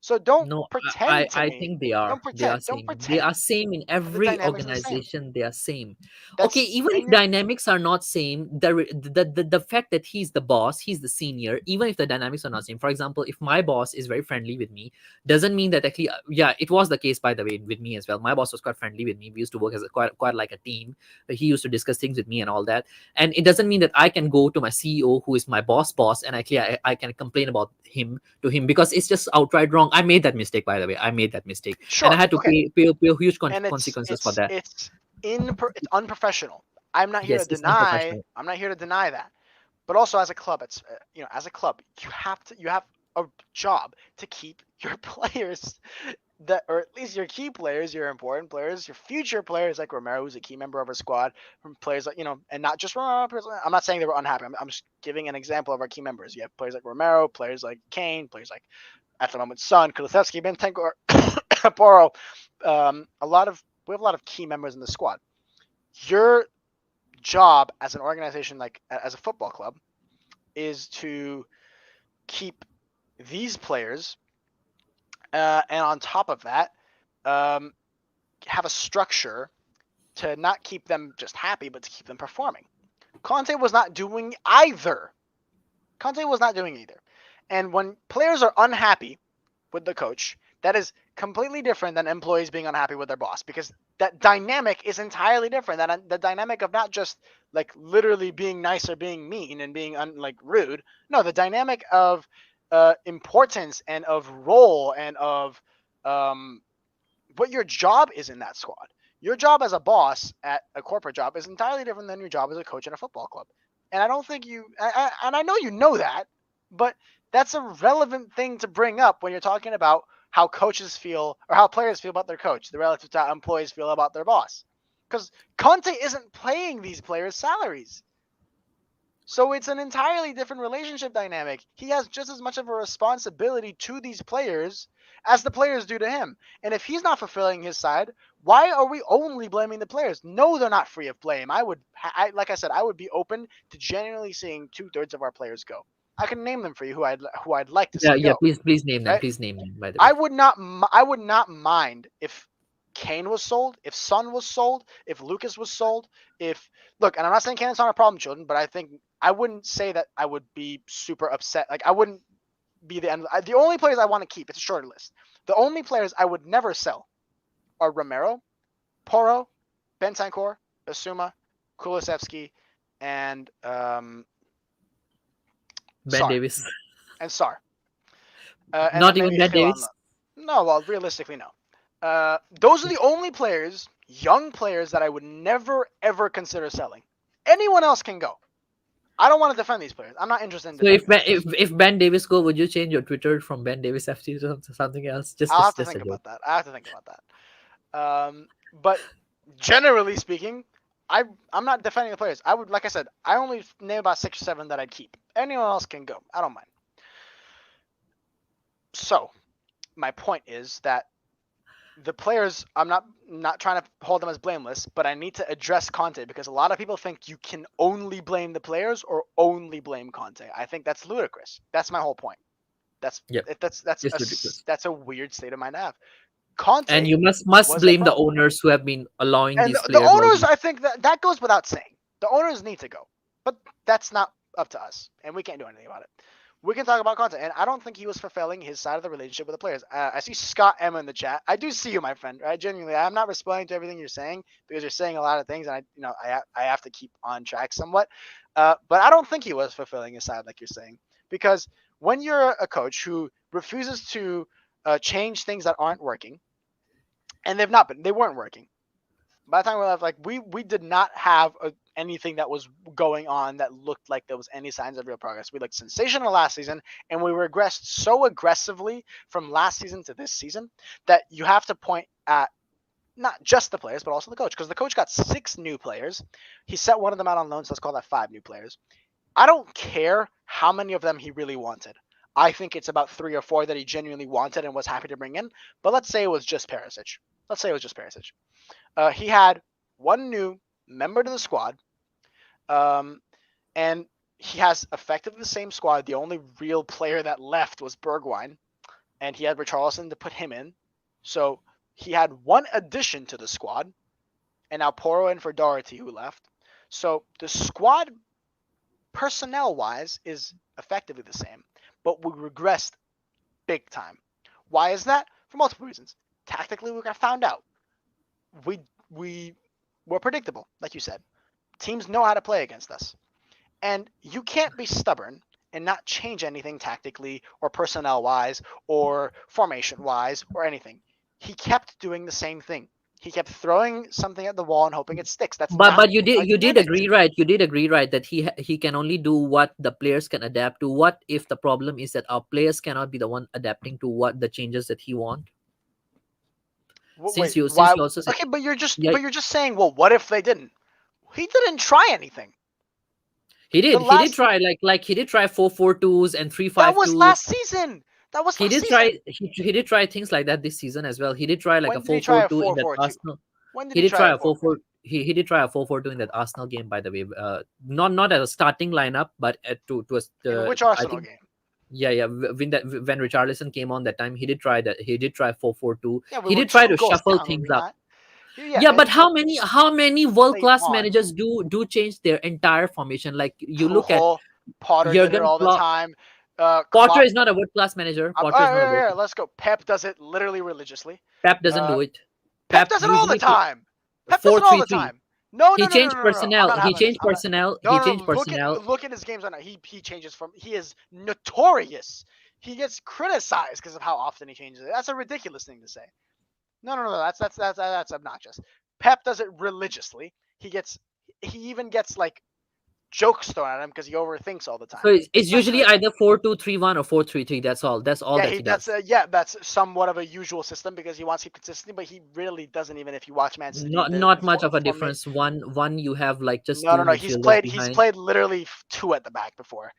B: So don't
A: No,
B: pretend to
A: I
B: me.
A: think they are.
B: Don't
A: They are
B: pretend. Don't
A: same. They are
B: pretend
A: same in
B: that the
A: every
B: dynamics are the same.
A: organization. They are same. Okay,
B: That's
A: even if
B: and you're
A: dynamics are not same, the fact that he's the boss, he's the senior, even if the dynamics are not same. For example, if my boss is very friendly with me, doesn't mean that actually, yeah, it was the case, by the way, with me as well. My boss was quite friendly with me. We used to work as quite like a team. He used to discuss things with me and all that. And it doesn't mean that I can go to my CEO, who is my boss, and actually I can complain about him to him, because it's just outright wrong. I made that mistake, by the way. I made that mistake, and I
B: sure.
A: had to
B: Okay.
A: pay huge
B: And
A: consequences for that.
B: it's unprofessional. I'm not here to
A: Yes, it's
B: deny.
A: unprofessional.
B: I'm not here to deny that. But also as a club, it's as a club, you have a job to keep your players that, or at least your key players, your important players, your future players like Romero, who's a key member of our squad, from players like, and not just Romero. I'm not saying they were unhappy. I'm just giving an example of our key members. You have players like Romero, players like Kane, players like at the moment Son, Kulusevski, Bentancur, Poro. We have a lot of key members in the squad. Your job as an organization, like as a football club, is to keep these players, and on top of that, um, have a structure to not keep them just happy, but to keep them performing. Conte was not doing either. Conte was not doing either. And when players are unhappy with the coach, that is completely different than employees being unhappy with their boss, because that dynamic is entirely different. That the dynamic of not just like literally being nice or being mean and being like rude. No, the dynamic of importance and of role and of um, what your job is in that squad. Your job as a boss at a corporate job is entirely different than your job as a coach in a football club. And I don't think and I know you know that, but that's a relevant thing to bring up when you're talking about how coaches feel or how players feel about their coach, the relative to how employees feel about their boss. Because Conte isn't paying these players salaries. So it's an entirely different relationship dynamic. He has just as much of a responsibility to these players as the players do to him. And if he's not fulfilling his side, why are we only blaming the players? No, they're not free of blame. Like I said, I would be open to genuinely seeing 2/3 of our players go. I can name them for you who I'd like to
A: Yeah,
B: see
A: yeah.
B: go.
A: Please name them.
B: Right?
A: Please name them. By the
B: I
A: way.
B: would not. I would not mind if Kane was sold, if Son was sold, if Lucas was sold. If look, and I'm not saying Kane's not a problem, children, but I think I wouldn't say that I would be super upset. Like I wouldn't be the end. The only players I want to keep, it's a shorter list. The only players I would never sell are Romero, Poro, Bentancur, Basuma, Kulusevski, and
A: Ben
B: Sar,
A: Davis.
B: and Sar, and
A: Not
B: then
A: even
B: maybe
A: Ben
B: Khilan.
A: Davis.
B: No, well, realistically, no. Those are the only players, young players, that I would never ever consider selling. Anyone else can go. I don't want to defend these players. I'm not interested in
A: So if
B: defending these
A: Ben,
B: players.
A: if Ben Davis go, would you change your Twitter from Ben Davis FT to something else?
B: I'll have to
A: Just a
B: think
A: joke.
B: about that. I have to think about that. But generally speaking, I'm not defending the players. I would, like I said, I only name about 6 or 7 that I'd keep. Anyone else can go. I don't mind. So my point is that the players, I'm not trying to hold them as blameless, but I need to address Conte, because a lot of people think you can only blame the players or only blame Conte. I think that's ludicrous. That's my whole point. That's
A: Yep,
B: that's
A: it's ridiculous.
B: that's a weird state of mind to have.
A: And
B: Conte
A: you must
B: was a
A: blame the
B: problem,
A: owners who have been allowing
B: and
A: these
B: the
A: players all
B: owners.
A: these.
B: I think that goes without saying. The owners need to go, but that's not up to us, and we can't do anything about it. We can talk about Conte, and I don't think he was fulfilling his side of the relationship with the players. I see Scott Emma in the chat. I do see you, my friend. Right? Genuinely, I'm not responding to everything you're saying because you're saying a lot of things, and I have to keep on track somewhat. But I don't think he was fulfilling his side like you're saying, because when you're a coach who refuses to change things that aren't working, and they weren't working. By the time we left, like we did not have anything that was going on that looked like there was any signs of real progress. We looked sensational last season, and we regressed so aggressively from last season to this season that you have to point at not just the players, but also the coach, because the coach got 6 new players. He set one of them out on loan, so let's call that 5 new players. I don't care how many of them he really wanted. I think it's about 3 or 4 that he genuinely wanted and was happy to bring in. But let's say it was just Perisic. He had one new member to the squad, um, and he has effectively the same squad. The only real player that left was Bergwijn, and he had Richarlison to put him in. So he had one addition to the squad, and now Poro in for Doherty, who left. So the squad, personnel-wise, is effectively the same, but we regressed big time. Why is that? For multiple reasons. Tactically, we got found out. We were predictable, like you said. Teams know how to play against us. And you can't be stubborn and not change anything tactically or personnel wise or formation wise or anything. He kept doing the same thing. He kept throwing something at the wall and hoping it sticks. That's not
A: But
B: how you
A: you did
B: manage.
A: agree, right? You did agree, right, that he can only do what the players can adapt to. What if the problem is that our players cannot be the one adapting to what the changes that he want?
B: Wait,
A: Since
B: why?
A: you also said,
B: Okay, but
A: yeah,
B: you're just saying, well, what if they didn't? He didn't try anything. The
A: he did
B: last
A: try he did try 4-4-2s and three
B: that
A: five
B: was
A: two.
B: last season. That was
A: He
B: last
A: did
B: season.
A: try he did try things like that this season as well. He did try like a
B: When did he
A: four
B: try
A: four
B: a
A: two in
B: four
A: that
B: four two?
A: Arsenal.
B: When did
A: He
B: he
A: did
B: try
A: try
B: a
A: a
B: four
A: four
B: four?
A: four. He did try a 4-4-2 in that Arsenal game, by the way. Not as a starting lineup, but to
B: In which
A: I
B: Arsenal
A: think,
B: game?
A: yeah. When Richarlison came on that time, he did try that. He did try 4-4-2.
B: Yeah, we
A: He
B: were
A: did try
B: two
A: to
B: goals
A: shuffle
B: down, were
A: things
B: we
A: up.
B: not? Yeah,
A: Yeah, but
B: and
A: how many world
B: played
A: class
B: on.
A: managers do change their entire formation? Like you look at
B: Tuchel, Potter did it
A: Jurgen
B: all the
A: Klopp.
B: time.
A: Potter
B: Klopp.
A: is not a world class manager.
B: All
A: Potter is
B: right,
A: not a world.
B: let's go. Pep does it literally religiously.
A: Pep doesn't
B: Uh,
A: do it.
B: Pep
A: Pep
B: does it all the
A: usually
B: time. Pep does
A: four
B: it all
A: three
B: the
A: three.
B: time. No,
A: He
B: no, no, no,
A: changed
B: no, no, no. I'm
A: personnel.
B: not having this. I'm not. No,
A: He
B: no,
A: changed
B: no.
A: personnel.
B: Look at his games right now. He changes from. He is notorious. He gets criticized because of how often he changes it. That's a ridiculous thing to say. No, no, no. That's obnoxious. Pep does it religiously. He even gets like jokes thrown at him because he overthinks all the
A: So
B: time.
A: it's usually
B: Especially
A: either 4-2-3-1 or 4-3-3. That's all. That's all
B: yeah,
A: that he does.
B: that's somewhat of a usual system because he wants to keep consistency, but he really doesn't. Even if you watch Man City,
A: Not much of a difference. One you have like just
B: no,
A: two
B: no, no.
A: midfielders
B: He's
A: behind.
B: played literally two at the back before.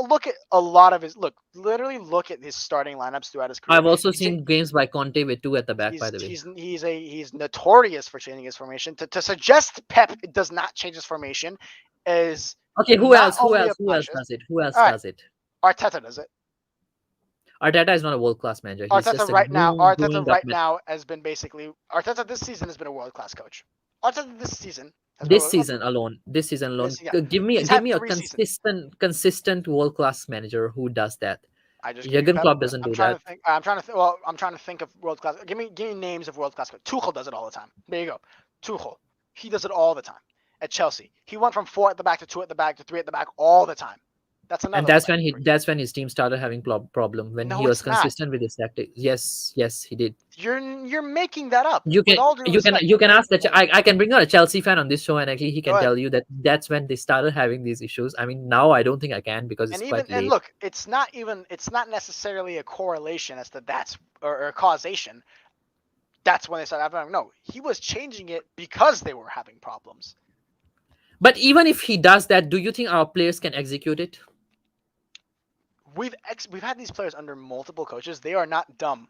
B: Look at a lot of his literally look at his starting lineups throughout his career.
A: I've also
B: He's
A: seen games by Conte with two at the back, by the way.
B: he's notorious for changing his formation. To suggest Pep does not change his formation is
A: Okay,
B: not only
A: who else
B: obnoxious.
A: does it? Who else
B: All right,
A: does it?
B: Arteta does it.
A: Arteta is not a world class manager. He's just a
B: Arteta
A: growing up
B: right now has been basically Arteta this season has been a world class coach. Arteta this season has been
A: this season alone.
B: yeah. He's
A: Give
B: had
A: me a
B: 3 seasons.
A: consistent world class manager who does that.
B: I just gave you
A: Jurgen
B: Pep.
A: Klopp doesn't
B: I'm
A: do
B: trying
A: that.
B: to think. I'm trying to think. Well, I'm trying to think of world class. Give me names of world class coach. Tuchel does it all the time. There you go. Tuchel. He does it all the time. At Chelsea, he went from 4 at the back to 2 at the back to 3 at the back all the time. That's
A: And
B: another one.
A: that's when his team started having problem when
B: No,
A: he was
B: it's not.
A: consistent with his tactics. Yes, he did.
B: You're making that up.
A: You
B: With
A: can
B: all due respect.
A: you can ask that. I can bring out a Chelsea fan on this show, and actually he
B: Go
A: can
B: ahead.
A: tell you that that's when they started having these issues. I mean, now I don't think I can because it's quite late.
B: Look, it's not necessarily a correlation as to that's or causation. That's when they started having. No, he was changing it because they were having problems.
A: But even if he does that, do you think our players can execute it?
B: We've had these players under multiple coaches. They are not dumb.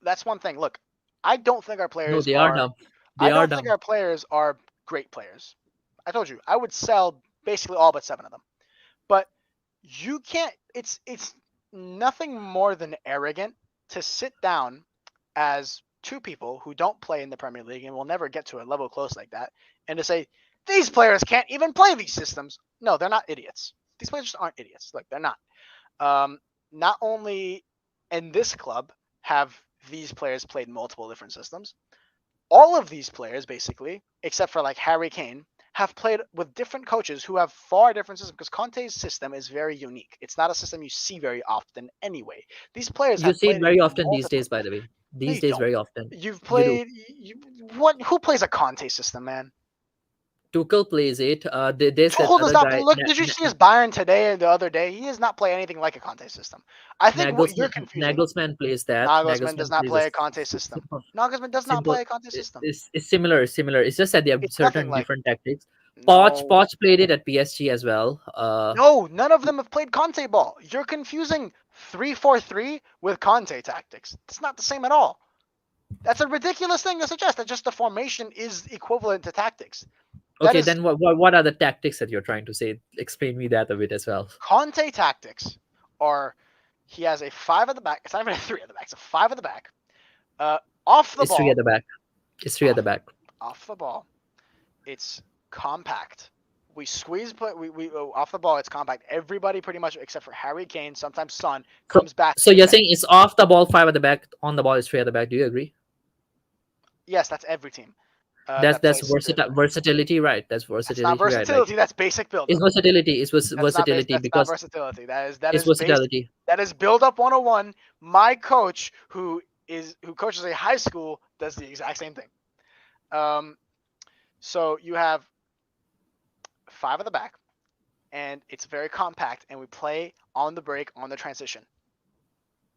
B: That's one thing. Look, I don't think our
A: No,
B: players
A: they are
B: are.
A: dumb. They
B: I
A: are
B: don't think
A: dumb.
B: our players are great players. I told you I would sell basically all but 7 of them. But you can't. It's nothing more than arrogant to sit down as two people who don't play in the Premier League and will never get to a level close like that, and to say these players can't even play these systems. No, they're not idiots. These players just aren't idiots. Look, they're not. Not only in this club have these players played multiple different systems, all of these players basically, except for like Harry Kane, have played with different coaches who have far different systems because Conte's system is very unique. It's not a system you see very often anyway. These players
A: You
B: have
A: see it
B: played in
A: very often these
B: multiple.
A: days, by the way.
B: No,
A: These
B: you
A: days,
B: don't.
A: very often.
B: You've
A: You do.
B: played. What? Who plays a Conte system, man?
A: Tuchel plays it. There's that
B: Tuchel does
A: other
B: not play.
A: guy,
B: Look, did you see his Bayern today and the other day? He does not play anything like a Conte system. I think what you're confusing.
A: Nagelsmann plays that.
B: Nagelsmann does
A: Nagelsmann
B: not
A: plays a
B: play a Conte system.
A: simple,
B: Nagelsmann does not
A: simple.
B: play a Conte system.
A: It's similar. It's similar. It's just that they have
B: It's nothing
A: certain
B: like
A: different tactics.
B: no,
A: Poch played it at PSG as well.
B: no. None of them have played Conte ball. You're confusing 3-4-3 with Conte tactics. It's not the same at all. That's a ridiculous thing to suggest that just the formation is equivalent to tactics. That
A: Okay,
B: is
A: then what are the tactics that you're trying to say? Explain me that a bit as well.
B: Conte tactics are he has a 5 at the back. It's not even a 3 at the back. It's a 5 at the back. Off the
A: It's three
B: ball.
A: at the back. It's three at the back.
B: Off the ball. It's compact. We squeeze, but we off the ball. It's compact. Everybody pretty much except for Harry Kane, sometimes Son, comes back.
A: So you're saying it's off the ball, 5 at the back. On the ball is 3 at the back. Do you agree?
B: Yes, that's every team.
A: That's versatility, right? That's versatility,
B: that's not versatility.
A: right? Like,
B: that's basic build.
A: it's versatility.
B: That's not
A: Because
B: versatility.
A: it's versatility.
B: That is build up 101. My coach, who coaches a high school, does the exact same thing. So you have 5 at the back, and it's very compact, and we play on the break on the transition.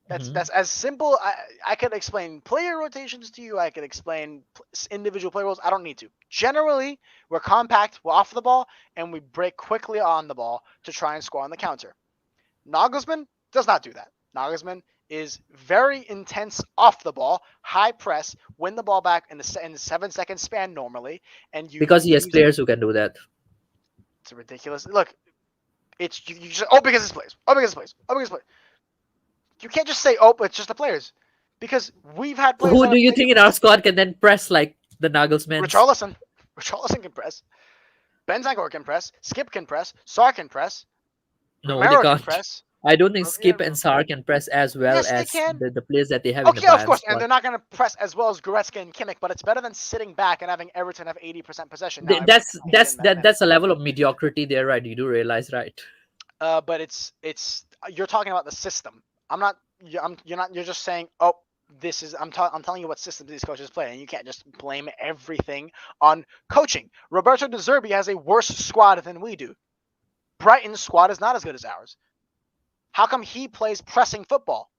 A: Mhm.
B: That's as simple. I could explain player rotations to you. I could explain individual player roles. I don't need to. Generally, we're compact, we're off the ball, and we break quickly on the ball to try and score on the counter. Nagelsmann does not do that. Nagelsmann is very intense off the ball, high press, win the ball back in the 7 second span normally, and you
A: Because he has
B: use.
A: players who can do that.
B: It's a ridiculous. Look, it's you just oh because it's plays, oh because it's plays, oh because it's plays. You can't just say oh it's just the players, because we've had players
A: Who
B: that
A: do
B: have
A: you
B: played.
A: think in our squad can then press like the Nagelsmans?
B: Richarlison, Richarlison can press. Bentancur can press. Skip can press. Sar can press.
A: No, they
B: Romero can
A: can't.
B: press.
A: I don't think
B: Yeah,
A: Skip and Sar can press as well
B: yes, they
A: as
B: can.
A: the players that they have in the
B: Okay, of
A: Bayern
B: course, and
A: squad.
B: they're not going to press as well as Goretzka and Kimmich, but it's better than sitting back and having Everton have 80% possession. Now, Everton
A: That's
B: in that
A: that's a level of mediocrity there, right? You do realize, right?
B: but it's you're talking about the system. I'm not. You're not. You're just saying, oh, this is. I'm telling you what systems these coaches play, and you can't just blame everything on coaching. Roberto De Zerbi has a worse squad than we do. Brighton's squad is not as good as ours. How come he plays pressing football?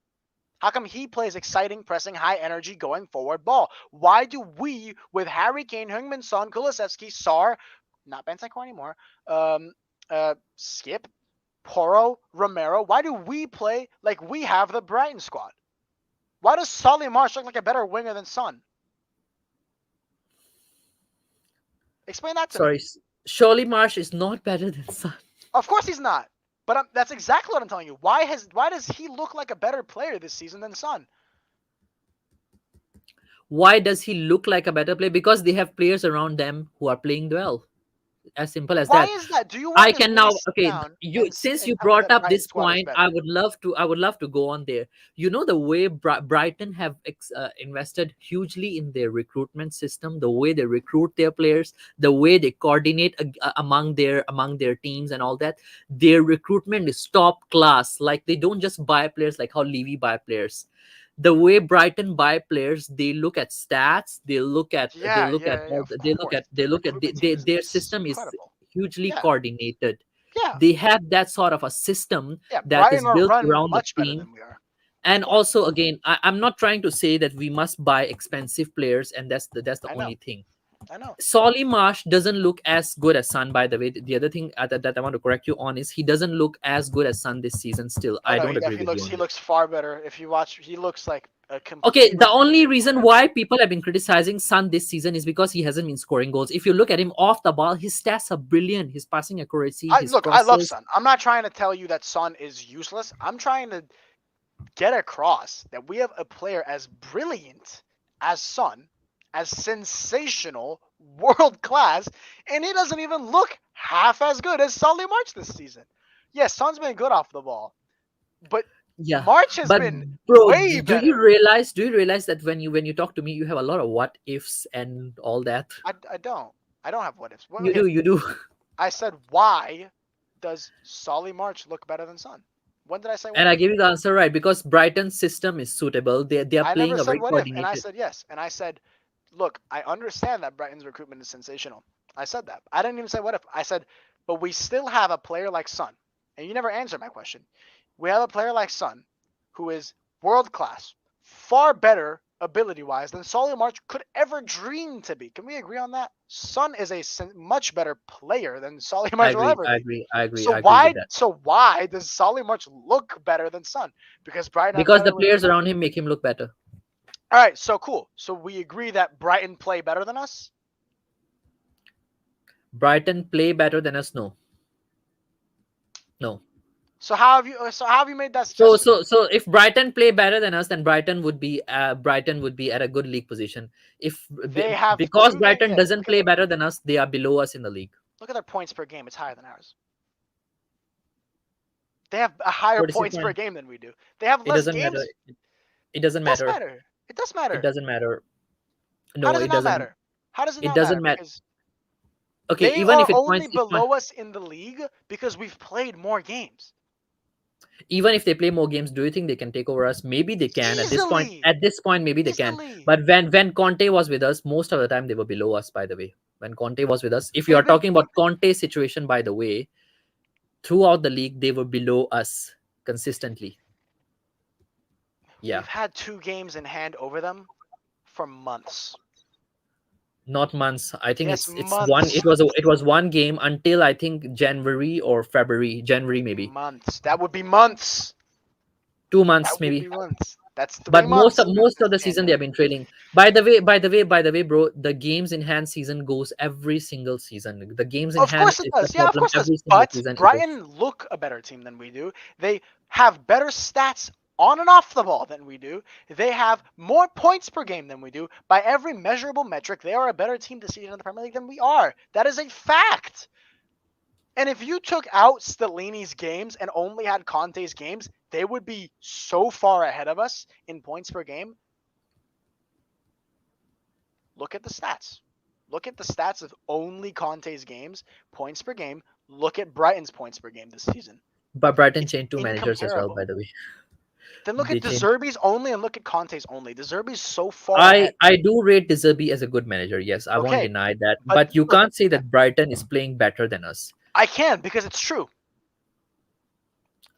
B: How come he plays exciting, pressing, high energy, going forward ball? Why do we, with Harry Kane, Heung-min Son, Kulusevski, Sar, not Bentancur anymore, Skip, Porro, Romero, why do we play like we have the Brighton squad? Why does Solly March look like a better winger than Son? Explain that to me.
A: Sorry, surely Marsh is not better than Son.
B: Of course he's not. But that's exactly what I'm telling you. Why does he look like a better player this season than Son?
A: Why does he look like a better player? Because they have players around them who are playing well. As simple as
B: Why
A: that.
B: is that? Do you
A: I
B: want to
A: can
B: really
A: now,
B: sit
A: okay,
B: down
A: you, since
B: and
A: you
B: tell me
A: brought
B: that
A: up
B: Brighton
A: this
B: squad is
A: point,
B: better?
A: I would love to go on there. You know, the way Brighton have invested hugely in their recruitment system, the way they recruit their players, the way they coordinate among their teams and all that. Their recruitment is top class. Like, they don't just buy players like how Levy buy players. The way Brighton buy players, they look at stats,
B: Yeah, yeah, yeah. Of course, the
A: they look at
B: recruitment team
A: their
B: is
A: system is
B: incredible.
A: hugely
B: Yeah,
A: coordinated.
B: yeah,
A: They have that sort of a system
B: yeah.
A: that
B: Brighton
A: is
B: are
A: built
B: run
A: around the
B: much better
A: team.
B: than we are. Of
A: And
B: course,
A: also, again, I'm not trying to say that we must buy expensive players, and that's the
B: I know,
A: only thing.
B: I know.
A: Solly Marsh doesn't look as good as Sun, by the way. The other thing that I want to correct you on is he doesn't look as good as Sun this season still.
B: I
A: I
B: know.
A: don't
B: He
A: agree
B: definitely
A: with you
B: looks.
A: on
B: He
A: this.
B: looks far better. If you watch, he looks like a
A: Okay, the
B: completely
A: only
B: different
A: reason
B: player.
A: why people have been criticizing Sun this season is because he hasn't been scoring goals. If you look at him off the ball, his stats are brilliant. His passing accuracy,
B: I
A: his
B: look. I love
A: crosses.
B: Son. I'm not trying to tell you that Son is useless. I'm trying to get across that we have a player as brilliant as Son, as sensational, world class, and he doesn't even look half as good as Solly March this season. Yes, Son's been good off the ball, but
A: Yeah,
B: March has
A: but
B: been
A: bro,
B: way
A: do you
B: better.
A: realize? Do you realize that when you talk to me, you have a lot of what ifs and all that?
B: I don't. I don't have what ifs. Well,
A: You
B: okay,
A: do, you do.
B: I said why does Solly March look better than Son? When did I say what
A: And I
B: if?
A: give you the answer right because Brighton's system is suitable. They are
B: I never
A: playing a
B: said
A: very
B: what if, and I
A: coordinated.
B: said yes. And I said, look, I understand that Brighton's recruitment is sensational. I said that. I didn't even say what if. I said, but we still have a player like Son. And you never answered my question. We have a player like Son who is world class, far better ability wise than Solly March could ever dream to be. Can we agree on that? Son is a much better player than Solly
A: I
B: March will
A: agree.
B: ever
A: I
B: be.
A: agree. I agree.
B: So
A: I agree with
B: why
A: that.
B: so why does Solly March look better than Son? Because Brighton have
A: Because
B: better
A: the players
B: recruitment.
A: around him make him look better.
B: All right, so cool. So we agree that Brighton play better than us.
A: Brighton play better than us. No, no.
B: So how have you made that
A: So
B: suggestion?
A: if Brighton play better than us, then Brighton would be at a good league position. If
B: They have
A: because
B: two.
A: Brighton
B: Yeah,
A: doesn't play better than us, they are below us in the league.
B: look at their points per game. It's higher than ours. They have a higher
A: What is your
B: points per
A: point?
B: game than we do. They have
A: It
B: less
A: doesn't matter.
B: games.
A: It
B: It
A: doesn't
B: does
A: matter.
B: matter. It does
A: It
B: matter.
A: doesn't matter.
B: How
A: No,
B: does it
A: it
B: not
A: doesn't.
B: matter? How does it
A: It
B: not matter?
A: doesn't matter.
B: Because
A: Okay,
B: they
A: even
B: are
A: if it
B: only
A: points, if
B: below us in the league because we've played more games.
A: even if they play more games, do you think they can take over us? Maybe they can at this point.
B: Easily.
A: At this point, maybe they can.
B: Easily.
A: But when Conte was with us, most of the time they were below us. By the way, when Conte was with us, if you are
B: They've been
A: talking about Conte's situation, by the way, throughout the league they were below us consistently. Yeah,
B: We've had 2 games in hand over them for months.
A: not months. I think
B: Yes,
A: it's one.
B: months.
A: It was one game until I think January or February. January maybe
B: Months. That would be months.
A: 2 months
B: That would
A: maybe.
B: be months. That's three
A: But
B: months
A: most
B: since
A: of the season they
B: January.
A: have been trailing. By the way, bro, the games in hand season goes every single season. The games in
B: Of
A: hand
B: course it
A: is the
B: does. Yeah, of
A: problem
B: course it does.
A: every single
B: But
A: season. It goes.
B: Brighton look a better team than we do. They have better stats on and off the ball than we do. They have more points per game than we do. By every measurable metric, they are a better team this season in the Premier League than we are. That is a fact. And if you took out Stellini's games and only had Conte's games, they would be so far ahead of us in points per game. Look at the stats. Look at the stats of only Conte's games, points per game. Look at Brighton's points per game this season.
A: But Brighton
B: It's
A: changed two managers as well. By
B: incomparable.
A: the way,
B: Then look
A: they
B: at De
A: changed.
B: Zerbi's only and look at Conte's only. De Zerbi's so far ahead.
A: I do rate De Zerbi as a good manager. Yes, I won't
B: Okay,
A: deny that.
B: but
A: But you
B: look,
A: can't say that Brighton is playing better than us.
B: I can because it's true.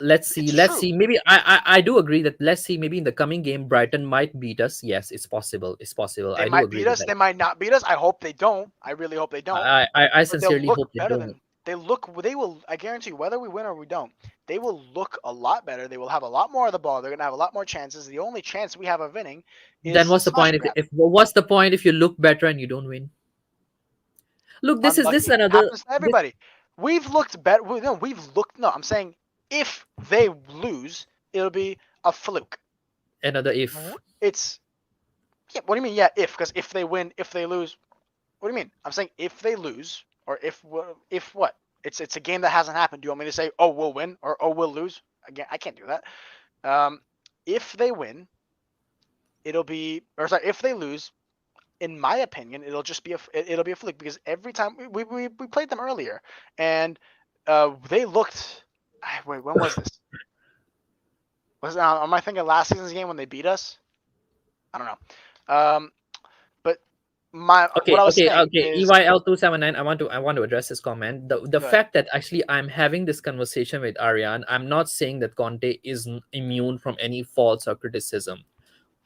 A: Let's see.
B: It's
A: Let's
B: true.
A: see. Maybe I do agree that let's see. Maybe in the coming game, Brighton might beat us. Yes, it's possible. It's possible.
B: They
A: I do
B: might
A: agree
B: beat
A: with
B: us.
A: that.
B: They might not beat us. I hope they don't. I really hope they don't.
A: I
B: But they'll
A: sincerely
B: look
A: hope they
B: better
A: don't.
B: than they look. They will. I guarantee you, whether we win or we don't, they will look a lot better. They will have a lot more of the ball. They're gonna have a lot more chances. The only chance we have of winning
A: Then
B: is a
A: what's the
B: smash
A: point
B: grab.
A: if what's the point if you look better and you don't win? Look, this is
B: Unlucky
A: another
B: happens to
A: this
B: everybody. We've looked better. No, we've looked. No, I'm saying if they lose, it'll be a fluke.
A: another if.
B: It's yeah. What do you mean? Yeah, if if they win, if they lose, what do you mean? I'm saying if they lose, or if what? It's a game that hasn't happened. Do you want me to say, oh, we'll win or oh, we'll lose? Again, I can't do that. If they win, it'll be or sorry, if they lose, in my opinion, it'll just be it'll be a fluke because every time we played them earlier, and they looked. Wait, when was this? Am I thinking last season's game when they beat us? I don't know. But what
A: Okay,
B: I was
A: okay,
B: saying
A: okay.
B: is
A: EYL279. I want to address this comment. The
B: good.
A: fact that actually I'm having this conversation with Aryan, I'm not saying that Conte is immune from any faults or criticism.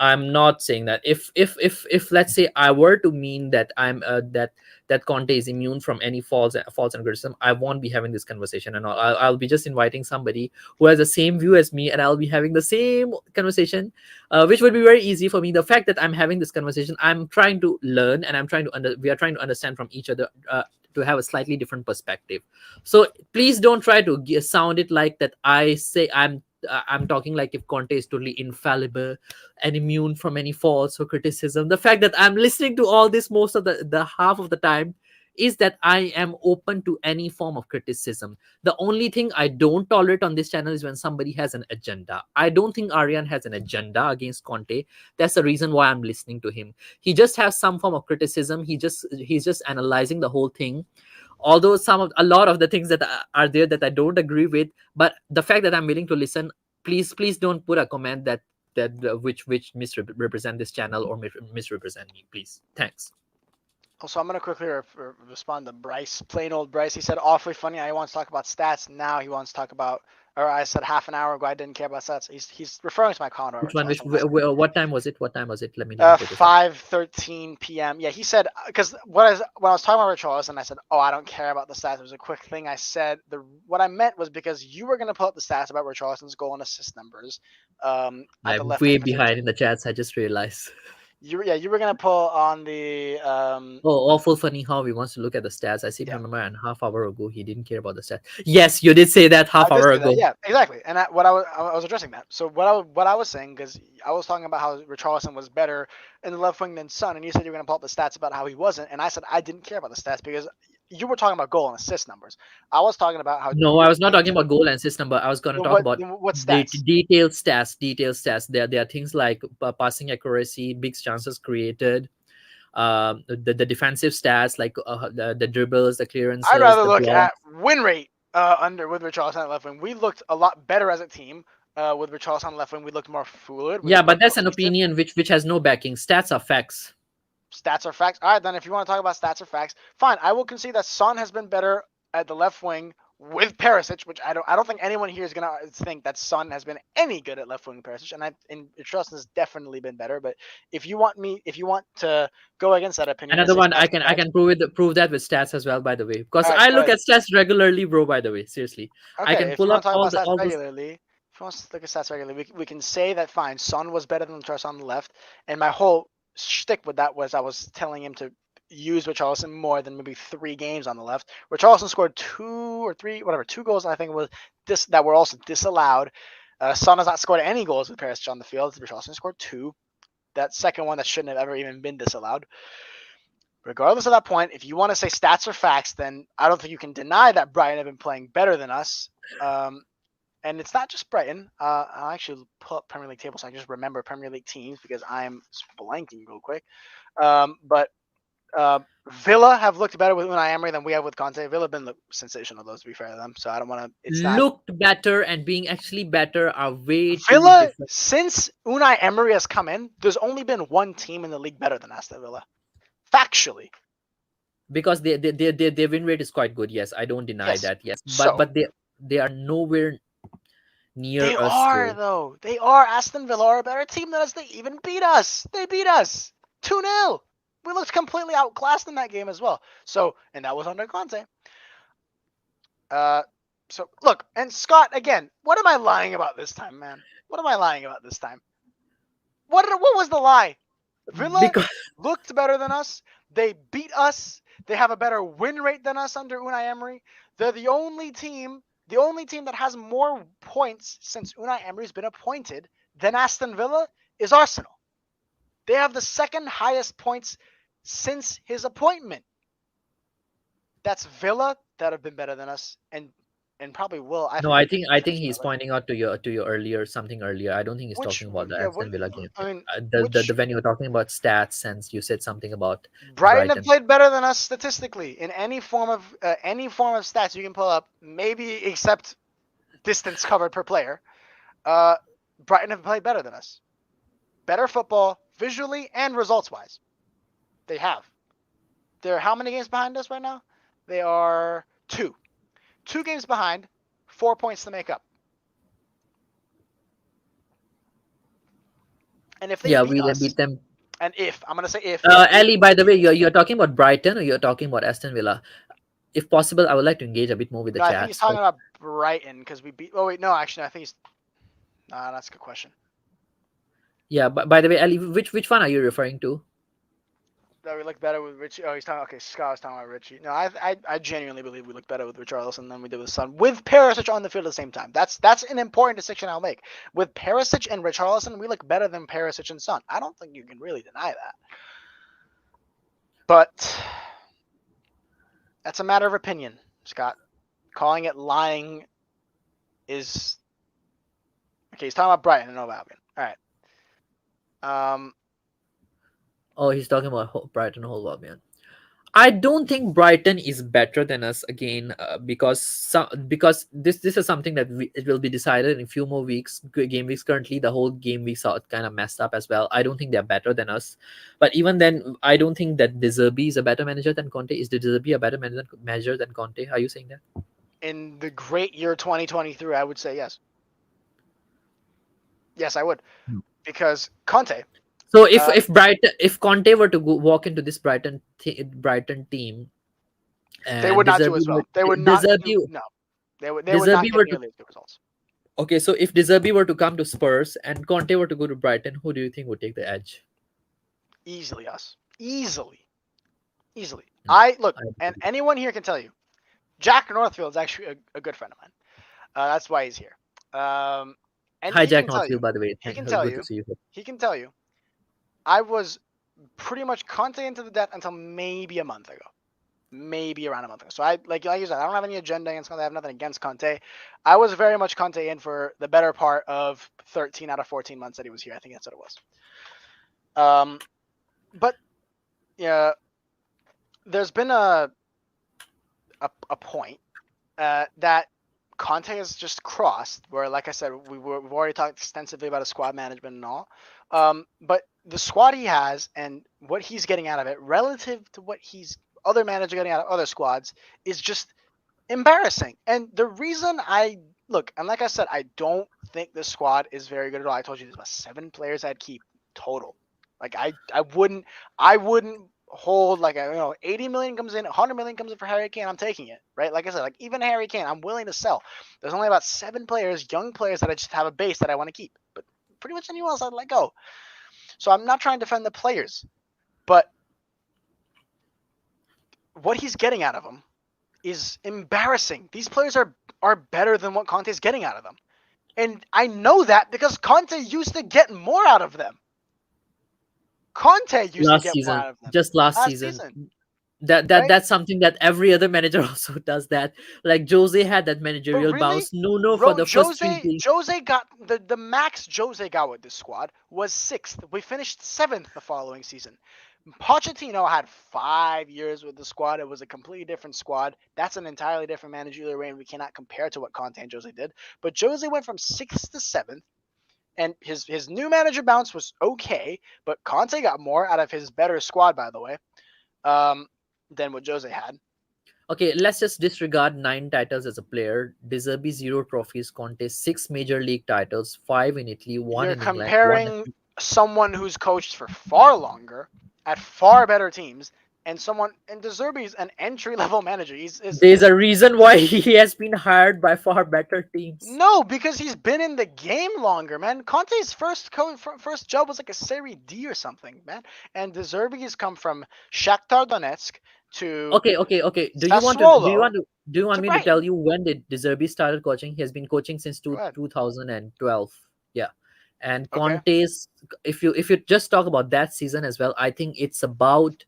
A: I'm not saying that. If let's say I were to mean that that Conte is immune from any faults and criticism, I won't be having this conversation, and I'll be just inviting somebody who has the same view as me, and I'll be having the same conversation, which would be very easy for me. The fact that I'm having this conversation, I'm trying to learn, and we are trying to understand from each other. To have a slightly different perspective, so please don't try to sound it like that. I'm talking like if Conte is totally infallible and immune from any faults or criticism. The fact that I'm listening to all this most of the half of the time is that I am open to any form of criticism. The only thing I don't tolerate on this channel is when somebody has an agenda. I don't think Aryan has an agenda against Conte. That's the reason why I'm listening to him. He just has some form of criticism. He's just analyzing the whole thing, although a lot of the things that are there that I don't agree with. But the fact that I'm willing to listen, please don't put a comment which misrepresent this channel or misrepresent me, please. Thanks.
B: Also, I'm gonna quickly respond to Bryce, plain old Bryce. He said awfully funny. I wants to talk about stats. Now he wants to talk about. Or I said half an hour ago I didn't care about stats. He's referring to my comment about
A: Which one?
B: Richarlison last.
A: What time was it? What time was it? Let me put this up.
B: 5:13 p.m. Yeah, he said because when I was talking about Richarlison, I said, "Oh, I don't care about the stats." It was a quick thing I said. What I meant was because you were gonna pull up the stats about Richarlison's goal and assist numbers at the
A: I'm
B: left
A: way
B: wing position.
A: behind in the chats. I just realized.
B: You were gonna pull on the
A: Oh, awful funny how he wants to look at the stats. I seem to
B: yeah.
A: remember an half hour ago he didn't care about the stats. Yes, you did say that
B: I
A: half
B: did
A: hour
B: say that,
A: ago.
B: yeah, exactly. And I was addressing that. So what I was saying, because I was talking about how Richarlison was better in the left wing than Son, and you said you were going to pull up the stats about how he wasn't, and I said I didn't care about the stats because you were talking about goal and assist numbers. I was talking about how
A: No, I
B: your
A: was not talking about goal and assist number. I was going to talk about
B: what stats?
A: detailed stats. Detailed stats. There are things like passing accuracy, big chances created, the defensive stats like the dribbles, the
B: I'd
A: clearances,
B: rather
A: the
B: look at
A: blocks.
B: win rate under with Richarlison at left wing. We looked a lot better as a team with Richarlison on left wing. We looked more fluid. We
A: Yeah,
B: looked more
A: but that's an
B: cohesive.
A: opinion which has no backing. Stats are facts.
B: Stats are facts. All right, then if you want to talk about stats or facts, fine. I will concede that Son has been better at the left wing with Perisic, which I don't think anyone here is gonna think that Son has been any good at left wing Perisic, and Richarlison has definitely been better. But if you want to go against that opinion and
A: Another
B: say
A: one,
B: stats
A: I
B: and
A: can
B: facts,
A: prove that with stats as well. By the way, because
B: all right,
A: I
B: go
A: look
B: ahead.
A: at stats regularly, bro. By the way, seriously, I
B: Okay,
A: can
B: if you
A: pull
B: want
A: up
B: to talk about stats
A: all those.
B: regularly, if you want to look at stats regularly, we can say that fine. Son was better than Richarlison on the left, and my whole shtick with that was I was telling him to use Richarlison more than maybe 3 games on the left. Richarlison scored 2 or 3, whatever, 2 goals I think was that were also disallowed. Son has not scored any goals with Perisic on the field. Richarlison scored 2. That second one that shouldn't have ever even been disallowed. Regardless of that point, if you want to say stats or facts, then I don't think you can deny that Brighton have been playing better than us. And it's not just Brighton. I'll actually pull up Premier League table so I can just remember Premier League teams because I'm blanking real quick. But Villa have looked better with Unai Emery than we have with Conte. Villa have been sensational, those to be fair to them. So I don't want to. It's not
A: Looked better and being actually better are way too
B: Villa
A: different
B: since Unai Emery has come in. There's only been one team in the league better than Aston Villa, factually.
A: because their win rate is quite good. Yes, I don't deny
B: Yes.
A: that. Yes, but
B: So
A: they are nowhere near
B: they
A: us
B: are
A: though.
B: though. They are. Aston Villa are a better team than us. They even beat us. They beat us 2-0. We looked completely outclassed in that game as well. So, and that was under Conte. So look, and Scott again. What am I lying about this time, man? What am I lying about this time? What was the lie? Villa
A: Because
B: looked better than us. They beat us. They have a better win rate than us under Unai Emery. They're the only team that has more points since Unai Emery's been appointed than Aston Villa is Arsenal. They have the second highest points since his appointment. That's Villa that have been better than us, and probably will. I
A: no,
B: think they can
A: I think
B: finish
A: he's
B: better.
A: pointing out to your earlier something earlier. I don't think he's
B: Which
A: talking about the
B: yeah, what,
A: Aston Villa game.
B: I mean,
A: The
B: which
A: when you were talking about stats, since you said something about
B: Brighton have
A: Brighton.
B: played better than us statistically in any form of stats you can pull up, maybe except distance covered per player. Brighton have played better than us. Better football visually and results wise. They have. They're how many games behind us right now? They are 2. 2 games behind, 4 points to make up. And if they
A: Yeah,
B: beat
A: we
B: us,
A: beat them.
B: and if I'm gonna say if, yeah, if
A: Ali, by the way, you're talking about Brighton or you're talking about Aston Villa? If possible, I would like to engage a bit more with the
B: no, I think he's
A: chats.
B: talking about Brighton because we beat. Oh wait, no, actually, I think he's. That's a good question.
A: Yeah, but by the way, Ali, which one are you referring to?
B: That we look better with Richie. Oh, he's talking. Okay, Scott was talking about Richie. No, I genuinely believe we look better with Richarlison than we did with Son, with Perisic on the field at the same time. That's an important distinction I'll make. With Perisic and Richarlison, we look better than Perisic and Son. I don't think you can really deny that. But that's a matter of opinion, Scott. Calling it lying is okay. He's talking about Brighton and Nova Albion. All right.
A: Oh, he's talking about Brighton Hove Albion. I don't think Brighton is better than us again, because this is something that it will be decided in a few more weeks, game weeks. Currently, the whole game weeks are kind of messed up as well. I don't think they're better than us, but even then, I don't think that De Zerbi is a better manager than Conte. Is De Zerbi a better manager than Conte? Are you saying that?
B: In the great year 2023, I would say yes. Yes, I would,
A: Hmm.
B: because Conte.
A: So
B: Uh,
A: if Conte were to walk into this Brighton team
B: they
A: and
B: would not do as well. They would not do
A: Deserbi
B: no. They would not
A: Deserbi
B: get
A: were to
B: nearly as good results.
A: okay, so if Deserbi were to come to Spurs and Conte were to go to Brighton, who do you think would take the edge?
B: Easily us. Easily. Easily.
A: Hmm,
B: I look,
A: I
B: and
A: agree.
B: anyone here can tell you, Jack Northfield is actually a good friend of mine. That's why he's here. And
A: Hi,
B: he
A: Jack
B: can tell you,
A: Northfield, by the way.
B: he can tell
A: Good to
B: you,
A: see you.
B: he can tell you, I was pretty much Conte into the death until maybe a month ago. Maybe around a month ago. So like you said, I don't have any agenda against Conte. I have nothing against Conte. I was very much Conte in for the better part of 13 out of 14 months that he was here. I think that's what it was. But yeah, there's been a point that Conte has just crossed where, like I said, we've already talked extensively about his squad management and all. But the squad he has and what he's getting out of it relative to what other managers getting out of other squads is just embarrassing. And the reason I look, and like I said, I don't think the squad is very good at all. I told you there's about 7 players I'd keep total. Like I wouldn't hold like 80 million comes in, 100 million comes in for Harry Kane. I'm taking it, right? Like I said, like even Harry Kane, I'm willing to sell. There's only about 7 players, young players that I just have a base that I want to keep, but pretty much anyone else I'd let go. So I'm not trying to defend the players, but what he's getting out of them is embarrassing. These players are better than what Conte's getting out of them. And I know that because Conte used to get more out of them. Conte used to
A: Last
B: get more
A: season,
B: out of them
A: just last
B: last
A: season.
B: season, right?
A: That's something that every other manager also does. That like Jose had that
B: But
A: managerial
B: really,
A: bounce. No, for the first three games.
B: Jose got the max Jose got with this squad was 6th. We finished 7th the following season. Pochettino had 5 years with the squad. It was a completely different squad. That's an entirely different managerial reign. We cannot compare to what Conte and Jose did. But Jose went from 6th to 7th, and his new manager bounce was okay. But Conte got more out of his better squad, by the way, than what Jose had.
A: Okay, let's just disregard 9 titles as a player. Deserby 0 trophies. Conte 6 major league titles, 5 in Italy, one
B: You're
A: in England, one.
B: comparing someone who's coached for far longer at far better teams and someone and De Zerbi's an entry level manager. He's
A: There's a reason why he has been hired by far better teams.
B: no, because he's been in the game longer, man. Conte's first job was like a Serie D or something, man. And De Zerbi has come from Shakhtar Donetsk to
A: Okay.
B: Sassuolo
A: Do you want
B: to
A: me to tell
B: Brighton.
A: you when did Deserbi started coaching? He has been coaching since
B: Go ahead.
A: 2012. Yeah. And
B: Okay.
A: Conte's, if you just talk about that season as well, I think it's about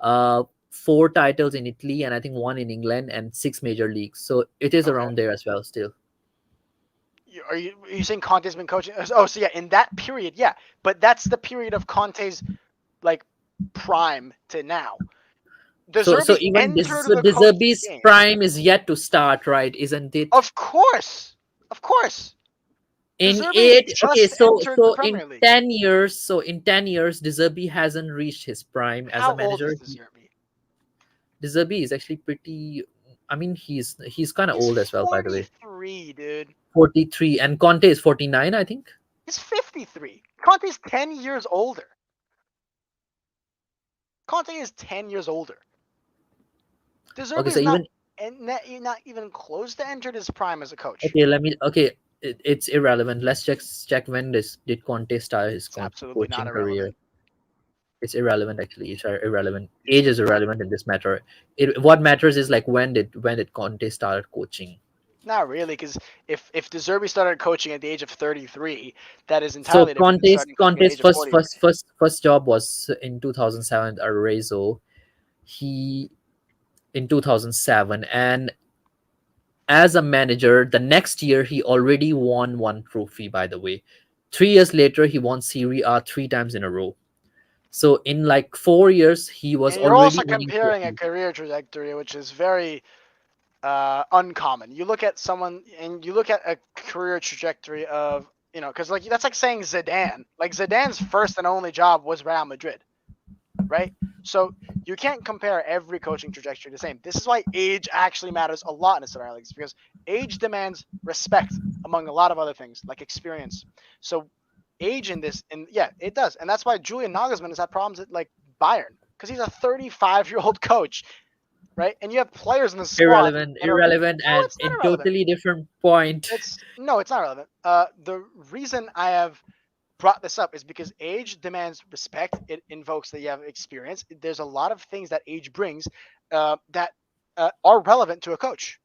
A: 4 titles in Italy and I think one in England and 6 major leagues. So it is
B: Okay.
A: around there as well still.
B: Are you saying Conte's been coaching? Oh, so yeah, in that period, yeah. But that's the period of Conte's like prime to now. De
A: So
B: Zerbi
A: even
B: entered the coaching
A: Deserbi's
B: game.
A: prime is yet to start, right? Isn't it?
B: Of course. Of course. De
A: In
B: Zerbi's
A: eight, okay,
B: just entered the Premier League.
A: in 10 years, Deserbi hasn't reached his prime as a
B: How old is
A: manager.
B: De Zerbi?
A: Deserbi is actually pretty. I mean, he's kind of
B: He's
A: old as well, by the way.
B: 43, dude.
A: 43, and Conte is 49, I think.
B: He's 53. Conte's 10 years older. Conte is 10 years older. De
A: Okay,
B: Zerbi
A: so
B: is not,
A: even
B: not even close to entered his prime as a coach.
A: okay, let me okay. It's irrelevant. Let's check when did Conte start his
B: It's absolutely not
A: coaching career.
B: irrelevant.
A: It's irrelevant actually. It's irrelevant. Age is irrelevant in this matter. What matters is like when did Conte start coaching.
B: Not really, because if De Zerbi started coaching at the age of 33, that is
A: So
B: entirely different than starting coaching at the
A: Conte's
B: age of 43.
A: first job was in 2007 at Arezzo. He in 2007, and as a manager, the next year he already won one trophy. By the way, 3 years later he won Serie A 3 times in a row. So in like 4 years he was
B: And you're
A: already
B: also
A: winning
B: comparing a
A: trophies.
B: career trajectory, which is very uncommon. You look at someone and you look at a career trajectory of, because like that's like saying Zidane. Like Zidane's first and only job was Real Madrid, right? So you can't compare every coaching trajectory the same. This is why age actually matters a lot in the Star Leagues, because age demands respect among a lot of other things like experience. So age in this, and yeah, it does, and that's why Julian Nagelsmann has had problems at like Bayern because he's a 35-year-old coach, right? And you have players in the squad that are
A: Irrelevant,
B: no,
A: and
B: it's not
A: in
B: irrelevant.
A: totally different point.
B: It's not relevant. The reason I have brought this up is because age demands respect. It invokes that you have experience. There's a lot of things that age brings that are relevant to a coach.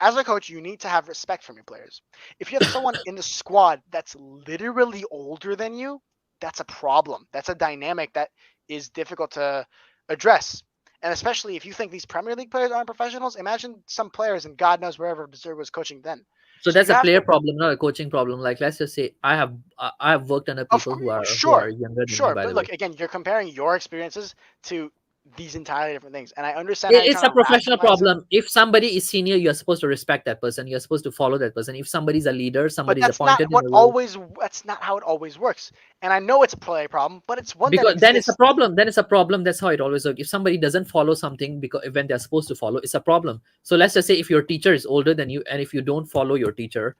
B: As a coach, you need to have respect from your players. If you have someone in the squad that's literally older than you, that's a problem. That's a dynamic that is difficult to address. And especially if you think these Premier League players aren't professionals, imagine some players, and God knows wherever Deserve was coaching then.
A: So
B: So
A: that's
B: you
A: a
B: have
A: player
B: to,
A: problem, not a coaching problem. Like let's just say I have worked under
B: of
A: people
B: course,
A: who are
B: sure,
A: younger than me,
B: sure.
A: by
B: But
A: the way.
B: look, again, you're comparing your experiences to these entirely different things. And I understand how you're
A: It's
B: trying
A: a
B: to
A: professional
B: rationalize it,
A: problem. If somebody is senior, you're supposed to respect that person. You're supposed to follow that person. If somebody's a leader,
B: but
A: somebody's
B: that's not
A: appointed in
B: what
A: a role,
B: always. That's not how it always works. And I know it's a play problem, but it's one that
A: because then it's a
B: exists.
A: problem. Then it's a problem. That's how it always works. If somebody doesn't follow something because when they're supposed to follow, it's a problem. So let's just say if your teacher is older than you, and if you don't follow your teacher,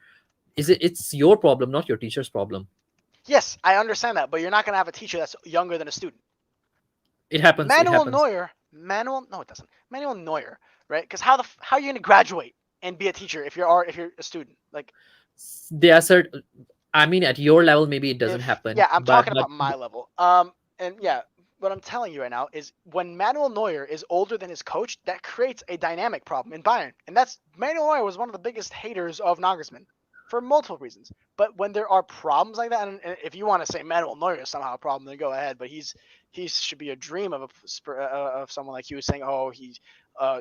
A: it's your problem, not your teacher's problem.
B: Yes, I understand that, but you're not going to have a teacher that's younger than a student.
A: It happens. It
B: Manuel
A: happens.
B: Neuer, Manuel, no, it doesn't. Manuel Neuer, right? Because how are you going to graduate and be a teacher if you're a student? Like
A: There are certain. I mean, at your level, maybe it doesn't
B: if
A: happen,
B: yeah, I'm
A: but
B: talking
A: but
B: about my level. And yeah, what I'm telling you right now is when Manuel Neuer is older than his coach, that creates a dynamic problem in Bayern, and that's Manuel Neuer was one of the biggest haters of Nagelsmann for multiple reasons. But when there are problems like that, and if you want to say Manuel Neuer is somehow a problem, then go ahead. But he should be a dream of someone like you saying, oh, he's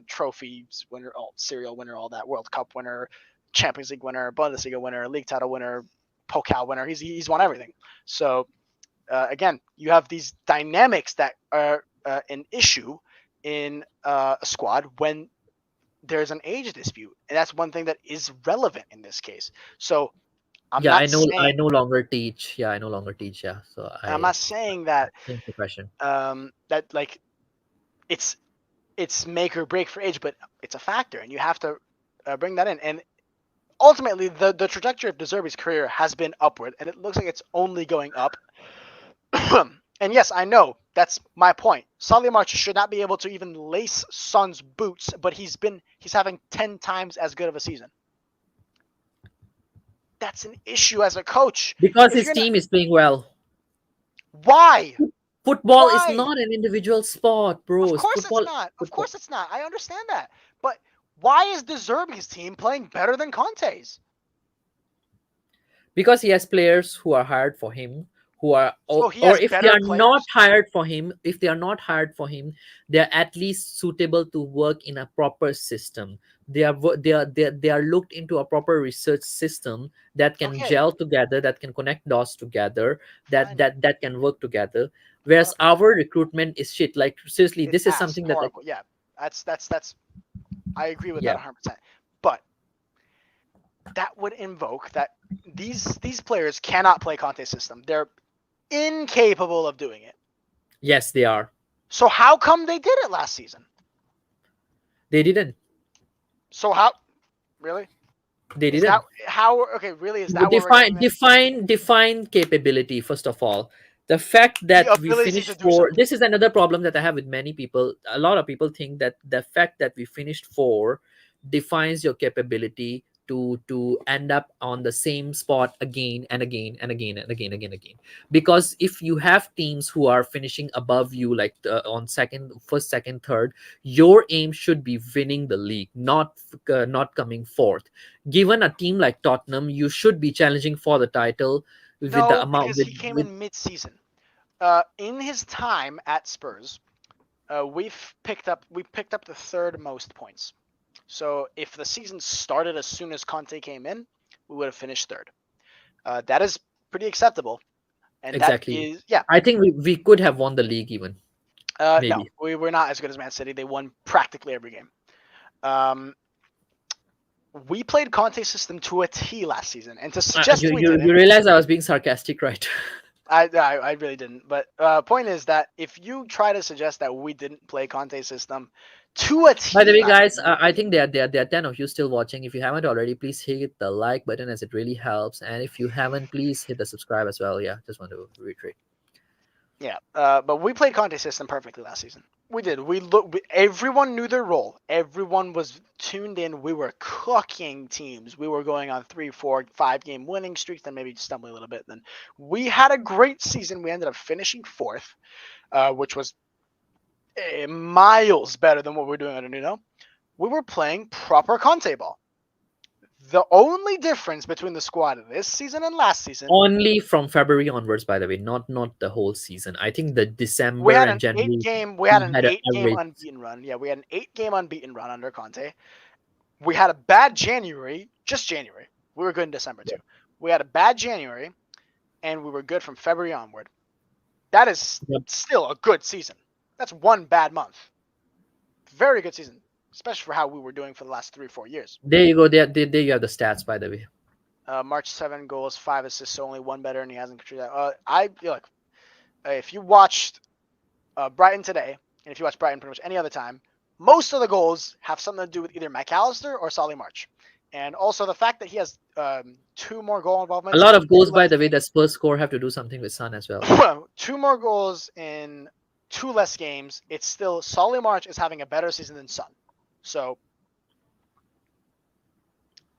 B: trophies winner, serial winner, all that World Cup winner, Champions League winner, Bundesliga winner, league title winner, Pokal winner. He's won everything. So again, you have these dynamics that are an issue in a squad when there's an age dispute, and that's one thing that is relevant in this case. So I'm
A: yeah,
B: not
A: I know. I
B: saying
A: no longer teach. Yeah, I no longer teach. Yeah, so
B: I'm
A: I
B: not saying that
A: same profession.
B: that like it's it's make or break for age, but it's a factor, and you have to bring that in. And ultimately, the trajectory of De Zerbi's career has been upward, and it looks like it's only going up. And yes, I know that's my point. Solly March should not be able to even lace Son's boots, but he's having 10 times as good of a season. That's an issue as a coach.
A: Because
B: If
A: his
B: you're not,
A: team is playing well.
B: why?
A: Football is
B: Why?
A: not an individual sport,
B: Of
A: bros.
B: course it's
A: Football,
B: not. Of
A: football.
B: course it's not. I understand that. But why is De Zerbi's team playing better than Conte's?
A: Because he has players who are hired for him, who are,
B: So he
A: or
B: has
A: if they
B: better
A: are not
B: players?
A: hired for him, if they are not hired for him, they are at least suitable to work in a proper system. They are looked into a proper research system that can
B: Okay,
A: gel together, that can connect dots together, that
B: fine.
A: that can work together. Whereas
B: Uh,
A: our recruitment is shit. Like seriously,
B: it's
A: this is
B: ass.
A: something that, like,
B: Horrible. Yeah. That's I agree with that
A: yeah.
B: 100%. But that would invoke that these players cannot play Conte's system. They're incapable of doing it.
A: Yes, they are.
B: So how come they did it last season?
A: They didn't.
B: So how really?
A: They
B: Is that
A: didn't.
B: how okay, really is that what we're
A: define
B: getting then?
A: define define capability. First of all, the fact
B: The
A: that we
B: ability to
A: finished
B: do
A: four,
B: something.
A: this is another problem that I have with many people. A lot of people think that the fact that we finished four defines your capability to end up on the same spot again and again and again and again, because if you have teams who are finishing above you, like on first, second, third, your aim should be winning the league, not coming fourth. Given a team like Tottenham, you should be challenging for the title with the
B: No,
A: amount
B: because he came
A: with
B: in mid-season. In his time at Spurs, we picked up the third most points. So if the season started as soon as Conte came in, we would have finished third. That is pretty acceptable, and that
A: exactly.
B: is yeah.
A: I think we could have won the league even,
B: No,
A: maybe.
B: we were not as good as Man City. They won practically every game. Um, we played Conte's system to a T last season, and to suggest
A: You,
B: we
A: you
B: didn't,
A: you realize I was being sarcastic, right?
B: I really didn't. But point is that if you try to suggest that we didn't play Conte's system to a
A: By the
B: T
A: way,
B: last
A: guys,
B: season,
A: I think there are 10 of you still watching. If you haven't already, please hit the like button, as it really helps. And if you haven't, please hit the subscribe as well. Yeah, just want to reiterate.
B: yeah. But we played Conte's system perfectly last season. We did. Everyone knew their role. Everyone was tuned in. We were cooking teams. We were going on 3, 4, 5 game winning streaks. Then maybe stumbling a little bit. Then we had a great season. We ended up finishing fourth, which was miles better than what we're doing under Nuno. We were playing proper Conte ball. The only difference between the squad this season and last season,
A: Only from February onwards, by the way, not the whole season. I think the
B: we
A: December
B: had
A: and
B: an eight
A: January
B: game we had
A: we
B: an
A: had an
B: eight game
A: average.
B: unbeaten run. Yeah, we had an 8 game unbeaten run under Conte. We had a bad January, just January. We were good in December too. We had a bad January, and we were good from February onward. That is
A: Yep.
B: still a good season. That's one bad month. Very good season, especially for how we were doing for the last 3 or 4 years.
A: There you go. There you have the stats, by the way.
B: March 7 goals, 5 assists, so only one better, and he hasn't contributed. Look, if you watched Brighton today, and if you watch Brighton pretty much any other time, most of the goals have something to do with either McAllister or Solly March. And also the fact that he has 2 more goal
A: A
B: involvements
A: lot
B: and
A: of goals,
B: 2
A: by
B: less,
A: the way, that Spurs score have to do something with Sun as well.
B: 2 more goals in 2 less games. It's still Solly March is having a better season than Son. So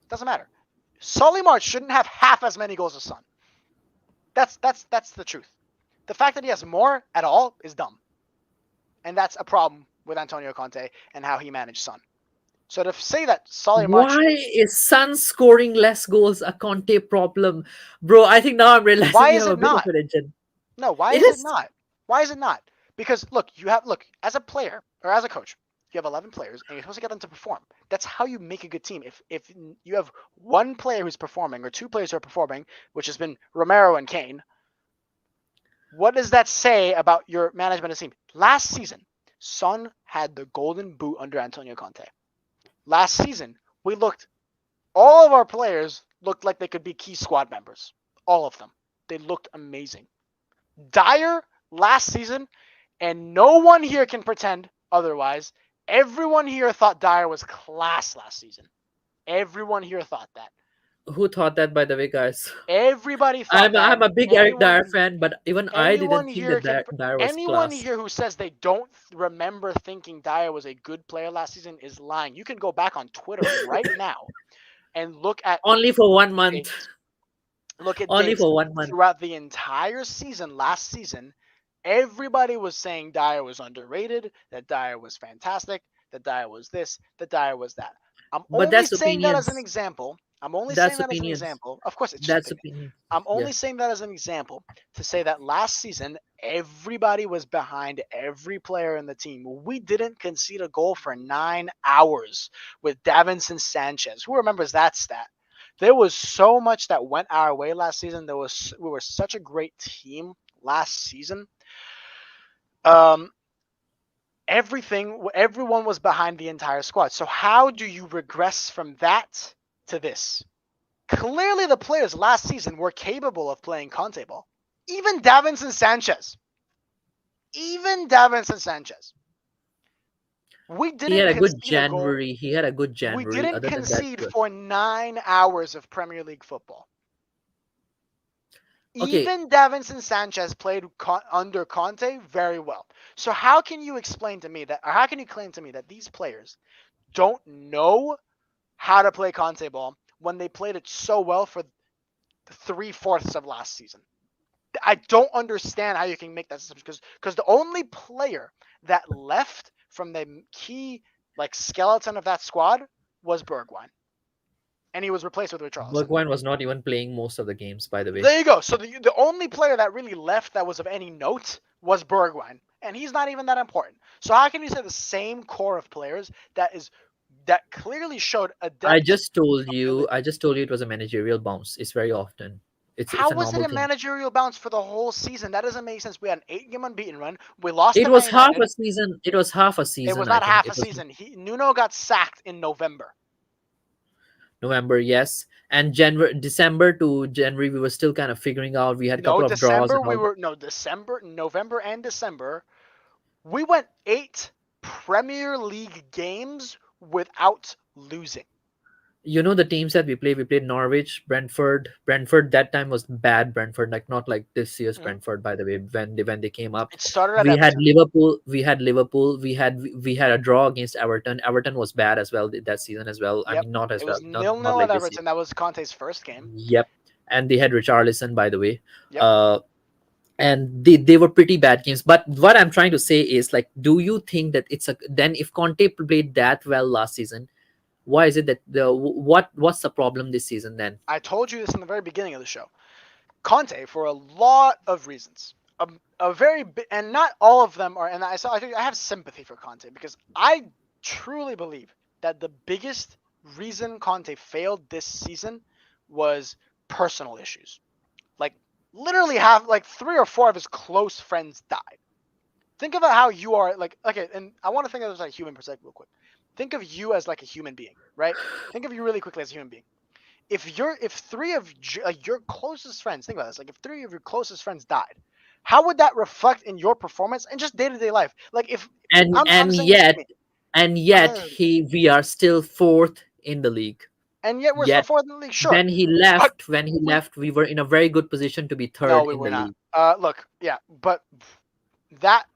B: doesn't matter. Solly March shouldn't have half as many goals as Son. That's the truth. The fact that he has more at all is dumb. And that's a problem with Antonio Conte and how he managed Son. So to say that Solly March,
A: Why is Sun scoring less goals a Conte problem, bro? I think now I'm realizing
B: why
A: you
B: is
A: have a
B: it
A: bit of
B: not?
A: an engine.
B: No, why
A: It
B: is it
A: is.
B: not? Why is it not? Because look, as a player or as a coach, you have 11 players and you're supposed to get them to perform. That's how you make a good team. If you have one player who's performing or 2 players who are performing, which has been Romero and Kane, what does that say about your management of the team? Last season, Son had the golden boot under Antonio Conte. Last season, all of our players looked like they could be key squad members. All of them. They looked amazing. Dyer last season, and no one here can pretend otherwise. Everyone here thought Dyer was class last season. Everyone here thought that.
A: Who thought that, by the way, guys?
B: Everybody thought
A: I'm
B: that.
A: a big Eric Dyer fan, but even I
B: Anyone
A: didn't think
B: here
A: that
B: can
A: Dyer was
B: anyone
A: class.
B: here who says they don't remember thinking Dyer was a good player last season is lying. You can go back on Twitter right now and look at
A: Only for 1 month.
B: dates. Look at
A: Only
B: dates
A: for 1 month.
B: throughout the entire season. Last season, everybody was saying Dyer was underrated, that Dyer was fantastic, that Dyer was this, that Dyer was that. I'm
A: But
B: only
A: that's
B: saying that as an
A: opinions.
B: example. I'm only saying
A: That's
B: that as an
A: opinions.
B: example. Of course, it's just
A: That's
B: opinion.
A: opinion.
B: I'm
A: Yeah.
B: only saying that as an example to say that last season, everybody was behind every player in the team. We didn't concede a goal for 9 hours with Davinson Sanchez. Who remembers that stat? There was so much that went our way last season. We were such a great team last season. Everyone was behind the entire squad. So how do you regress from that to this? Clearly, the players last season were capable of playing Conte ball. Even Davinson Sanchez. We
A: He
B: didn't
A: had a good
B: concede a goal.
A: January. He had a good
B: We
A: January.
B: didn't
A: Other than that,
B: concede for 9 hours of Premier League football.
A: okay.
B: Even Davinson Sanchez played under Conte very well. So how can you explain to me that, or how can you claim to me that these players don't know how to play Conte ball when they played it so well for 3/4 of last season? I don't understand how you can make that assumption because the only player that left from the key skeleton of that squad was Bergwijn, and he was replaced with Richarlison.
A: Bergwijn was not even playing most of the games, by the way.
B: There you go. So the only player that really left that was of any note was Bergwijn, and he's not even that important. So how can you say the same core of players that clearly showed a depth?
A: I just told you it was a managerial bounce. It's very often. It's
B: How
A: a
B: was it
A: normal
B: a
A: thing.
B: managerial bounce for the whole season? That doesn't make sense. We had an 8-game unbeaten run. We lost
A: It
B: to
A: was
B: Man
A: half
B: United.
A: a season. It was half a
B: It
A: season,
B: was
A: I
B: not
A: think.
B: half
A: It
B: a
A: was
B: season. Nuno got sacked in November.
A: November, yes. And January, December to January, we were still kind of figuring out. We had a couple of draws and all.
B: November and December. We went 8 Premier League games without losing.
A: You know the teams that we played. We played Norwich, Brentford. Brentford that time was bad. Brentford, not like this year's
B: Mhm.
A: Brentford. By the way, when they came up,
B: It started at
A: we had
B: Everton.
A: Liverpool. We had Liverpool. We had a draw against Everton. Everton was bad as well that season as well. I
B: Yep.
A: mean, not as
B: It
A: well.
B: was
A: Not
B: 0-0 at
A: like this year.
B: Everton. That was Conte's first game.
A: Yep. And they had Richarlison, by the way.
B: Yep.
A: And they were pretty bad games. But what I'm trying to say is, like, do you think that then if Conte played that well last season, why is it that what's the problem this season then?
B: I told you this in the very beginning of the show. Conte, for a lot of reasons, and not all of them are. And I have sympathy for Conte because I truly believe that the biggest reason Conte failed this season was personal issues. Literally have 3 or 4 of his close friends died. Think about how you are like okay, and I want to think of this like human perspective real quick. Think of you as like a human being, right? Think of you really quickly as a human being. If three of like your closest friends, think about this, like if three of your closest friends died, how would that reflect in your performance and just day to day life? Like if
A: and
B: I'm
A: and
B: saying this for
A: yet
B: me,
A: and yet
B: uh,
A: he we are still fourth in the league.
B: and yet we're still
A: Yet
B: fourth in the league, sure,
A: when he
B: but
A: left, when he
B: we
A: left, we were in a very good position to be
B: no,
A: third
B: we
A: in
B: were
A: the
B: not.
A: league.
B: Look, yeah, but that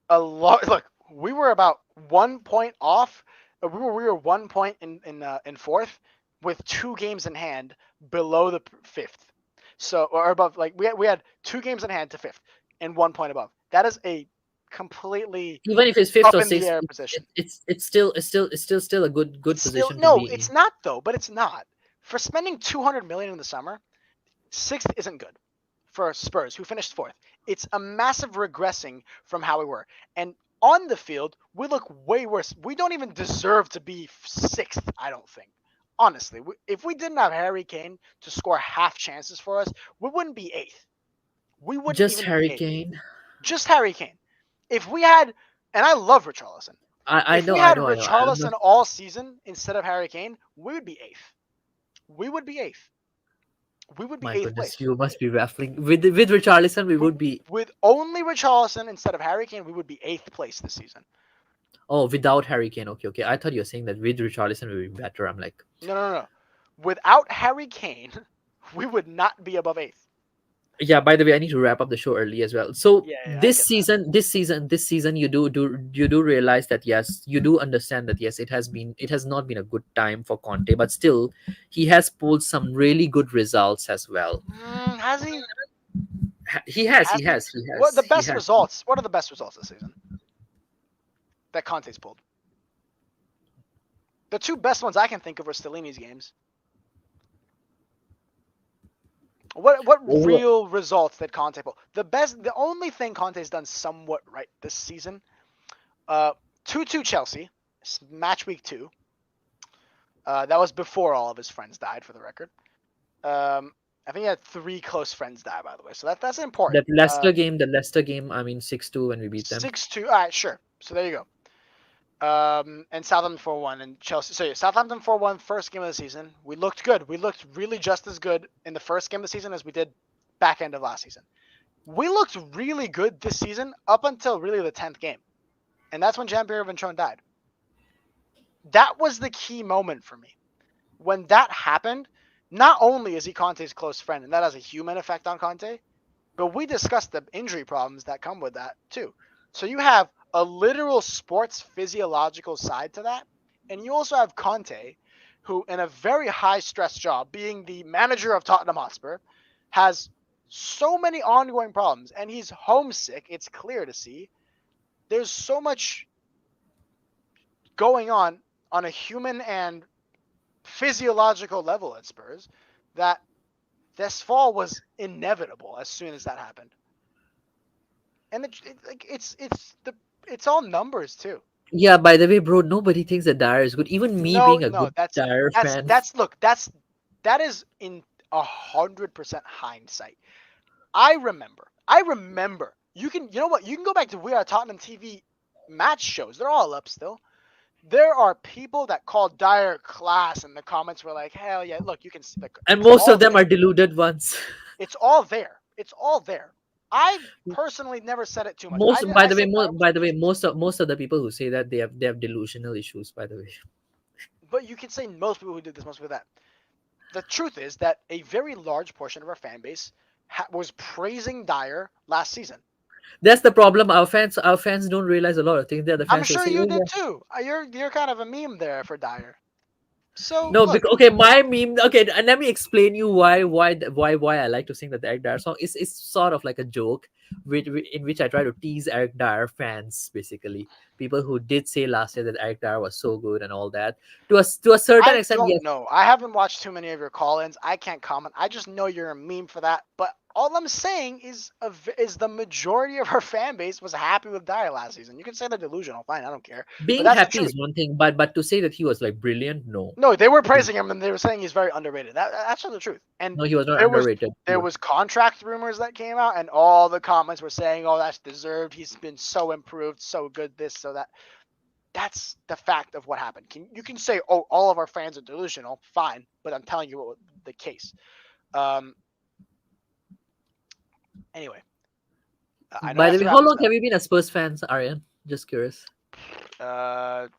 B: a lot. Look, we were about 1 point off. We were 1 point in fourth with 2 games in hand below the fifth. So or above, like we had 2 games in hand to fifth and 1 point above. That is a completely
A: Even if it's fifth
B: up
A: or
B: in the
A: sixth,
B: air
A: it's
B: position.
A: still a good
B: It's still
A: position to
B: no,
A: be in.
B: it's not though. But it's not for spending 200 million in the summer. Sixth isn't good for Spurs, who finished fourth. It's a massive regressing from how we were. And on the field, we look way worse. We don't even deserve to be sixth, I don't think. Honestly, if we didn't have Harry Kane to score half chances for us, we wouldn't be eighth. We wouldn't
A: Just
B: even be
A: Harry
B: eighth.
A: Kane.
B: Just Harry Kane. If we had, and I love Richarlison,
A: I
B: if
A: know,
B: we
A: I
B: had
A: know, I know. I'm not.
B: Richarlison all season instead of Harry Kane, we would be eighth. We would be eighth. We would be
A: My
B: eighth
A: goodness,
B: place.
A: you must be baffling. With Richarlison, we would be.
B: With only Richarlison instead of Harry Kane, we would be eighth place this season.
A: Oh, without Harry Kane. Okay, okay. I thought you were saying that with Richarlison we would be better. I'm like,
B: No, no, no. Without Harry Kane, we would not be above eighth.
A: yeah. By the way, I need to wrap up the show early as well. So
B: Yeah, yeah, I
A: this
B: get that.
A: season, this season, you do realize that yes, you do understand that yes, it has not been a good time for Conte, but still, he has pulled some really good results as well.
B: Has he?
A: He has,
B: Has
A: he
B: he?
A: has, he
B: What the
A: has, he
B: best
A: has.
B: results? What are the best results this season that Conte's pulled? The two best ones I can think of are Stellini's games. What
A: Over
B: real results did Conte pull? The only thing Conte's done somewhat right this season, uh, 2-2 Chelsea, match week 2. That was before all of his friends died, for the record. I think he had 3 close friends die, by the way. So that's important.
A: The Leicester game. I mean, 6-2 when we beat them.
B: 6-2. All right, sure. So there you go. And Southampton 4-1 and Chelsea. So yeah, Southampton 4-1 first game of the season. We looked good. We looked really just as good in the first game of the season as we did back end of last season. We looked really good this season up until really the 10th game. And that's when Jean-Pierre Ventron died. That was the key moment for me. When that happened, not only is he Conte's close friend, and that has a human effect on Conte, but we discussed the injury problems that come with that too. So you have a literal sports physiological side to that, and you also have Conte, who in a very high stress job, being the manager of Tottenham Hotspur, has so many ongoing problems, and he's homesick. It's clear to see. There's so much going on a human and physiological level at Spurs that this fall was inevitable as soon as that happened. And it's all numbers too.
A: Yeah, by the way, bro, nobody thinks that Dyer is good. Even me
B: No,
A: being a
B: no,
A: good Dyer fan.
B: that is in 100% hindsight. I remember. You know what? You can go back to We Are Tottenham TV match shows. They're all up still. There are people that call Dyer class, and the comments were like, "Hell yeah!" Look, you can see
A: And
B: it's
A: most
B: all
A: of them
B: there.
A: are deluded ones.
B: It's all there. It's all there. I personally never said it too much.
A: Most, by
B: I
A: the way,
B: said Dyer was
A: by
B: good
A: the way,
B: this season,
A: most of the people who say that they have delusional issues. By the way,
B: but you can say most people who did this, most people that. The truth is that a very large portion of our fan base was praising Dyer last season.
A: that's the problem. Our fans don't realize a lot of things. They're the
B: I'm
A: fans who
B: sure
A: say,
B: you
A: "Oh
B: did
A: yeah."
B: too. You're kind of a meme there for Dyer. So
A: No,
B: look,
A: okay, my meme. Okay, and let me explain you why I like to sing that Eric Dyer song. It's sort of like a joke, in which I try to tease Eric Dyer fans, basically people who did say last year that Eric Dyer was so good and all that. To a certain
B: I
A: extent,
B: don't
A: yes.
B: know. I haven't watched too many of your call-ins. I can't comment. I just know you're a meme for that. But All I'm saying is the majority of our fan base was happy with Dyer last season. You can say they're delusional, fine, I don't care, but
A: Being
B: that's the
A: happy
B: truth.
A: is one thing, but to say that he was like brilliant, no.
B: No, they were
A: Because
B: praising him and they were saying he's very underrated. That's the truth. And
A: no, he was not
B: there was
A: underrated.
B: there was contract rumors that came out, and all the comments were saying, "Oh, that's deserved. He's been so improved, so good, this, so that." That's the fact of what happened. You can say, "Oh, all of our fans are delusional," fine, but I'm telling you what was the case. Um. Anyway, I know I
A: By
B: have
A: the
B: to
A: way,
B: wrap
A: how
B: this
A: long have you been a Spurs fan, Aryan? Just curious.
B: up.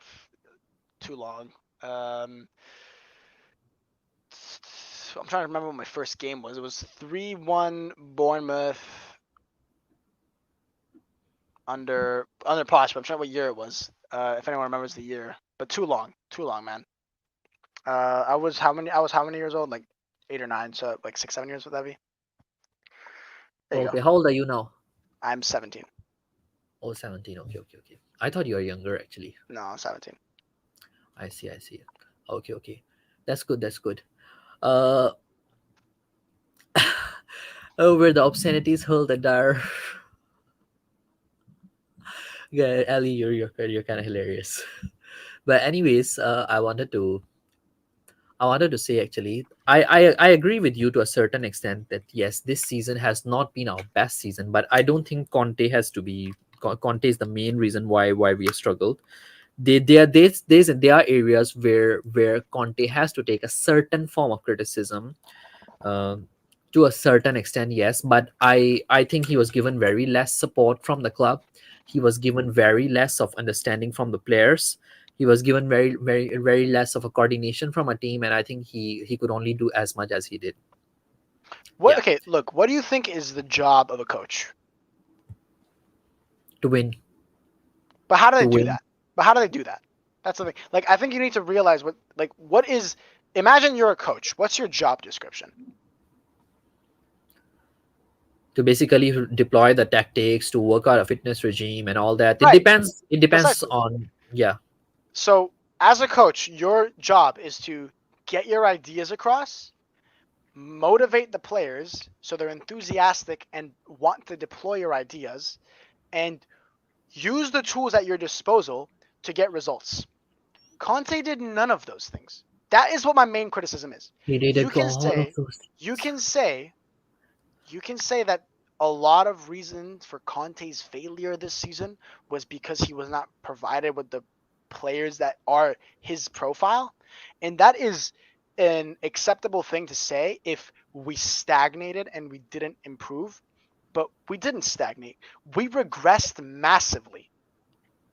B: Too long. Um. I'm trying to remember what my first game was. It was 3-1 Bournemouth under Posh, but I'm trying what year it was. If anyone remembers the year, but too long, man. I was how many years old? Like 8 or 9, so like 6, 7 years with Evie. There you go.
A: Okay, how old are you now?
B: I'm 17.
A: Oh, 17. Okay, okay, okay. I thought you were younger actually.
B: No, I'm 17.
A: I see, I see. Okay, okay. That's good, that's good. Uh, over the obscenities hurled at Dar. Yeah, Ali, you're kind of hilarious. But anyways, I wanted to say actually, I agree with you to a certain extent that yes, this season has not been our best season, but I don't think Conte has to be. Conte is the main reason why we have struggled. There are areas where Conte has to take a certain form of criticism, um, to a certain extent, yes, but I think he was given very less support from the club. He was given very less of understanding from the players. He was given very less of a coordination from a team, and I think he could only do as much as he did.
B: What?
A: Yeah,
B: Okay, look. What do you think is the job of a coach?
A: to win,
B: But how do they
A: to
B: do
A: win,
B: that? But how do they do that? That's the thing. Like, I think you need to realize what is. Imagine you're a coach. What's your job description?
A: to basically deploy the tactics, to work out a fitness regime and all that. It
B: Right.
A: depends. It depends
B: Precisely.
A: on, yeah.
B: So, as a coach, your job is to get your ideas across, motivate the players so they're enthusiastic and want to deploy your ideas, and use the tools at your disposal to get results. Conte did none of those things. That is what my main criticism is.
A: He did
B: You
A: a
B: can
A: all of
B: say,
A: those
B: you
A: things.
B: can say, you can say that a lot of reasons for Conte's failure this season was because he was not provided with the players that are his profile, and that is an acceptable thing to say if we stagnated and we didn't improve, but we didn't stagnate. We regressed massively.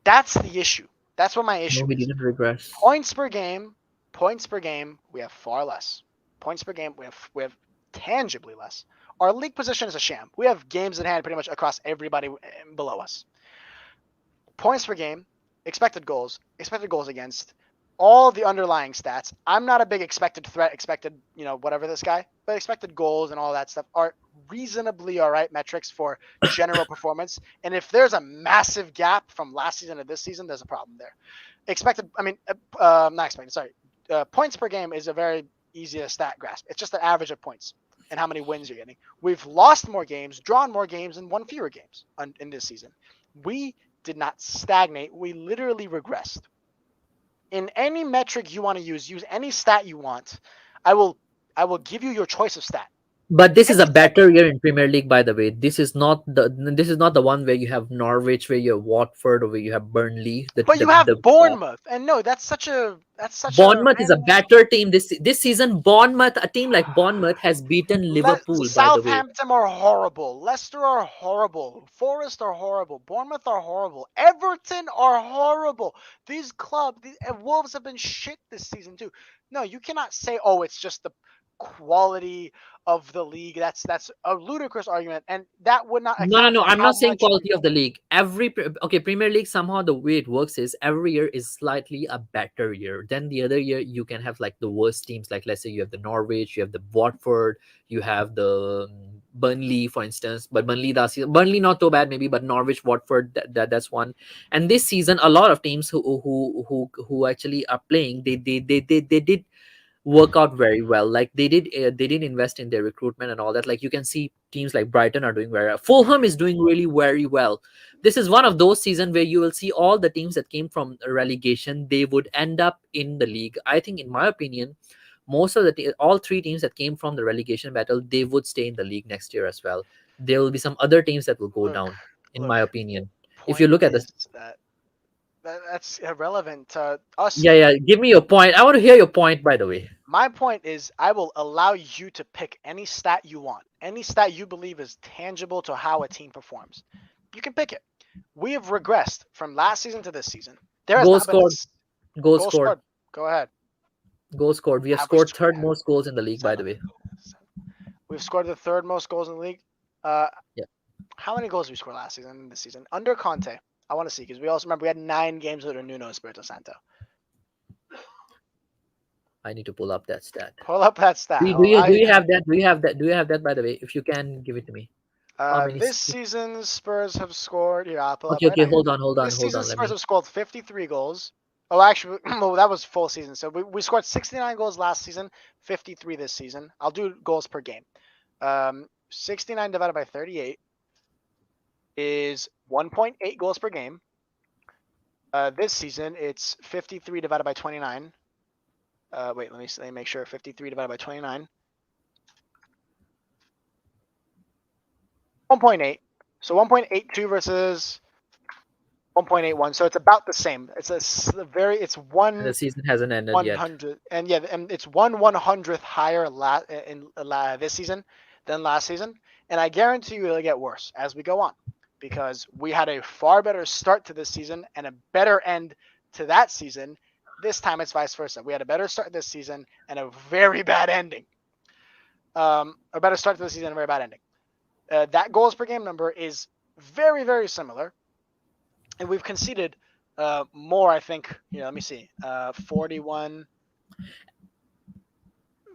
B: That's the issue. That's what my
A: No,
B: issue
A: he
B: is.
A: didn't regress.
B: Points per game, points per game, we have far less. Points per game, we have tangibly less. Our league position is a sham. We have games in hand pretty much across everybody below us. Points per game, expected goals against, all the underlying stats. I'm not a big expected threat, expected, whatever this guy, but expected goals and all that stuff are reasonably all right metrics for general performance. And if there's a massive gap from last season to this season, there's a problem there. Not expected, sorry. Points per game is a very easy stat grasp. It's just an average of points and how many wins you're getting. We've lost more games, drawn more games, and won fewer games in this season. We did not stagnate. We literally regressed. In any metric you want to use any stat you want. I will give you your choice of stat.
A: But this is
B: Any
A: a
B: stat you
A: better
B: want.
A: year in Premier League, by the way. This is not the one where you have Norwich, where you have Watford, or where you have Burnley.
B: But you have Bournemouth, and no, that's such a
A: Bournemouth is a
B: random.
A: better team this season. Bournemouth, a team like Bournemouth, has beaten Liverpool. By the way,
B: Southampton are horrible. Leicester are horrible. Forest are horrible. Bournemouth are horrible. Everton are horrible. These clubs, Wolves have been shit this season too. No, you cannot say, oh, it's just the quality of the league. That's a ludicrous argument, and that would not
A: no, no,
B: account
A: no.
B: for
A: I'm
B: how
A: not saying
B: much we
A: quality of
B: don't.
A: the league. Okay, Premier League, somehow the way it works is every year is slightly a better year. Then the other year you can have like the worst teams. Like let's say you have the Norwich, you have the Watford, you have the Burnley, for instance. But Burnley last season, Burnley not so bad maybe, but Norwich, Watford, that's one. And this season, a lot of teams who actually are playing, they did work out very well. Like they did invest in their recruitment and all that. Like you can see teams like Brighton are doing very well. Fulham is doing really very well. This is one of those seasons where you will see all the teams that came from relegation, they would end up in the league. I think, in my opinion, most of all three teams that came from the relegation battle, they would stay in the league next year as well. There will be some other teams that will go
B: Look,
A: down, in my
B: look.
A: opinion. If you
B: Point
A: look at this,
B: is that's irrelevant to us.
A: yeah, yeah. Give me your point. I want to hear your point. By the way,
B: My point is, I will allow you to pick any stat you want, any stat you believe is tangible to how a team performs. You can pick it. We have regressed from last season to this season. There has
A: goal
B: not been a
A: scored, goal
B: goal
A: scored,
B: scored. Go ahead.
A: goal scored. We have
B: Have we?
A: scored third most goals in the league. By the
B: Seven.
A: way,
B: We've scored the third most goals in the league. Uh,
A: yeah.
B: how many goals did we score last season and this season under Conte? I want to see because we also remember we had 9 games under Nuno Espirito Santo.
A: I need to pull up that stat.
B: Pull up that stat.
A: Do,
B: I'll
A: do you
B: allow
A: do
B: you
A: you
B: to.
A: have that? Do you have that? Do you have that? By the way, if you can give it to me. How many?
B: This season, Spurs have scored. Here, I'll pull up
A: Okay,
B: right
A: okay.
B: now. Here.
A: Hold on,
B: This
A: hold
B: season,
A: on. Let
B: Spurs
A: me.
B: have scored 53 goals. Oh, actually, well, that was full season. So we scored 69 goals last season, 53 this season. I'll do goals per game. 69 divided by 38 is 1.8 goals per game. This season, it's 53 divided by 29. Wait, let me make sure. 53 divided by 29. 1.8. So 1.82 versus 1.81. So it's about the same. It's it's
A: And the
B: one
A: season hasn't ended
B: one
A: yet.
B: hundred, and yeah, and it's 1/100th higher this season than last season, and I guarantee you it'll get worse as we go on, because we had a far better start to this season and a better end to that season. This time it's vice versa. We had a better start this season and a very bad ending. A better start to the season and a very bad ending. That goals per game number is very, very similar, and we've conceded more. I think. Let me see. 41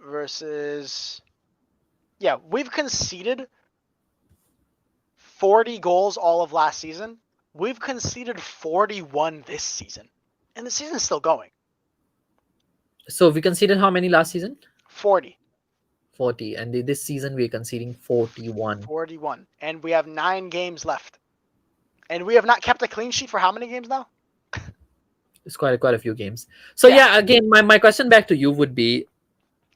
B: versus. Yeah, we've conceded 40 goals all of last season. We've conceded 41 this season, and the season's still going.
A: So we conceded how many last season?
B: 40.
A: 40, and this season we're conceding 41.
B: 41, and we have 9 games left, and we have not kept a clean sheet for how many games now?
A: It's quite a few games. So yeah, again, my question back to you would be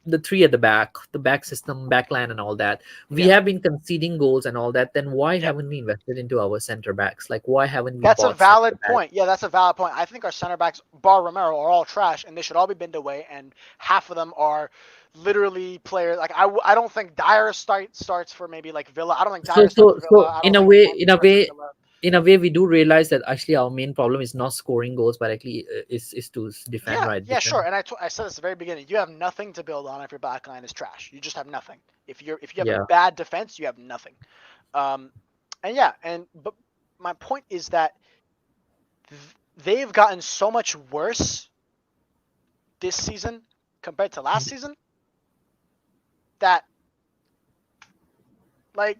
A: the three at the back system, back line, and all that. We have been conceding goals and all that. Then why haven't we invested into our center backs? Like, why haven't we
B: That's a
A: bought center
B: valid
A: backs?
B: point. Yeah, that's a valid point. I think our center backs, bar Romero, are all trash, and they should all be binned away. And half of them are literally players. Like I don't think Dyer starts for maybe like Villa. I don't think
A: So
B: Dyer starts for Villa.
A: so
B: I
A: in
B: don't
A: a
B: think
A: way,
B: Conte starts for Villa.
A: we do realize that actually our main problem is not scoring goals, but actually is to defend, right?
B: Yeah,
A: Defend.
B: sure. And I said this at the very beginning. You have nothing to build on if your back line is trash. You just have nothing. If you have
A: Yeah.
B: a bad defense, you have nothing. But my point is that they've gotten so much worse this season compared to last season that, like,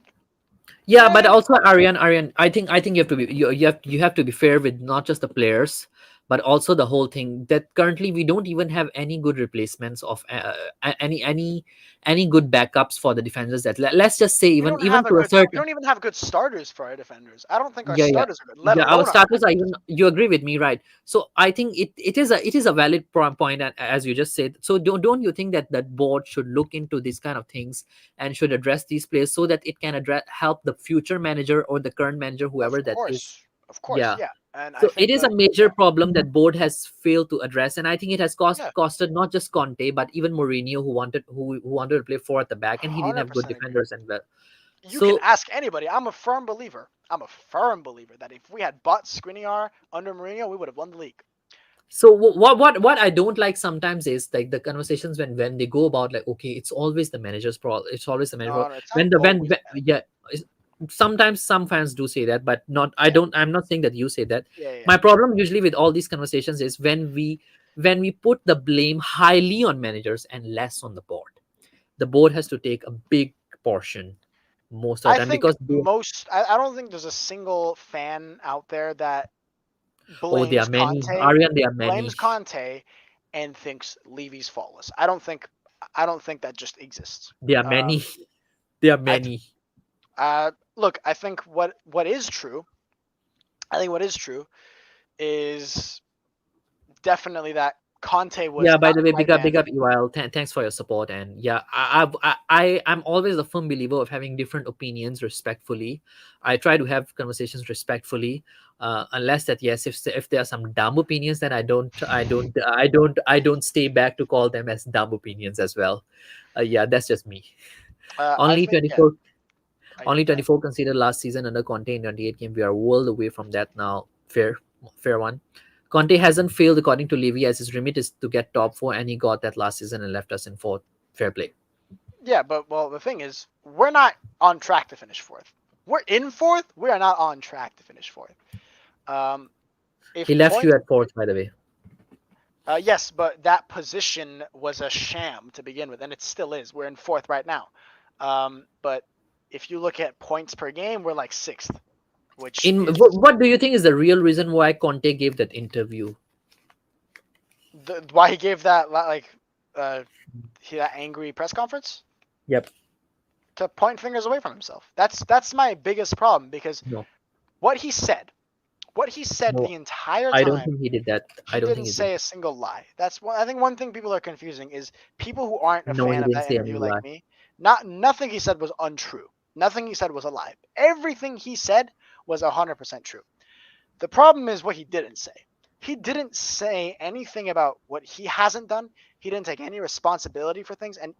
A: Yeah,
B: what I
A: but
B: mean?
A: also Aryan, I think you have to be you have to be fair with not just the players, but also the whole thing that currently we don't even have any good replacements of any good backups for the defenders. That let's just say
B: We don't
A: even
B: have
A: to a
B: we
A: certain.
B: don't even have good starters for our defenders. I don't think our
A: Yeah, yeah.
B: starters are good, let
A: Yeah, our
B: alone our
A: starters are
B: defenders.
A: even. You agree with me, right? So I think it is a valid point, and as you just said. So don't you think that that board should look into these kind of things and should address these players so that it can address help the future manager or the current manager, whoever that is.
B: Of course,
A: Yeah.
B: yeah. And I
A: So it
B: think
A: is a
B: that,
A: major problem that board has failed to address, and I think it has
B: yeah,
A: costed not just Conte but even Mourinho, who wanted to play four at the back, and he didn't have good
B: 100% agree.
A: defenders and well.
B: You can
A: So
B: ask anybody. I'm a firm believer. That if we had bought Skriniar under Mourinho, we would have won the league.
A: So what I don't like sometimes is like the conversations when they go about like, okay, it's always the manager's problem. It's always the manager
B: No,
A: problem.
B: no, it's not
A: When the
B: always bad.
A: yeah, sometimes some fans do say that, but not.
B: Yeah,
A: I'm not saying that you say that.
B: yeah.
A: My problem usually with all these conversations is when we put the blame highly on managers and less on the board. The board has to take a big portion most of the
B: I
A: time
B: think
A: because
B: I don't think there's a single fan out there that
A: oh, there are
B: blames
A: many
B: Conte
A: Aryan, there are many.
B: blames Conte and thinks Levy's faultless. I don't think that just exists.
A: There are many. There are
B: I
A: many.
B: look. I think what is true is definitely that Conte was
A: Yeah, by
B: not
A: the
B: the
A: way,
B: right
A: big
B: man.
A: up, Eval. Thanks for your support. And yeah, I'm always a firm believer of having different opinions respectfully. I try to have conversations respectfully, unless that yes, if there are some dumb opinions, then I don't stay back to call them as dumb opinions as well. Yeah, that's just me.
B: I
A: Only
B: think yeah,
A: 24,
B: I
A: only
B: get that.
A: 24 conceded last season under Conte in 28 game. We are world away from that now. Fair one. Conte hasn't failed according to Levy as his remit is to get top four, and he got that last season and left us in fourth. Fair play.
B: Yeah, but well, the thing is, we're not on track to finish fourth. We're in fourth. We are not on track to finish fourth. Um, if
A: He left
B: point,
A: you at fourth, by the way.
B: yes, but that position was a sham to begin with, and it still is. We're in fourth right now. But if you look at points per game, we're like sixth, which
A: In
B: is
A: what do you think is the real reason why Conte gave that interview?
B: why he gave that uh, that angry press conference
A: Yep.
B: to point fingers away from himself. That's my biggest problem because
A: No,
B: what he said, what he said
A: no,
B: the entire
A: I don't
B: time,
A: think he did that. I
B: he
A: don't
B: didn't
A: think he did.
B: say a single lie. That's one. I think one thing people are confusing is people who aren't a
A: No, he
B: fan of
A: didn't
B: that
A: say any
B: interview like
A: lie.
B: me. Nothing he said was untrue. Nothing he said was a lie. Everything he said was 100% true. The problem is what he didn't say. He didn't say anything about what he hasn't done. He didn't take any responsibility for things. And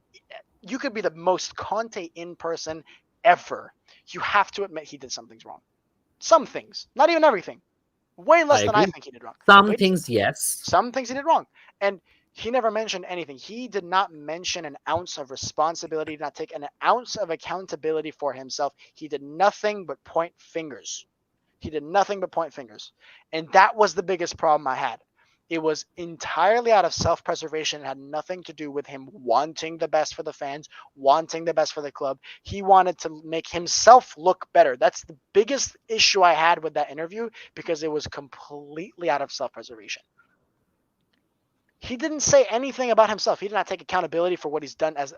B: you could be the most Conte in person ever. You have to admit he did some things wrong. Some things, not even everything. Way
A: I
B: less than I
A: agree.
B: think he did wrong.
A: Some
B: But
A: things, yes.
B: some things he did wrong. And he never mentioned anything. He did not mention an ounce of responsibility, did not take an ounce of accountability for himself. He did nothing but point fingers. He did nothing but point fingers. And that was the biggest problem I had. It was entirely out of self preservation. It had nothing to do with him wanting the best for the fans, wanting the best for the club. He wanted to make himself look better. That's the biggest issue I had with that interview because it was completely out of self preservation. He didn't say anything about himself. He did not take accountability for what he's done as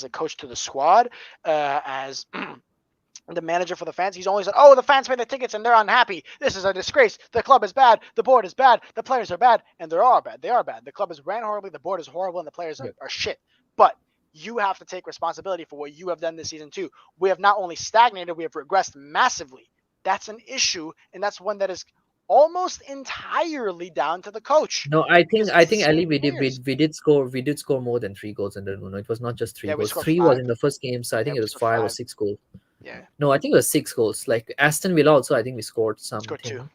B: a coach to the squad, as the manager for the fans. He's only said, "Oh, the fans pay the tickets and they're unhappy. This is a disgrace. The club is bad. The board is bad. The players are bad, and they are bad. They are bad. The club is ran horribly. The board is horrible, and the players
A: Yep.
B: are shit." But you have to take responsibility for what you have done this season too. We have not only stagnated, we have regressed massively. That's an issue, and that's one that is almost entirely down to the coach
A: No,
B: because
A: I
B: it's the
A: think
B: same
A: Ali,
B: players.
A: we did score more than 3 goals in the Nuno. It was not just three
B: Yeah, we
A: goals.
B: scored
A: Three was
B: five.
A: in the first game, so I
B: Yeah,
A: think it
B: we
A: was
B: scored
A: 5 or 6 goals.
B: yeah,
A: No, I think it was 6 goals. Like Aston Villa also, I think we scored
B: scored two.
A: something.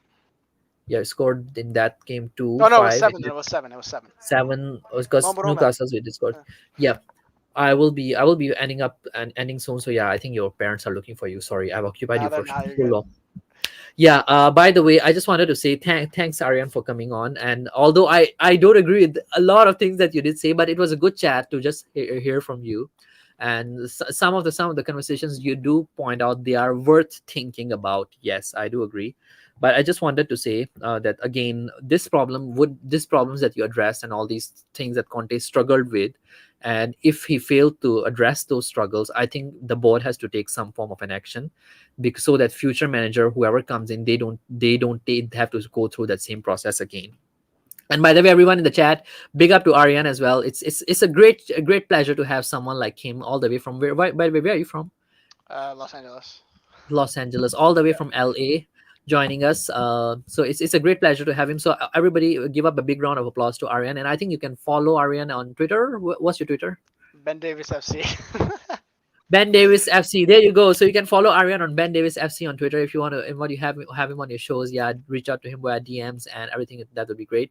A: Yeah, we scored in that game two,
B: Oh no, it was
A: five,
B: seven.
A: and
B: Then
A: then
B: it was seven. It was seven.
A: seven because
B: Moura.
A: Newcastle's we did score. Yeah, I will be ending up and ending soon. So yeah, I think your parents are looking for you. Sorry, I've occupied
B: Now
A: you
B: they're
A: for
B: now you're
A: so
B: good.
A: long. Yeah. By the way, I just wanted to say thanks, Aryan, for coming on. And although I don't agree with a lot of things that you did say, but it was a good chat to just hear from you. And some of the conversations you do point out they are worth thinking about. Yes, I do agree. But I just wanted to say that again, these problems that you addressed and all these things that Conte struggled with, and if he failed to address those struggles, I think the board has to take some form of an action because so that future manager whoever comes in they have to go through that same process again. And by the way, everyone in the chat, big up to Aryan as well. It's a great pleasure to have someone like him all the way from by the way, where are you from?
B: Los Angeles.
A: Los Angeles, all the way
B: Yeah.
A: from LA, joining us. So it's a great pleasure to have him. So everybody, give up a big round of applause to Aryan. And I think you can follow Aryan on Twitter. What's your Twitter?
B: Ben Davis FC.
A: Ben Davis FC. There you go. So you can follow Aryan on Ben Davis FC on Twitter if you want to. And what you have him on your shows, yeah, reach out to him via DMs and everything. That would be great.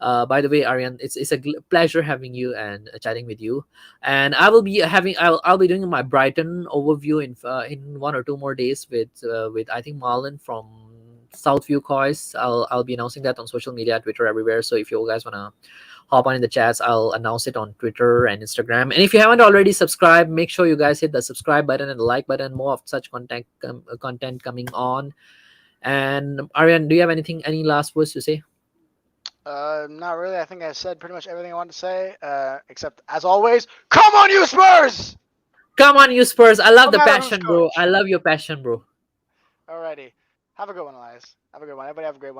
A: By the way, Aryan, it's a pleasure having you and chatting with you. And I will be having I'll be doing my Brighton overview in 1 or 2 more days with I think Marlon from Southview Coys. I'll be announcing that on social media, Twitter, everywhere. So if you guys wanna hop on in the chats, I'll announce it on Twitter and Instagram. And if you haven't already subscribed, make sure you guys hit the subscribe button and the like button. More of such content coming on. And Aryan, do you have any last words to say?
B: Not really. I think I said pretty much everything I wanted to say. Except as always, come on, you Spurs!
A: Come on, you Spurs! I
B: No
A: love the
B: matter who's
A: passion, bro. I
B: coach.
A: love your passion, bro.
B: Alrighty. Have a good one, Elias. Have a good one. Everybody have a great one.